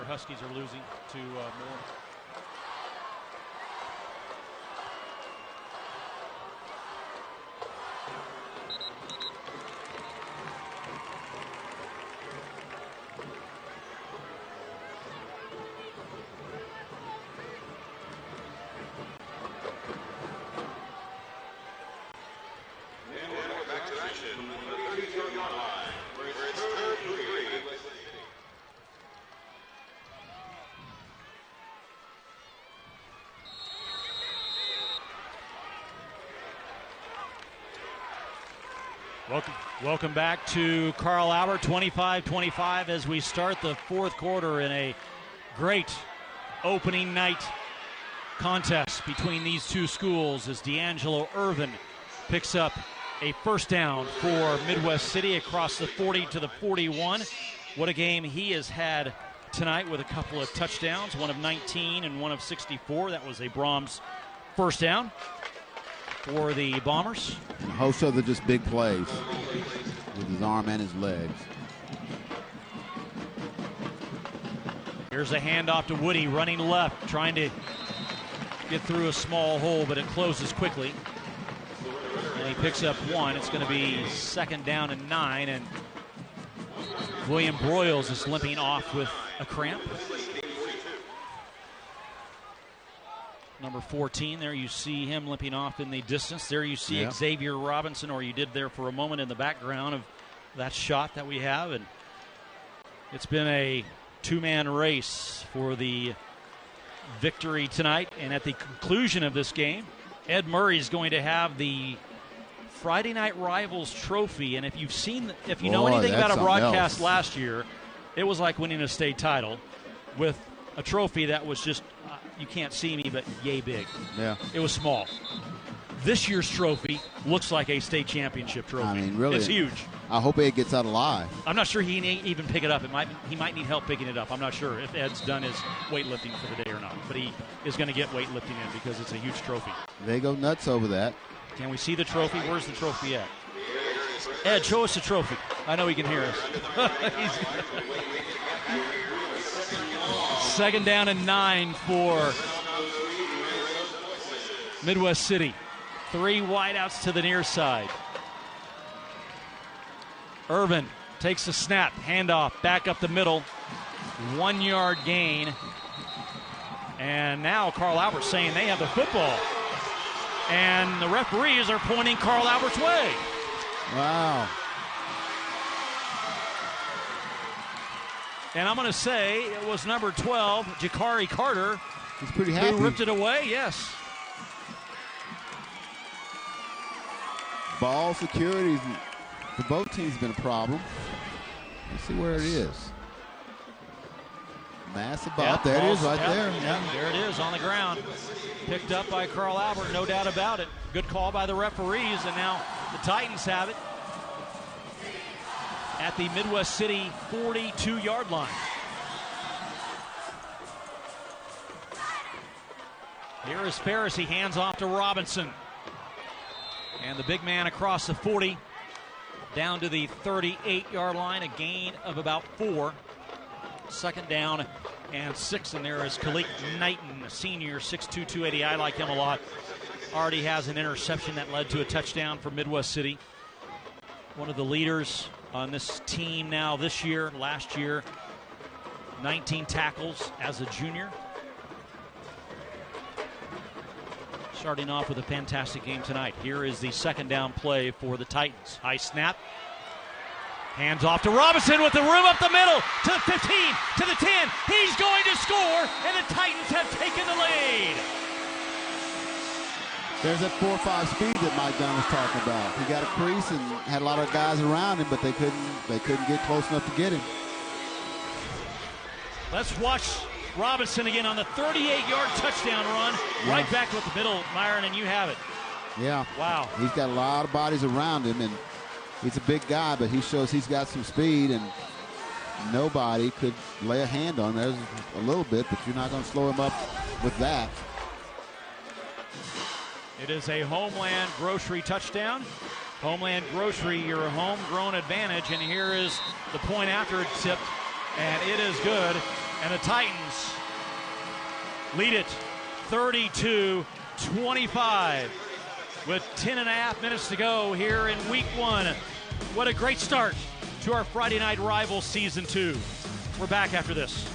Huskies are losing to Moore. Welcome back to Carl Albert, 25-25 as we start the fourth quarter in a great opening night contest between these two schools as D'Angelo Irvin picks up a first down for Midwest City across the 40 to the 41. What a game he has had tonight with a couple of touchdowns, one of 19 and one of 64. That was a Brahms first down for the Bombers. And a host of just big plays with his arm and his legs. Here's a handoff to Woody running left, trying to get through a small hole, but it closes quickly. And he picks up one. It's going to be second down and 9, and William Broyles is limping off with a cramp. Number 14, there you see him limping off in the distance. There you see Xavier Robinson, or you did there for a moment in the background of that shot that we have. And it's been a two-man race for the victory tonight. And at the conclusion of this game, Ed Murray is going to have the Friday Night Rivals trophy. And if you know anything about a broadcast last year, it was like winning a state title with a trophy that was just, you can't see me, but yay big. Yeah. It was small. This year's trophy looks like a state championship trophy. I mean, really. It's huge. I hope Ed gets out alive. I'm not sure he can even pick it up. He might need help picking it up. I'm not sure if Ed's done his weightlifting for the day or not. But he is going to get weightlifting in because it's a huge trophy. They go nuts over that. Can we see the trophy? Where's the trophy at? Ed, show us the trophy. I know he can hear us. Second down and 9 for Midwest City. 3 wideouts to the near side. Irvin takes the snap, handoff, back up the middle. 1 yard gain. And now Carl Albert saying they have the football. And the referees are pointing Carl Albert's way. Wow. And I'm going to say it was number 12, Jakari Carter. He's pretty happy. Who ripped it away, yes. Ball security for both teams has been a problem. Let's see where it is. Massive ball. Yep, there it is, right there. Yep, there it is on the ground. Picked up by Carl Albert, no doubt about it. Good call by the referees, and now the Titans have it at the Midwest City 42-yard line. Here is Ferris. He hands off to Robinson. And the big man across the 40 down to the 38-yard line, a gain of about 4. Second down and 6, and there is Khalik Knighton, a senior, 6'2", 280. I like him a lot. Already has an interception that led to a touchdown for Midwest City. One of the leaders on this team now this year, last year, 19 tackles as a junior. Starting off with a fantastic game tonight. Here is the second down play for the Titans. High snap. Hands off to Robinson with the room up the middle to the 15, to the 10. He's going to score, and the Titans have taken the lead. There's that 4-5 speed that Mike Dunn was talking about. He got a crease and had a lot of guys around him, but they couldn't get close enough to get him. Let's watch Robinson again on the 38-yard touchdown run. Yeah. Right back with the middle, Myron, and you have it. Yeah. Wow. He's got a lot of bodies around him, and he's a big guy, but he shows he's got some speed, and nobody could lay a hand on him. There's a little bit, but you're not going to slow him up with that. It is a Homeland Grocery touchdown. Homeland Grocery, your homegrown advantage. And here is the point after it's tipped, and it is good. And the Titans lead it 32-25 with 10.5 minutes to go here in week 1. What a great start to our Friday Night Rivals Season 2. We're back after this.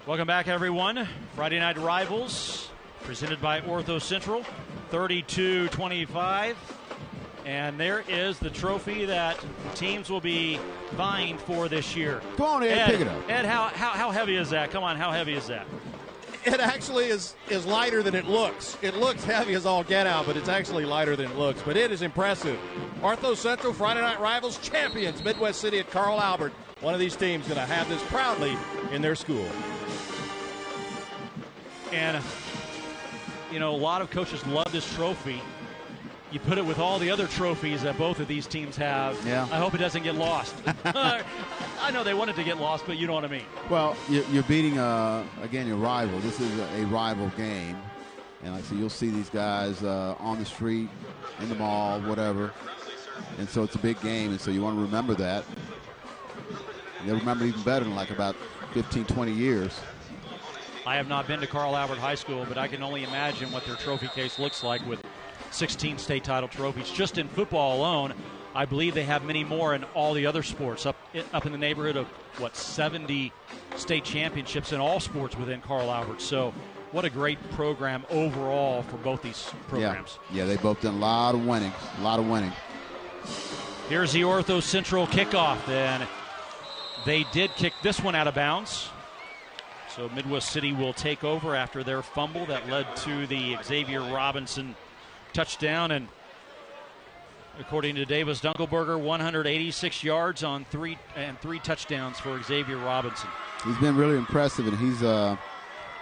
Welcome back, everyone. Friday Night Rivals, presented by Ortho Central, 32-25. And there is the trophy that teams will be vying for this year. Go on, Ed, pick it up. Ed, how heavy is that? Come on, how heavy is that? It actually is lighter than it looks. It looks heavy as all get out, but it's actually lighter than it looks. But it is impressive. Ortho Central, Friday Night Rivals champions, Midwest City at Carl Albert. One of these teams going to have this proudly in their school. And, you know, a lot of coaches love this trophy. You put it with all the other trophies that both of these teams have. Yeah. I hope it doesn't get lost. I know they want it to get lost, but you know what I mean. Well, you're beating, again, your rival. This is a rival game. And like I said, you'll see these guys on the street, in the mall, whatever. And so it's a big game, and so you want to remember that. And they'll remember even better in like about 15, 20 years. I have not been to Carl Albert High School, but I can only imagine what their trophy case looks like with 16 state title trophies. Just in football alone, I believe they have many more in all the other sports, up in the neighborhood of, 70 state championships in all sports within Carl Albert. So what a great program overall for both these programs. Yeah, they've both done a lot of winning, Here's the Ortho Central kickoff. Then they did kick this one out of bounds. So Midwest City will take over after their fumble that led to the Xavier Robinson touchdown. And according to Davis Dunkelberger, 186 yards on three touchdowns for Xavier Robinson. He's been really impressive, and he's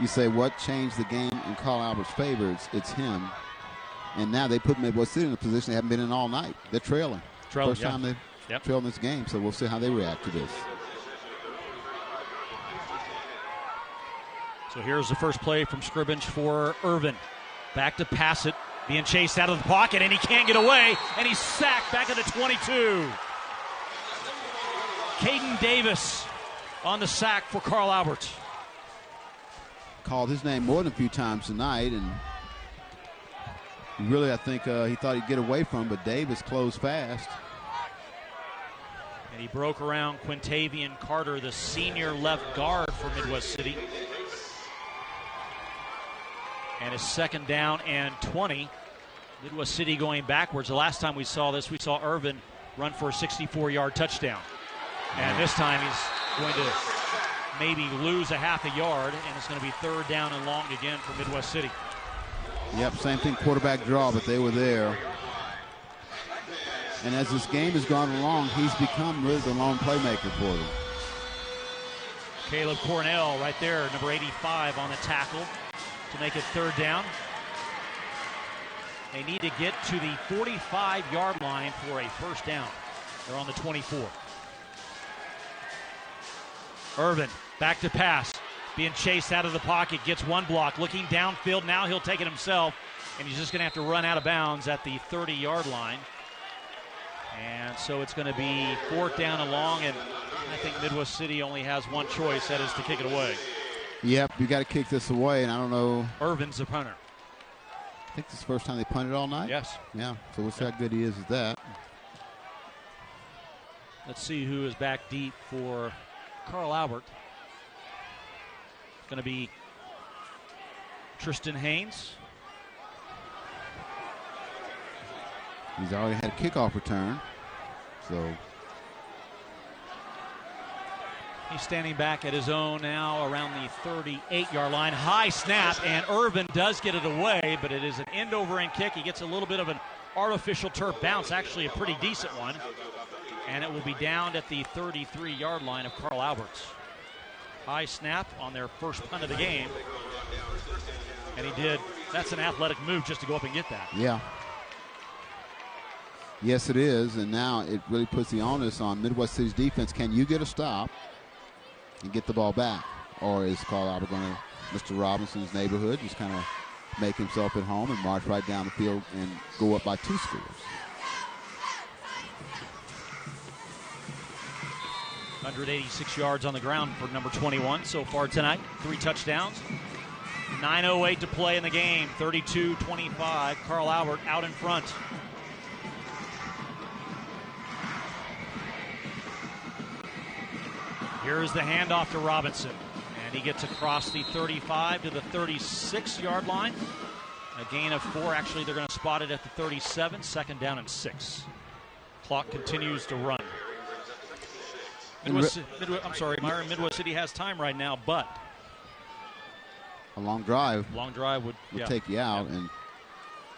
you say what changed the game in Carl Albert's favor? It's him. And now they put Midwest City in a position they haven't been in all night. They're trailing. First time they've trailed in this game, so we'll see how they react to this. So here's the first play from scrimmage for Irvin. Back to pass it, being chased out of the pocket, and he can't get away, and he's sacked back at the 22. Caden Davis on the sack for Carl Albert. Called his name more than a few times tonight, and really I think he thought he'd get away from him, but Davis closed fast. And he broke around Quintavian Carter, the senior left guard for Midwest City. And it's second down and 20. Midwest City going backwards. The last time we saw this, we saw Irvin run for a 64-yard touchdown. And this time he's going to maybe lose a half a yard, and it's going to be third down and long again for Midwest City. Yep, same thing, quarterback draw, but they were there. And as this game has gone along, he's become really the lone playmaker for them. Caleb Cornell right there, number 85 on the tackle to make it third down. They need to get to the 45-yard line for a first down. They're on the 24. Irvin back to pass, being chased out of the pocket, gets one block, looking downfield. Now he'll take it himself, and he's just going to have to run out of bounds at the 30-yard line. And so it's going to be fourth down and long, and I think Midwest City only has one choice, that is to kick it away. Yep, you got to kick this away, and I don't know. Irvin's the punter. I think this is the first time they punted all night. Yes. Yeah, so we'll see how good he is at that. Let's see who is back deep for Carl Albert. It's going to be Tristan Haynes. He's already had a kickoff return, so he's standing back at his own now around the 38-yard line. High snap, and Irvin does get it away, but it is an end-over-end kick. He gets a little bit of an artificial turf bounce, actually a pretty decent one, and it will be down at the 33-yard line of Carl Alberts. High snap on their first punt of the game, and he did. That's an athletic move just to go up and get that. Yeah. Yes, it is, and now it really puts the onus on Midwest City's defense. Can you get a stop and get the ball back? Or is Carl Albert going to, Mr. Robinson's neighborhood, just kind of make himself at home and march right down the field and go up by 2 scores? 186 yards on the ground for number 21 so far tonight. 3 touchdowns. 9:08 to play in the game. 32-25. Carl Albert out in front. Here's the handoff to Robinson. And he gets across the 35 to the 36-yard line. A gain of 4. Actually, they're going to spot it at the 37. 2nd down and 6. Clock continues to run. Midwest City has time right now, but a long drive would take you out. And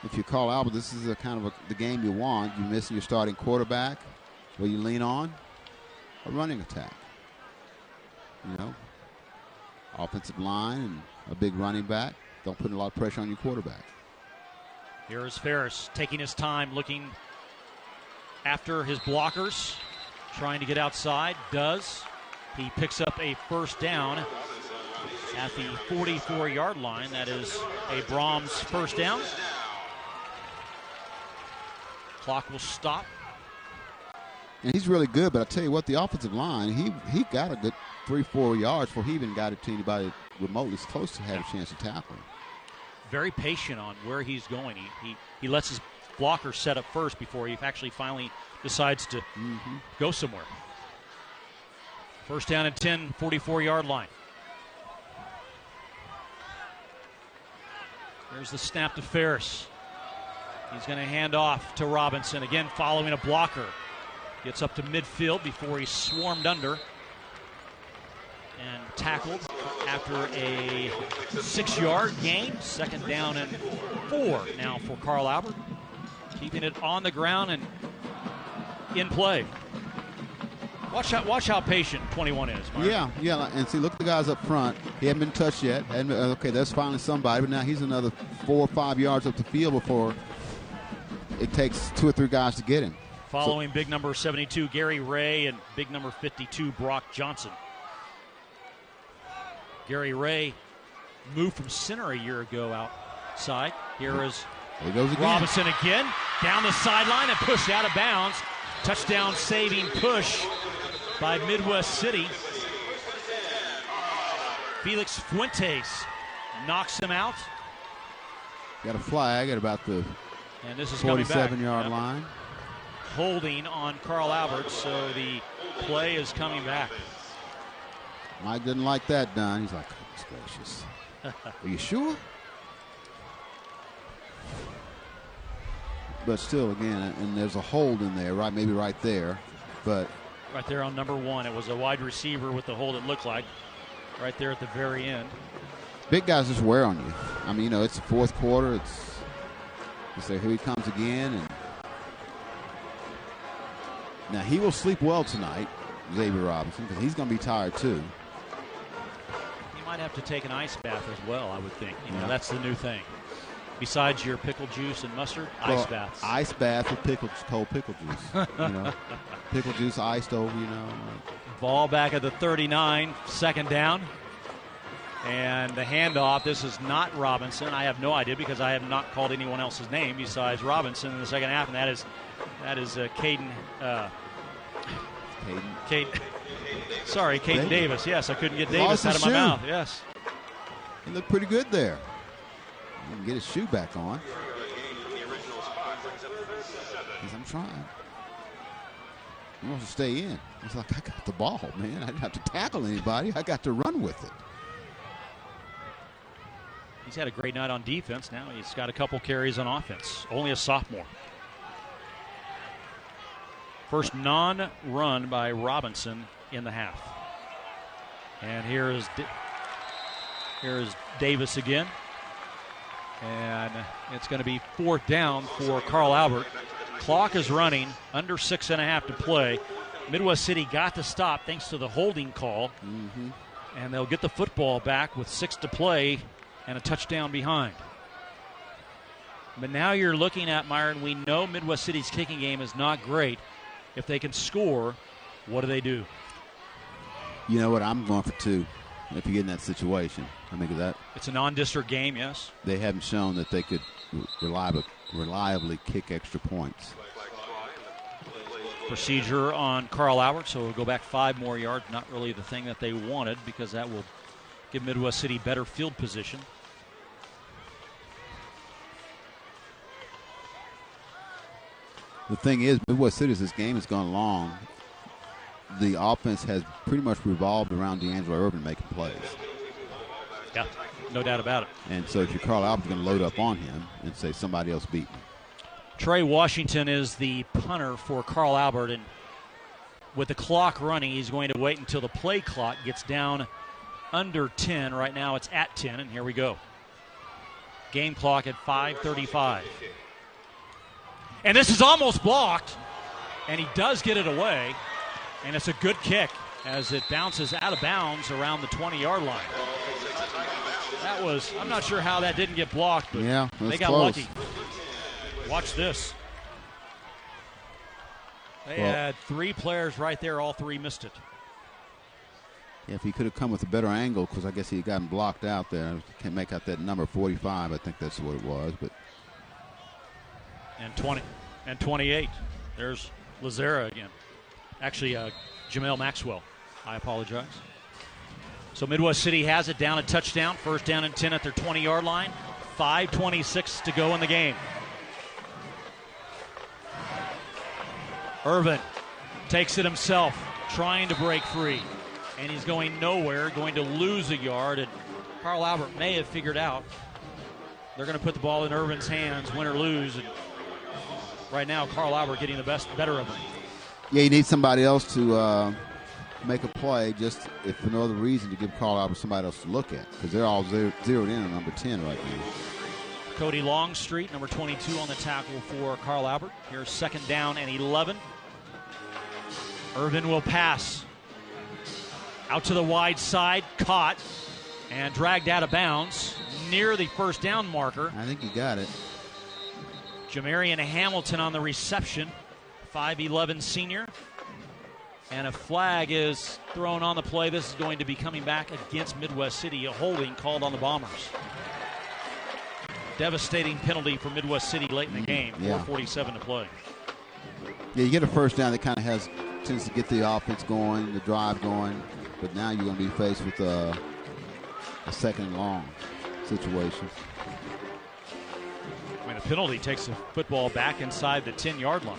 if you call Albert, this is the kind of the game you want. You're missing your starting quarterback. Will you lean on a running attack? You know, offensive line and a big running back. Don't put a lot of pressure on your quarterback. Here is Ferris taking his time, looking after his blockers, trying to get outside. Does. He picks up a first down at the 44-yard line. That is a Brahms first down. Clock will stop. And he's really good, but I tell you what, the offensive line, he got a good 3-4 yards before he even got it to anybody remotely close to have a chance to tackle him. Very patient on where he's going. He lets his blocker set up first before he actually finally decides to go somewhere. First down and 10, 44-yard line. There's the snap to Ferris. He's going to hand off to Robinson, again following a blocker. Gets up to midfield before he's swarmed under and tackled after a 6-yard gain. 2nd down and 4 now for Carl Albert. Keeping it on the ground and in play. Watch how patient 21 is, Mark. Yeah, and see, look at the guys up front. He hadn't been touched yet. Okay, that's finally somebody, but now he's another 4 or 5 yards up the field before it takes 2 or 3 guys to get him. Following big number 72, Gary Ray, and big number 52, Brock Johnson. Gary Ray moved from center a year ago outside. Here goes Robinson again. Down the sideline and pushed out of bounds. Touchdown saving push by Midwest City. Felix Fuentes knocks him out. Got a flag at about the 47-yard line. Holding on Carl Albert, so the play is coming back. Mike didn't like that done. He's like, goodness gracious. Are you sure? But still, again, and there's a hold in there, right? Maybe right there. But right there on number 1. It was a wide receiver with the hold, it looked like, right there at the very end. Big guys just wear on you. I mean, it's the 4th quarter. You say, here he comes again. And now, he will sleep well tonight, Xavier Robinson, because he's going to be tired, too. He might have to take an ice bath as well, I would think. That's the new thing. Besides your pickle juice and mustard, ice baths. Ice bath with cold pickle juice. Pickle juice iced over, Ball back at the 39, 2nd down. And the handoff, this is not Robinson. I have no idea because I have not called anyone else's name besides Robinson in the second half, and that is Caden. Caden Davis. Yes, I couldn't get Davis out of my mouth. Yes. He looked pretty good there. He can get his shoe back on. I'm trying. He wants to stay in. He's like, I got the ball, man. I didn't have to tackle anybody. I got to run with it. He's had a great night on defense. Now he's got a couple carries on offense. Only a sophomore. First non-run by Robinson in the half. And here is Davis again. And it's going to be 4th down for Carl Albert. Clock is running, under 6.5 to play. Midwest City got to stop thanks to the holding call. Mm-hmm. And they'll get the football back with 6 to play and a touchdown behind. But now you're looking at, Myron, we know Midwest City's kicking game is not great. If they can score, what do? You know what? I'm going for 2 if you get in that situation. I think of that. It's a non-district game, yes. They haven't shown that they could reliably kick extra points. Procedure on Carl Albert, so we'll go back 5 more yards. Not really the thing that they wanted because that will give Midwest City better field position. The thing is, Midwest City, as this game has gone long, the offense has pretty much revolved around D'Angelo Irvin making plays. Yeah, no doubt about it. And so if you're Carl Albert, you're going to load up on him and say somebody else beat me. Trey Washington is the punter for Carl Albert, and with the clock running, he's going to wait until the play clock gets down under 10. Right now it's at 10, and here we go. Game clock at 5:35. And this is almost blocked, and he does get it away, and it's a good kick as it bounces out of bounds around the 20-yard line. That was, I'm not sure how that didn't get blocked, but yeah, they got close. Lucky. Watch this. They had 3 players right there. All 3 missed it. Yeah, if he could have come with a better angle, because I guess he had gotten blocked out there. Can't make out that number 45. I think that's what it was. But and 20 and 28. There's Lazera again. Actually, Jamel Maxwell. I apologize. So Midwest City has it down a touchdown. First down and 10 at their 20-yard line. 5:26 to go in the game. Irvin takes it himself, trying to break free. And he's going nowhere, going to lose a yard. And Carl Albert may have figured out they're going to put the ball in Irvin's hands, win or lose. And right now, Carl Albert getting the better of him. Yeah, you need somebody else to make a play, just if for no other reason, to give Carl Albert somebody else to look at, because they're all zeroed in on number 10 right now. Cody Longstreet, number 22 on the tackle for Carl Albert. Here's 2nd down and 11. Irvin will pass. Out to the wide side, caught, and dragged out of bounds near the first down marker. I think you got it. Jamarian Hamilton on the reception, 5'11 senior. And a flag is thrown on the play. This is going to be coming back against Midwest City, a holding called on the Bombers. Devastating penalty for Midwest City late in the game, 4:47 to play. Yeah, you get a first down that kind of tends to get the offense going, the drive going, but now you're going to be faced with a 2nd and long situation. I mean, a penalty takes the football back inside the 10-yard line.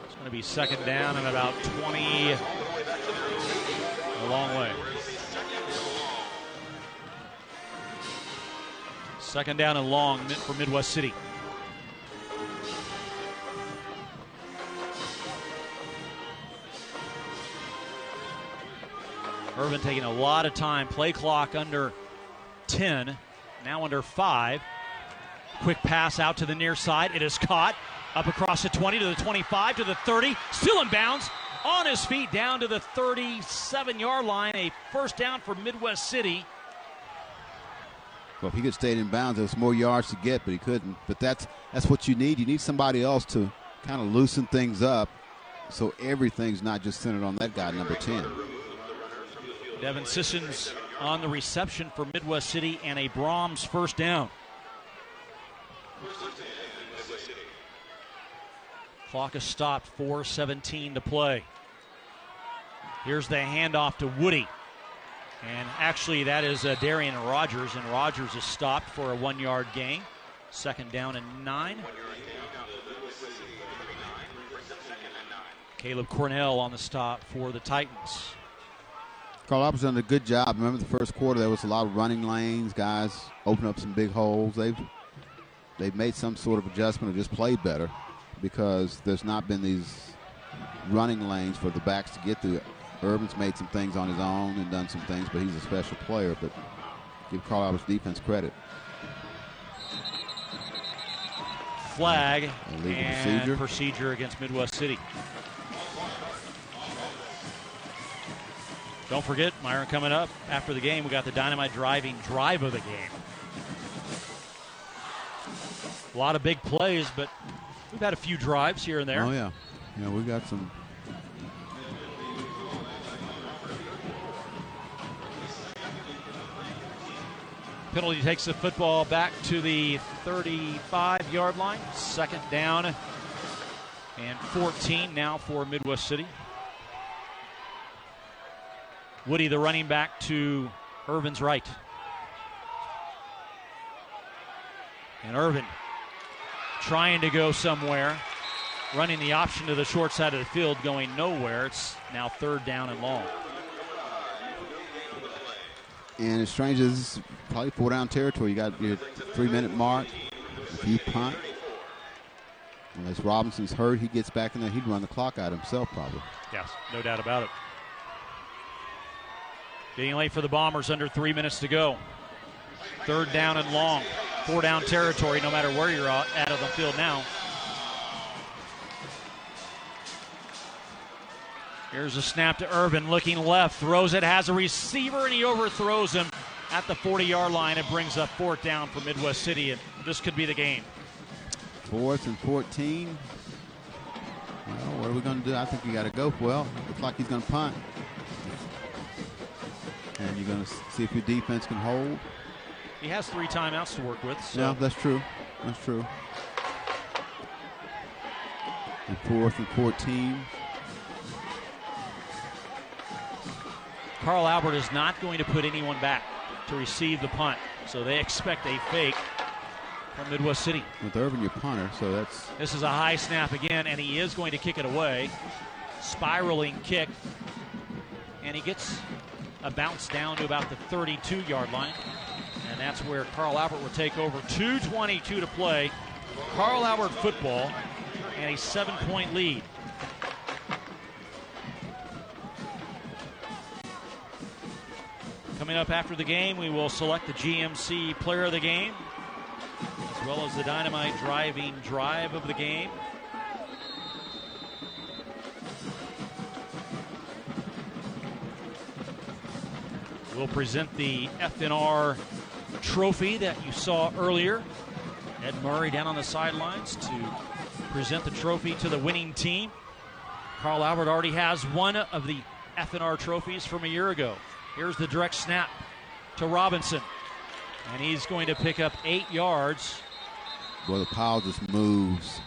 It's going to be 2nd down and about 20, a long way. 2nd down and long for Midwest City. Irvin taking a lot of time. Play clock under 10, now under 5. Quick pass out to the near side. It is caught up across the 20 to the 25 to the 30. Still in bounds. On his feet down to the 37-yard line. A first down for Midwest City. Well, if he could stay in bounds, there's more yards to get, but he couldn't. But that's what you need. You need somebody else to kind of loosen things up so everything's not just centered on that guy, number 10. Devin Sissons on the reception for Midwest City and a Brahms first down. Clock is stopped, 4:17 to play. Here's the handoff to Woody. And actually, that is Darian Rogers, and Rogers is stopped for a 1-yard gain. 2nd down and 9. Caleb Cornell on the stop for the Titans. Carl Albert's done a good job. Remember the first quarter, there was a lot of running lanes. Guys open up some big holes. They've made some sort of adjustment or just played better because there's not been these running lanes for the backs to get through. Urban's made some things on his own and done some things, but he's a special player. But give Carl Albert's defense credit. Flag and procedure against Midwest City. Don't forget, Myron, coming up after the game, we got the Dynamite driving drive of the game. A lot of big plays, but we've had a few drives here and there. Oh, yeah. Yeah, we got some. Penalty takes the football back to the 35-yard line. 2nd down and 14 now for Midwest City. Woody, the running back, to Irvin's right. And Irvin trying to go somewhere, running the option to the short side of the field, going nowhere. It's now 3rd down and long. And as strange as this is probably 4-down territory, you got your 3-minute mark. If you punt, unless Robinson's hurt, he gets back in there, he'd run the clock out himself probably. Yes, no doubt about it. Getting late for the Bombers, under 3 minutes to go. 3rd down and long. 4-down territory, no matter where you're at of the field now. Here's a snap to Irvin, looking left, throws it, has a receiver, and he overthrows him at the 40-yard line. It brings up 4th down for Midwest City, and this could be the game. 4th and 14. Well, what are we going to do? I think you got to go. Well, looks like he's going to punt. And you're going to see if your defense can hold. He has 3 timeouts to work with. So. Yeah, that's true. That's true. And 4th and 14. Carl Albert is not going to put anyone back to receive the punt, so they expect a fake from Midwest City. With Irvin, your punter, so that's... This is a high snap again, and he is going to kick it away. Spiraling kick, and he gets a bounce down to about the 32-yard line, and that's where Carl Albert will take over. 2:22 to play. Carl Albert football, and a 7-point lead. Coming up after the game, we will select the GMC player of the game, as well as the Dynamite driving drive of the game. We'll present the FNR trophy that you saw earlier. Ed Murray down on the sidelines to present the trophy to the winning team. Carl Albert already has one of the FNR trophies from a year ago. Here's the direct snap to Robinson, and he's going to pick up 8 yards. Well, the pile just moves.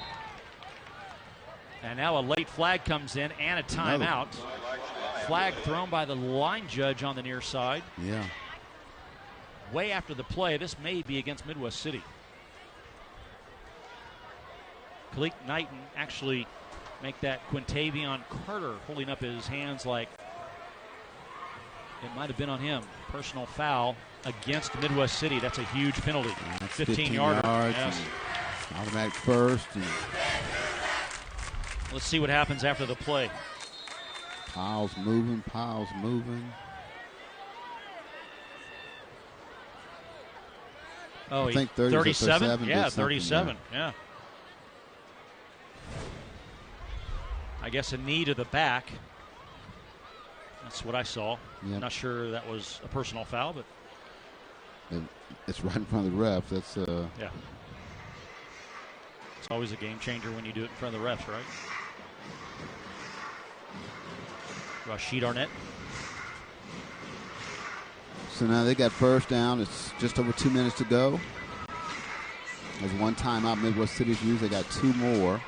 And now a late flag comes in and a timeout. Flag thrown by the line judge on the near side. Yeah. Way after the play, this may be against Midwest City. Kalik Knighton actually make that Quintavion Carter holding up his hands like it might have been on him. Personal foul against Midwest City. That's a huge penalty. 15 yards. Yes. Automatic first. And let's see what happens after the play. Piles moving, piles moving. Oh, I think 37? Yeah, 37. Yeah. I guess a knee to the back. That's what I saw. Yep. Not sure that was a personal foul, but it's right in front of the ref. That's yeah. It's always a game changer when you do it in front of the refs, right? Rashid Arnett. So now they got first down. It's just over 2 minutes to go. There's one timeout Midwest City's used. They got 2 more.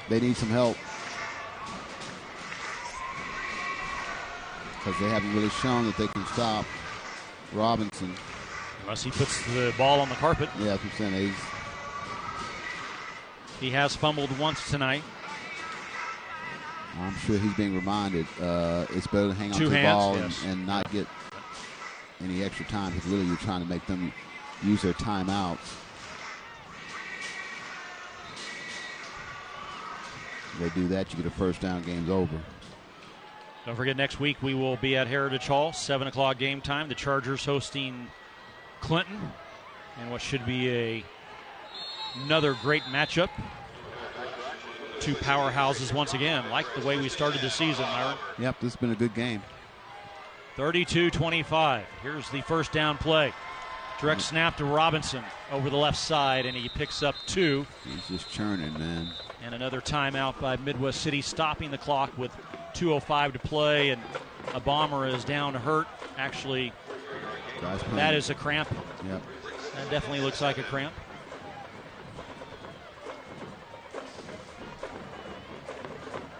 They need some help. because they haven't really shown that they can stop Robinson. Unless he puts the ball on the carpet. Yeah, that's what I'm saying. He has fumbled once tonight. I'm sure he's being reminded it's better to hang on to the ball and not get any extra time, because really you're trying to make them use their timeouts. If they do that, you get a first down, game's over. Don't forget, next week we will be at Heritage Hall, 7 o'clock game time. The Chargers hosting Clinton, and what should be another great matchup. Two powerhouses once again, like the way we started the season, Myron. Yep, this has been a good game. 32-25. Here's the first down play. Direct snap to Robinson over the left side, and he picks up 2. He's just churning, man. And another timeout by Midwest City, stopping the clock with 2:05 to play, and a bomber is down hurt. Actually, that is a cramp. Yep. That definitely looks like a cramp.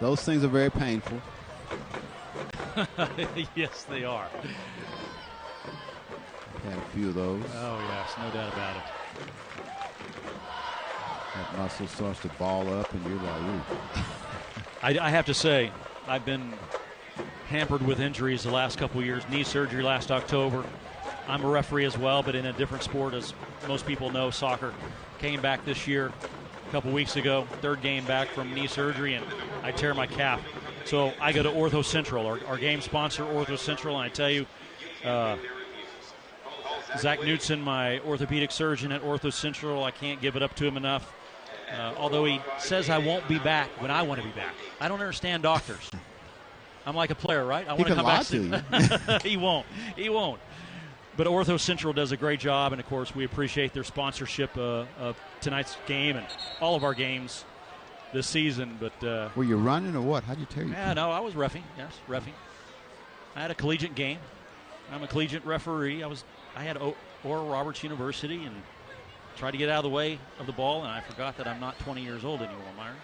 Those things are very painful. Yes, they are. Had a few of those. Oh, yes, no doubt about it. That muscle starts to ball up, and you're like, ooh. I have to say, I've been hampered with injuries the last couple of years. Knee surgery last October. I'm a referee as well, but in a different sport, as most people know, soccer. Came back this year, a couple weeks ago, third game back from knee surgery, and I tear my calf. So I go to Ortho Central, our game sponsor, Ortho Central, and I tell you, Zach Knutson, my orthopedic surgeon at Ortho Central, I can't give it up to him enough. Although he says I won't be back when I want to be back. I don't understand doctors. I'm like a player, right? I want to come back soon. He won't. He won't. But Ortho Central does a great job, and, of course, we appreciate their sponsorship of tonight's game and all of our games this season. But were you running or what? How'd you tear your Yeah, no, I was reffing. Yes, reffing. I had a collegiate game. I'm a collegiate referee. I had Oral Roberts University and tried to get out of the way of the ball, and I forgot that I'm not 20 years old anymore, Myron.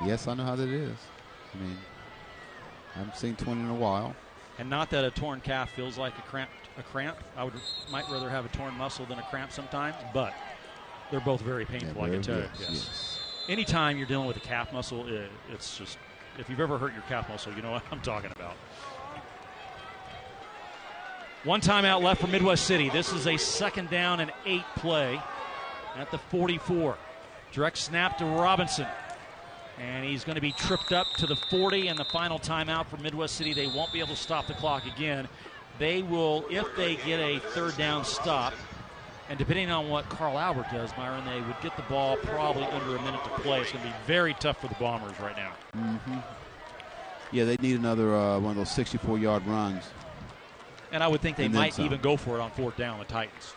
Yes, I know how that is. I mean, I haven't seen 20 in a while. And not that a torn calf feels like a cramp. I might rather have a torn muscle than a cramp sometimes, but they're both very painful, I can tell you. Yes. Anytime you're dealing with a calf muscle, it's just, if you've ever hurt your calf muscle, you know what I'm talking about. One timeout left for Midwest City. This is a 2nd down and 8 play at the 44. Direct snap to Robinson. And he's going to be tripped up to the 40, and the final timeout for Midwest City. They won't be able to stop the clock again. They will, if they get a 3rd down stop, and depending on what Carl Albert does, Myron, they would get the ball probably under a minute to play. It's going to be very tough for the Bombers right now. Mm-hmm. Yeah, they need another one of those 64-yard runs. And I would think they might even go for it on 4th down, the Titans.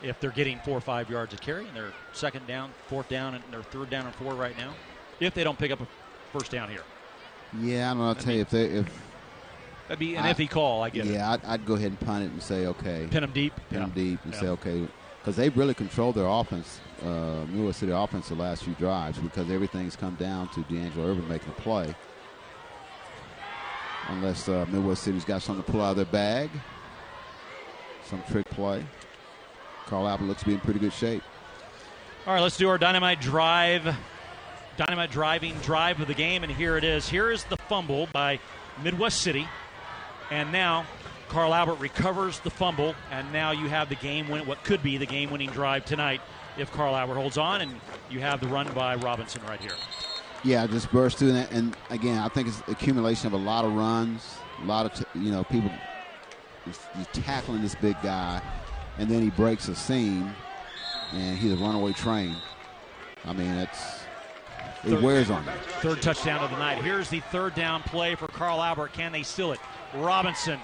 If they're getting 4 or 5 yards of carry, and they're 2nd down, 4th down, and they're 3rd down and 4 right now. If they don't pick up a first down here. Yeah, I don't know. I'll tell you, if that'd be an iffy call, I get it. Yeah, I'd go ahead and punt it and say, okay. Pin them deep. Pin them deep and say, okay. Because they've really controlled their offense, Midwest City offense, the last few drives, because everything's come down to D'Angelo Irvin making a play. Unless Midwest City's got something to pull out of their bag. Some trick play. Carl Albert looks to be in pretty good shape. All right, let's do our dynamite driving drive of the game, and here it is. Here is the fumble by Midwest City, and now Carl Albert recovers the fumble, and now you have the what could be the game-winning drive tonight if Carl Albert holds on, and you have the run by Robinson right here. Yeah, just burst through that, and again, I think it's accumulation of a lot of runs, a lot of people. He's tackling this big guy, and then he breaks a seam, and he's a runaway train. I mean, it wears on you. 3rd touchdown of the night. Here's the 3rd down play for Carl Albert. Can they steal it? Robinson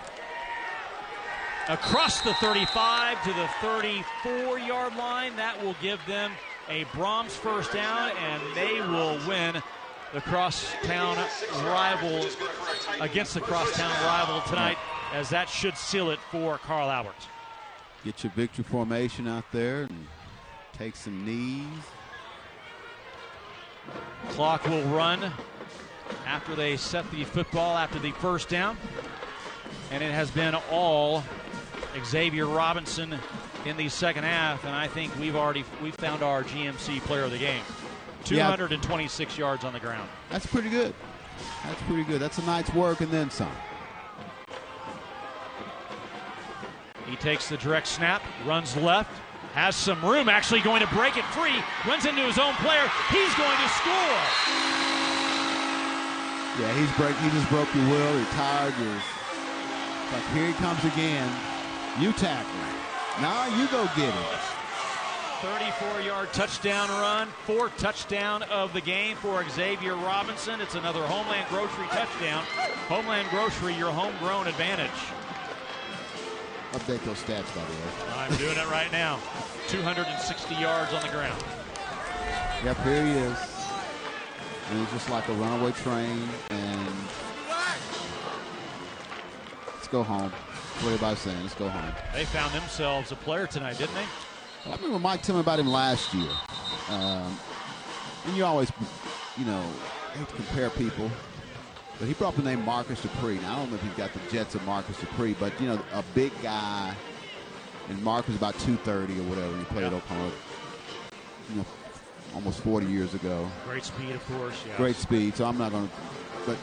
across the 35 to the 34-yard line. That will give them a Brahms first down, and they will win the crosstown rival against the crosstown rival tonight, as that should seal it for Carl Albert. Get your victory formation out there and take some knees. Clock will run after they set the football after the first down. And it has been all Xavier Robinson in the second half, and I think we've found our GMC player of the game. 226 yards on the ground. That's pretty good. That's pretty good. That's a night's work and then some. He takes the direct snap, runs left, has some room, actually going to break it free, runs into his own player. He's going to score. Yeah, he just broke your will. You're tired. Like, here he comes again. You tackle him. Now you go get it. 34-yard touchdown run, 4th touchdown of the game for Xavier Robinson. It's another Homeland Grocery touchdown. Homeland Grocery, your homegrown advantage. Update those stats, by the way. I'm doing it right now. 260 yards on the ground. Yep, here he is. And he's just like a runaway train. And let's go home. That's what everybody's saying. Let's go home. They found themselves a player tonight, didn't they? I remember Mike telling me about him last year. And you always, hate to compare people. But he brought up the name Marcus Dupree. Now, I don't know if he's got the Jets of Marcus Dupree, but, a big guy. And Mark was about 230 or whatever. He played at Oklahoma, almost 40 years ago. Great speed, of course. Yes. Great speed. So I'm not going to. But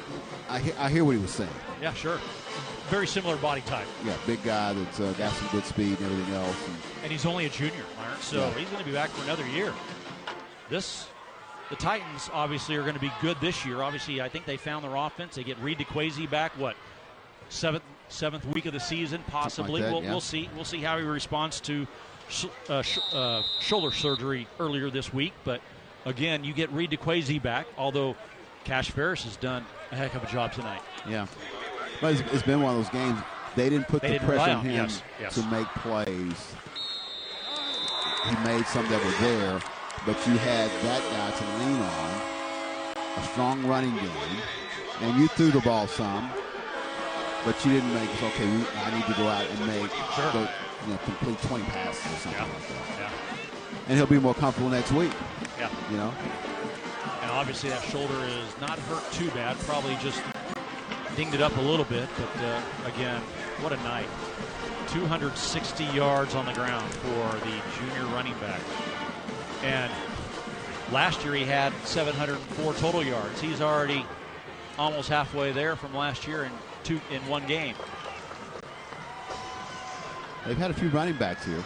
I hear what he was saying. Yeah, sure. Very similar body type. Yeah, big guy that's got some good speed and everything else. And he's only a junior, Myron, so he's going to be back for another year. The Titans obviously are going to be good this year. Obviously, I think they found their offense. They get Reed DeQuazy back, seventh week of the season, possibly. Like that, We'll see. We'll see how he responds to shoulder surgery earlier this week. But again, you get Reed DeQuazy back, although Cash Ferris has done a heck of a job tonight. Yeah. But it's been one of those games. They didn't put the pressure on him to make plays. He made some that were there, but you had that guy to lean on, a strong running game, and you threw the ball some, but you didn't make it. Okay, I need to go out and complete 20 passes or something like that. Yeah. And he'll be more comfortable next week. Yeah. And obviously that shoulder is not hurt too bad. Probably just dinged it up a little bit, but again, what a night. 260 yards on the ground for the junior running back. And last year he had 704 total yards. He's already almost halfway there from last year in one game. They've had a few running backs here.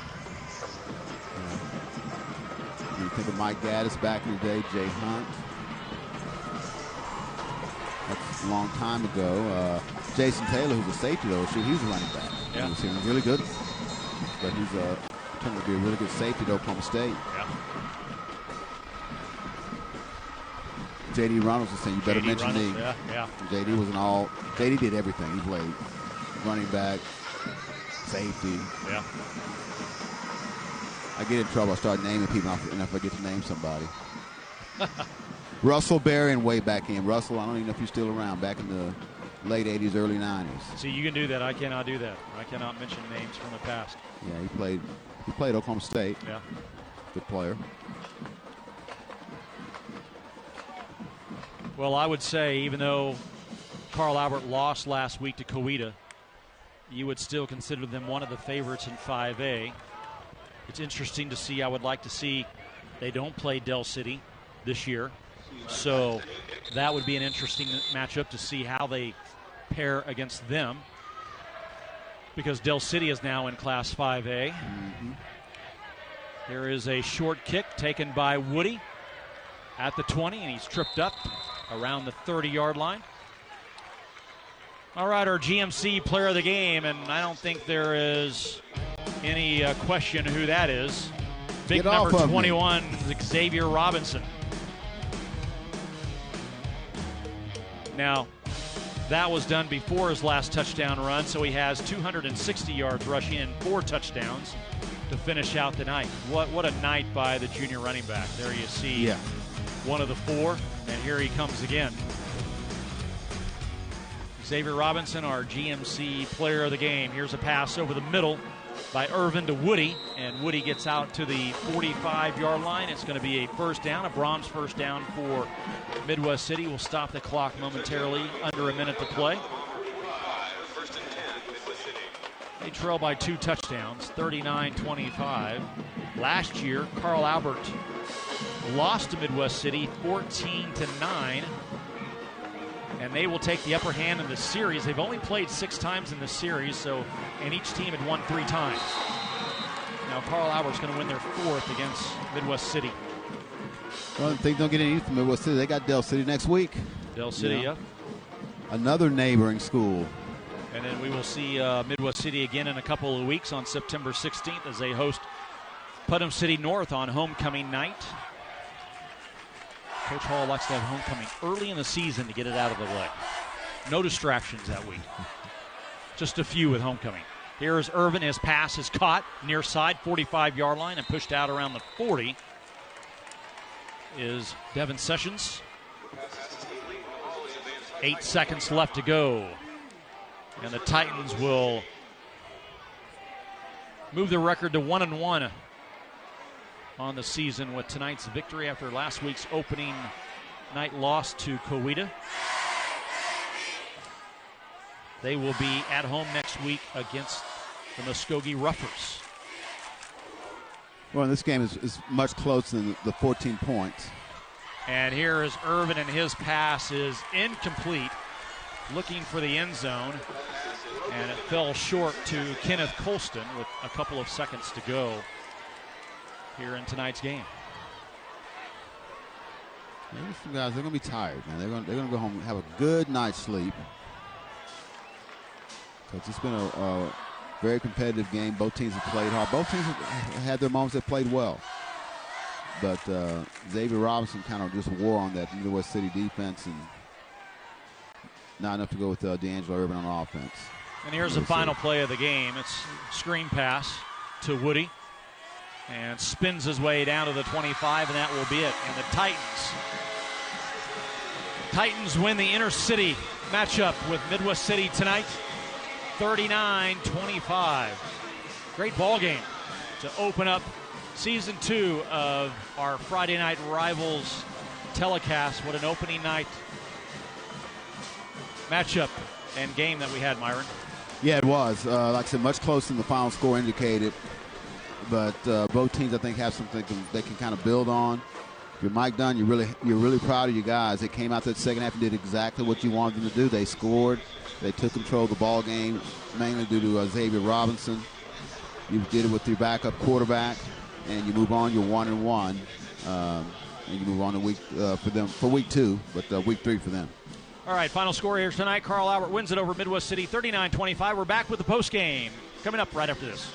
You think of Mike Gaddis back in the day, Jay Hunt. That's a long time ago. Jason Taylor, who's a safety, though, he was a running back. Yeah. He was really good. But he's turned to be a really good safety at Oklahoma State. Yeah. J.D. Reynolds was saying, you better mention me. Yeah. J.D. was J.D. did everything. He played running back, safety. Yeah. I get in trouble. I start naming people, and I forget to name somebody. Russell Berrien way back in. Russell, I don't even know if he's still around, back in the late 80s, early 90s. See, you can do that. I cannot do that. I cannot mention names from the past. Yeah, he played Oklahoma State. Yeah. Good player. Well, I would say, even though Carl Albert lost last week to Coweta, you would still consider them one of the favorites in 5A. It's interesting to see. I would like to see they don't play Del City this year. So that would be an interesting matchup to see how they pair against them, because Del City is now in Class 5A. Mm-hmm. There is a short kick taken by Woody at the 20, and he's tripped up around the 30-yard line. All right, our GMC player of the game, and I don't think there is any question who that is. Big number 21, Xavier Robinson. Now, that was done before his last touchdown run, so he has 260 yards rushing and 4 touchdowns to finish out the night. What a night by the junior running back. There you see one of the 4, and here he comes again. Xavier Robinson, our GMC player of the game. Here's a pass over the middle by Irvin to Woody, and Woody gets out to the 45-yard line. It's going to be a first down, a Brahms first down for Midwest City. We'll stop the clock momentarily, under a minute to play. They trail by 2 touchdowns, 39-25. Last year, Carl Albert lost to Midwest City 14-9, and they will take the upper hand in the series. They've only played 6 times in the series, and each team had won 3 times. Now Carl Albert's going to win their 4th against Midwest City. Well, they don't get any from Midwest City. They got Del City next week. Del City, yep. Another neighboring school. And then we will see Midwest City again in a couple of weeks on September 16th as they host Putnam City North on homecoming night. Coach Hall likes to have homecoming early in the season to get it out of the way. No distractions that week. Just a few with homecoming. Here is Irvin. His pass is caught near side, 45-yard line, and pushed out around the 40 is Devin Sessions. 8 seconds left to go. And the Titans will move their record to 1-1 on the season with tonight's victory after last week's opening night loss to Coweta. They will be at home next week against the Muskogee Roughers. Well, this game is much closer than the 14 points. And here is Irvin, and his pass is incomplete, looking for the end zone, and it fell short to Kenneth Colston with a couple of seconds to go here in tonight's game. Maybe some guys, they're going to be tired, man. They're going to go home and have a good night's sleep. Because it's been a very competitive game. Both teams have played hard. Both teams have had their moments that played well. But Xavier Robinson kind of just wore on that Midwest City defense, and not enough to go with D'Angelo Irvin on offense. And here's the final play of the game. It's screen pass to Woody, and spins his way down to the 25, and that will be it. And the Titans win the inter-city matchup with Midwest City tonight, 39-25. Great ball game to open up Season 2 of our Friday Night Rivals telecast. What an opening night matchup and game that we had, Myron. Yeah, it was. Like I said, much closer than the final score indicated. But both teams, I think, have something they can kind of build on. If you're Mike Dunn, you're really proud of your guys. They came out that second half and did exactly what you wanted them to do. They scored. They took control of the ball game, mainly due to Xavier Robinson. You did it with your backup quarterback, and you move on. You're 1-1, and you move on to week for week 2, but week 3 for them. All right, final score here tonight. Carl Albert wins it over Midwest City, 39-25. We're back with the post game coming up right after this.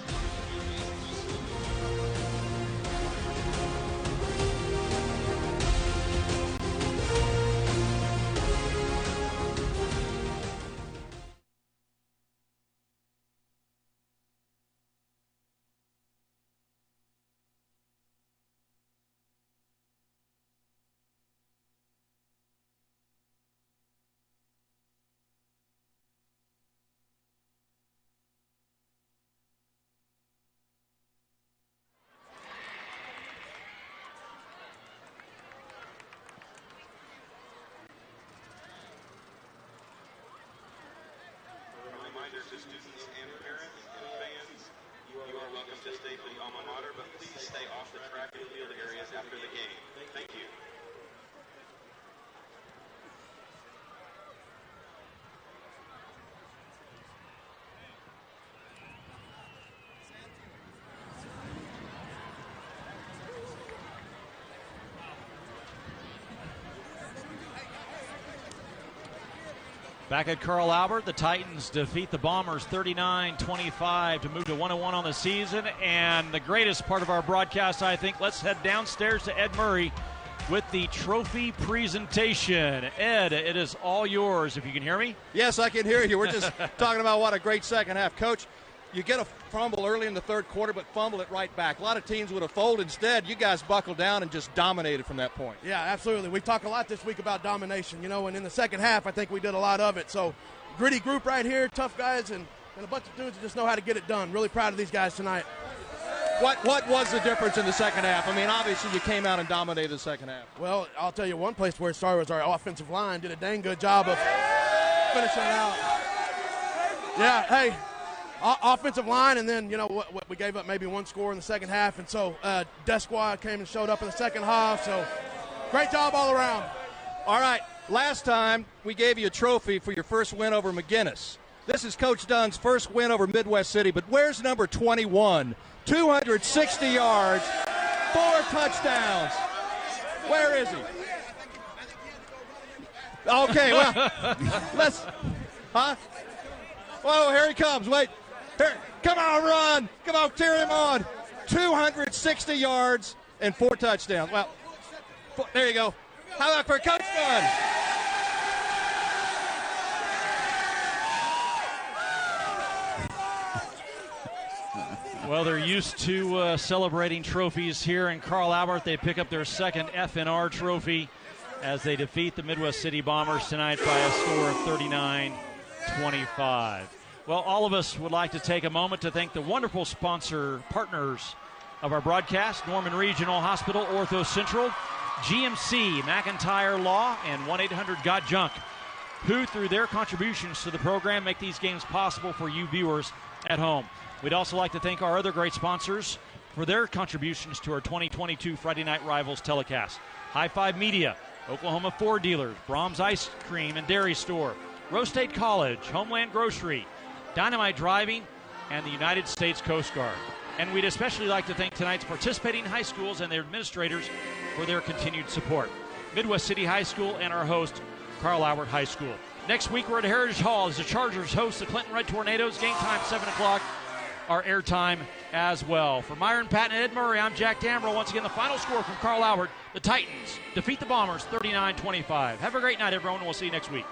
Back at Carl Albert, the Titans defeat the Bombers 39-25 to move to 1-1 on the season. And the greatest part of our broadcast, I think, let's head downstairs to Ed Murray with the trophy presentation. Ed, it is all yours, if you can hear me. Yes, I can hear you. We're just talking about what a great second half. Coach, you get a fumble early in the third quarter, but fumble it right back. A lot of teams would have folded. Instead, you guys buckled down and just dominated from that point. Yeah, absolutely. We talk a lot this week about domination, and in the second half, I think we did a lot of it. So gritty group right here, tough guys, and a bunch of dudes that just know how to get it done. Really proud of these guys tonight. What was the difference in the second half? I mean, obviously you came out and dominated the second half. Well, I'll tell you one place where it started was our offensive line did a dang good job of finishing it out. Yeah, hey, offensive line, and then, you know, what we gave up maybe one score in the second half, and so Desquad came and showed up in the second half, so great job all around. All right, last time we gave you a trophy for your first win over McGinnis. This is Coach Dunn's first win over Midwest City, but where's number 21? 260 yards, 4 touchdowns. Where is he? Okay, well, let's, Whoa, here he comes. Wait, here, come on, run. Come on, cheer him on. 260 yards and 4 touchdowns. Well, there you go. How about for Coach Dunn? Well, they're used to celebrating trophies here in Carl Albert. They pick up their second FNR trophy as they defeat the Midwest City Bombers tonight by a score of 39-25. Well, all of us would like to take a moment to thank the wonderful sponsor partners of our broadcast, Norman Regional Hospital, Ortho Central, GMC, McIntyre Law, and 1-800-GOT-JUNK, who, through their contributions to the program, make these games possible for you viewers at home. We'd also like to thank our other great sponsors for their contributions to our 2022 Friday Night Rivals telecast. High Five Media, Oklahoma Ford Dealers, Brahms Ice Cream and Dairy Store, Rose State College, Homeland Grocery, Dynamite Driving, and the United States Coast Guard. And we'd especially like to thank tonight's participating high schools and their administrators for their continued support. Midwest City High School and our host, Carl Albert High School. Next week, we're at Heritage Hall as the Chargers host the Clinton Red Tornadoes. Game time, 7 o'clock. Our airtime as well. For Myron Patton and Ed Murray, I'm Jack Dambrell. Once again, the final score from Carl Albert. The Titans defeat the Bombers 39-25. Have a great night, everyone, and we'll see you next week.